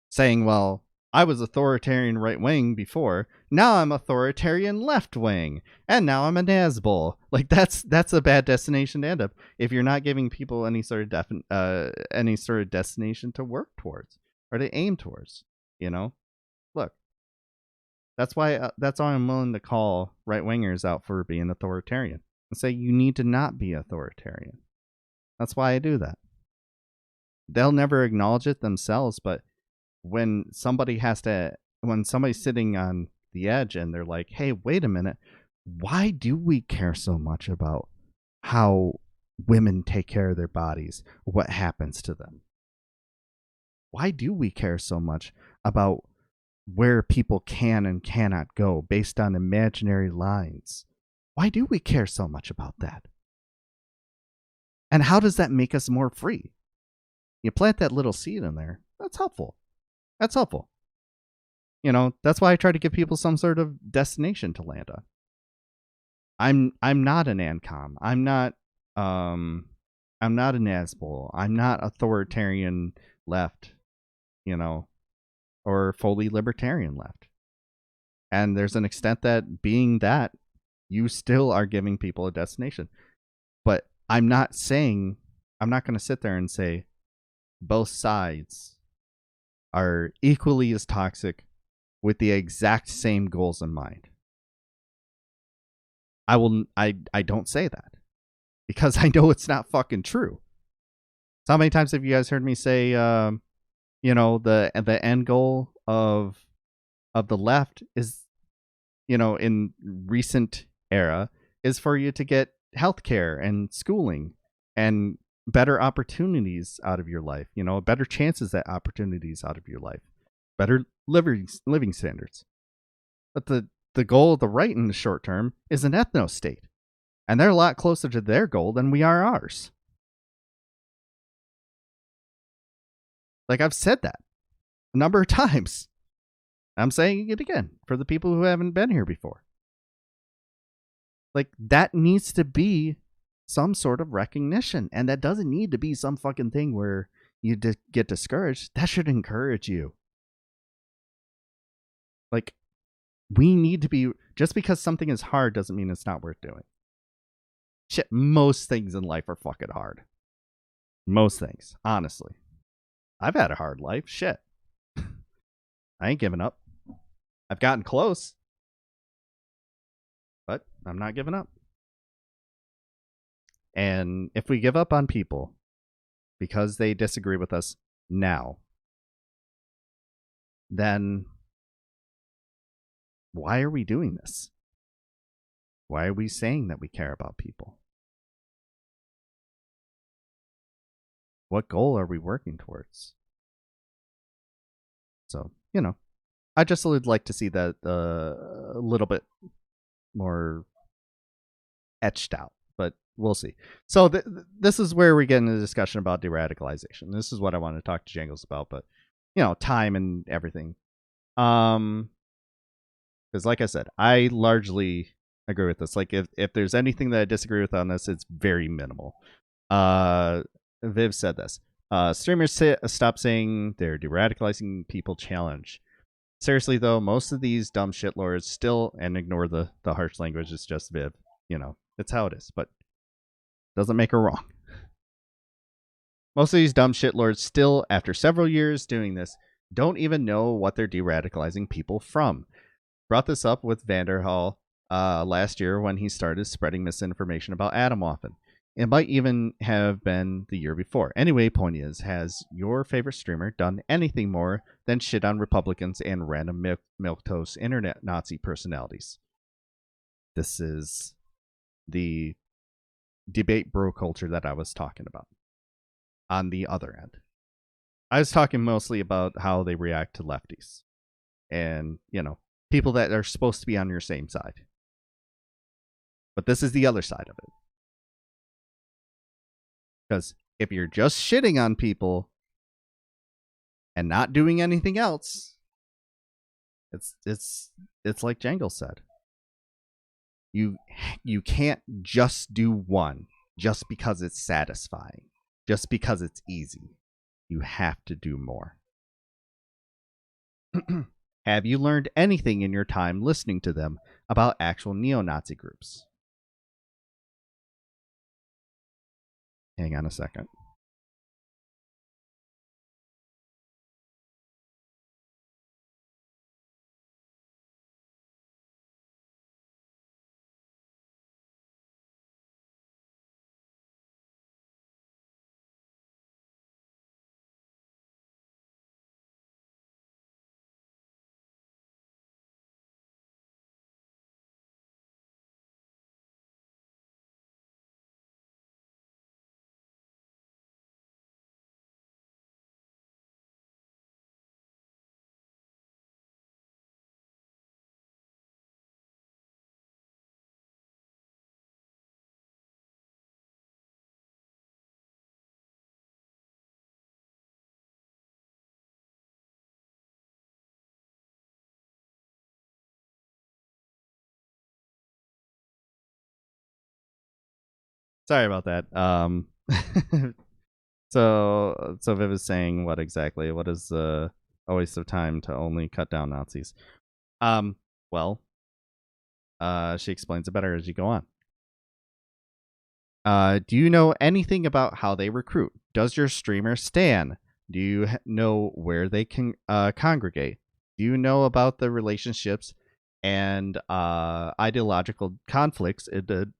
saying, well, I was authoritarian right wing before, now I'm authoritarian left wing, and now I'm a Nazbol. Like, that's a bad destination to end up if you're not giving people any sort of destination to work towards or to aim towards. Look, that's why I'm willing to call right wingers out for being authoritarian and say you need to not be authoritarian. That's why I do that. They'll never acknowledge it themselves, but when somebody's sitting on the edge and they're like, hey, wait a minute, why do we care so much about how women take care of their bodies, what happens to them? Why do we care so much about where people can and cannot go based on imaginary lines? Why do we care so much about that? And how does that make us more free? You plant that little seed in there. That's helpful. That's helpful. That's why I try to give people some sort of destination to land on. I'm not an ANCOM. I'm not an ASBOL. I'm not authoritarian left, or fully libertarian left. And there's an extent that being that, you still are giving people a destination. But I'm not going to sit there and say both sides are equally as toxic with the exact same goals in mind. I don't say that because I know it's not fucking true. So how many times have you guys heard me say, the end goal of the left is, in recent era, is for you to get healthcare and schooling and better opportunities out of your life, better chances at opportunities out of your life, better living standards. But the goal of the right in the short term is an ethno state. And they're a lot closer to their goal than we are ours. Like, I've said that a number of times. I'm saying it again for the people who haven't been here before. Like, that needs to be some sort of recognition. And that doesn't need to be some fucking thing where you get discouraged. That should encourage you. Like, we need to be, just because something is hard doesn't mean it's not worth doing. Shit, most things in life are fucking hard. Most things, honestly. I've had a hard life. Shit. I ain't giving up. I've gotten close. But I'm not giving up. And if we give up on people because they disagree with us now, then why are we doing this? Why are we saying that we care about people? What goal are we working towards? So, I just would like to see that a little bit more etched out, but we'll see. So this is where we get into the discussion about de-radicalization. This is what I want to talk to Jangles about, but time and everything. Because like I said, I largely agree with this. Like if there's anything that I disagree with on this, it's very minimal. Viv said this. Streamers stop saying they're de-radicalizing people challenge. Seriously though, most of these dumb shitlords still, and ignore the harsh language, it's just Viv. It's how it is, but doesn't make her wrong. Most of these dumb shitlords still, after several years doing this, don't even know what they're de-radicalizing people from. Brought this up with Vanderhall last year when he started spreading misinformation about Atomwaffen. It might even have been the year before. Anyway, point is, has your favorite streamer done anything more than shit on Republicans and random milquetoast internet Nazi personalities? This is the debate bro culture that I was talking about. On the other end, I was talking mostly about how they react to lefties and, people that are supposed to be on your same side. But this is the other side of it. Because if you're just shitting on people and not doing anything else, it's like Jangles said. You can't just do one just because it's satisfying, just because it's easy. You have to do more. Have you learned anything in your time listening to them about actual neo-Nazi groups? Hang on a second. Sorry about that. So Viv is saying what exactly? What is a waste of time to only cut down Nazis? Well, she explains it better as you go on. Do you know anything about how they recruit? Does your streamer stan? Do you know where they can congregate? Do you know about the relationships and ideological conflicts in the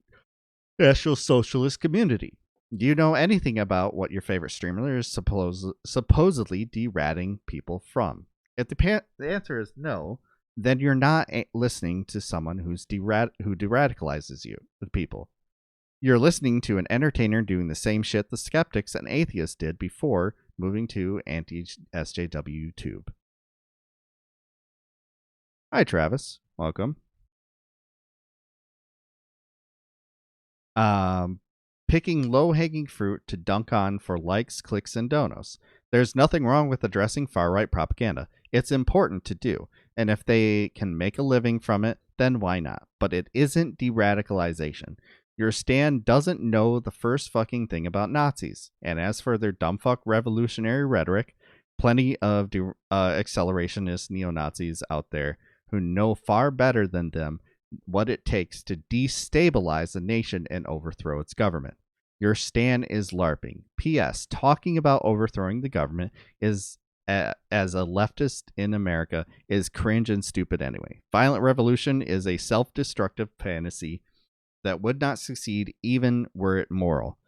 National Socialist community? Do you know anything about what your favorite streamer is supposedly deratting people from? If the answer is no, then you're not listening to someone who deradicalizes you with people. You're listening to an entertainer doing the same shit the skeptics and atheists did before moving to anti-SJW tube. Hi, Travis. Welcome. Picking low-hanging fruit to dunk on for likes, clicks, and donos. There's nothing wrong with addressing far-right propaganda. It's important to do, and if they can make a living from it, then why not? But it isn't de-radicalization. Your stan doesn't know the first fucking thing about Nazis, and as for their dumbfuck revolutionary rhetoric, plenty of accelerationist neo-Nazis out there who know far better than them what it takes to destabilize a nation and overthrow its government. Your stan is LARPing. P.S. Talking about overthrowing the government is, as a leftist in America, is cringe and stupid anyway. Violent revolution is a self-destructive fantasy that would not succeed even were it moral.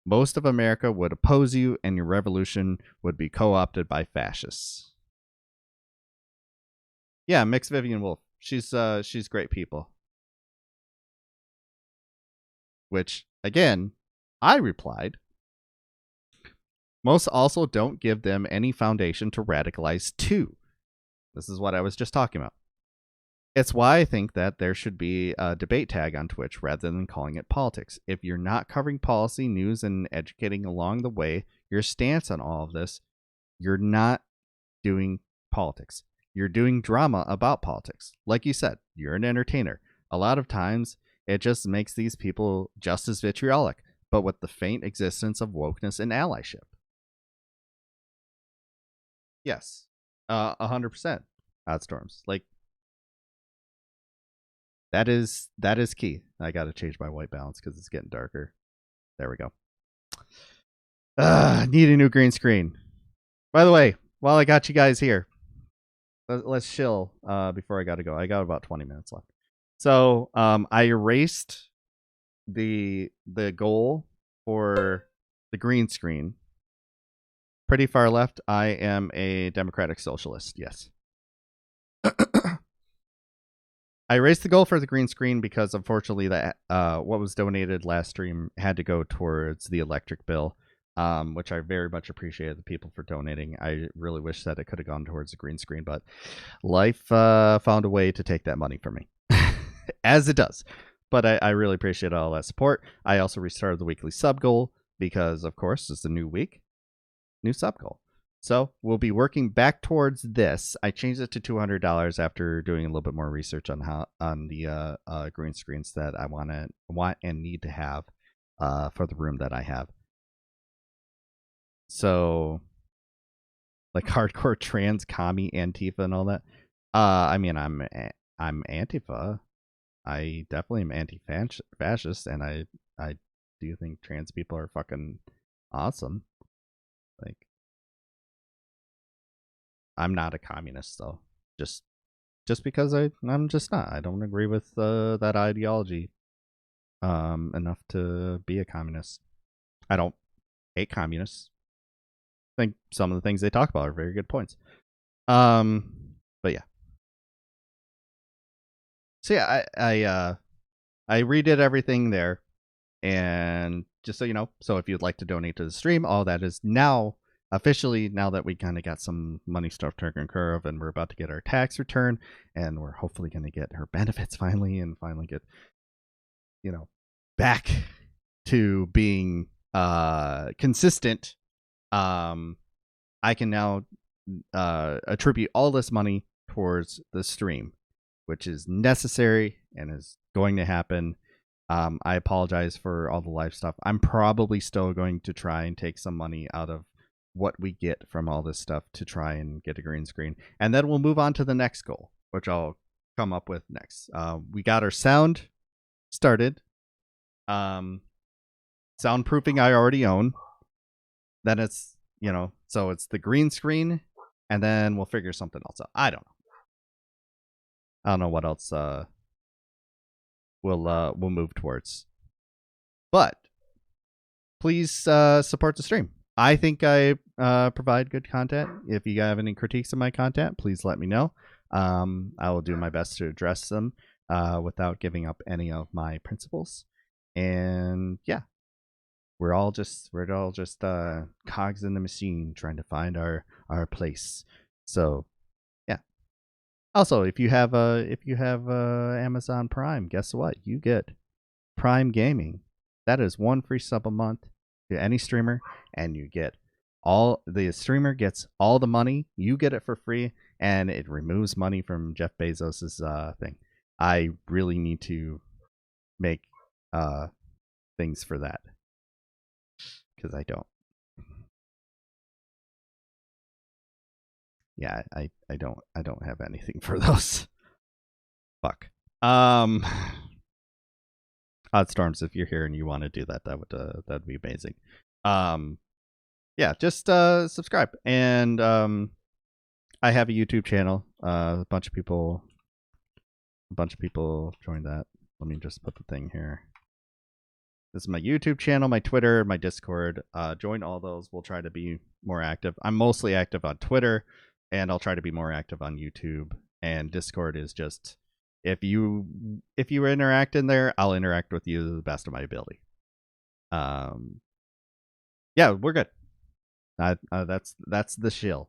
Most of America would oppose you, and your revolution would be co-opted by fascists. Yeah, Mix Vivian Wolf. She's great people. Which, again, I replied, most also don't give them any foundation to radicalize to. This is what I was just talking about. It's why I think that there should be a debate tag on Twitch rather than calling it politics. If you're not covering policy, news, and educating along the way, your stance on all of this, you're not doing politics. You're doing drama about politics. Like you said, you're an entertainer. A lot of times, it just makes these people just as vitriolic, but with the faint existence of wokeness and allyship. Yes, 100%. Outstorms. Like, that is key. I gotta change my white balance because it's getting darker. There we go. Need a new green screen. By the way, while I got you guys here, let's chill before I gotta go. I got about 20 minutes left. So I erased the goal for the green screen. Pretty far left, I am a democratic socialist. Yes. I erased the goal for the green screen because unfortunately that what was donated last stream had to go towards the electric bill, which I very much appreciated the people for donating. I really wish that it could have gone towards the green screen, but life found a way to take that money from me, as it does. But I really appreciate all that support. I also restarted the weekly sub goal because, of course, it's a new week, new sub goal. So we'll be working back towards this. I changed it to $200 after doing a little bit more research on the green screens that I want and need to have for the room that I have. So, like hardcore trans, commie, Antifa, and all that. I mean, I'm Antifa. I definitely am anti-fascist, and I do think trans people are fucking awesome. Like, I'm not a communist though. Just because I'm just not. I don't agree with that ideology enough to be a communist. I don't hate communists. I think some of the things they talk about are very good points. But yeah. So yeah, I redid everything there, and just so you know, so if you'd like to donate to the stream, all that is now officially, now that we kind of got some money stuff taken care of, and we're about to get our tax return, and we're hopefully going to get her benefits finally, and finally get, you know, back to being consistent. I can now attribute all this money towards the stream, which is necessary and is going to happen. I apologize for all the live stuff. I'm probably still going to try and take some money out of what we get from all this stuff to try and get a green screen. And then we'll move on to the next goal, which I'll come up with next. We got our sound started. Soundproofing I already own. Then it's, so it's the green screen, and then we'll figure something else out. I don't know what else we'll move towards. But please support the stream. I think I provide good content. If you have any critiques of my content, please let me know. I will do my best to address them without giving up any of my principles. And yeah, we're all just cogs in the machine trying to find our place. So yeah. Also, if you have Amazon Prime, guess what? You get Prime Gaming. That is 1 free sub a month to any streamer, and you get the streamer gets all the money. You get it for free, and it removes money from Jeff Bezos's thing. I really need to make things for that because I don't. Yeah, I don't have anything for those. Fuck. Oddstorms, if you're here and you want to do that, that'd be amazing. Yeah, just subscribe. And I have a YouTube channel. A bunch of people joined that. Let me just put the thing here. This is my YouTube channel, my Twitter, my Discord. Join all those. We'll try to be more active. I'm mostly active on Twitter, and I'll try to be more active on YouTube. And Discord is just if you interact in there, I'll interact with you to the best of my ability. Yeah, we're good. That's the shill.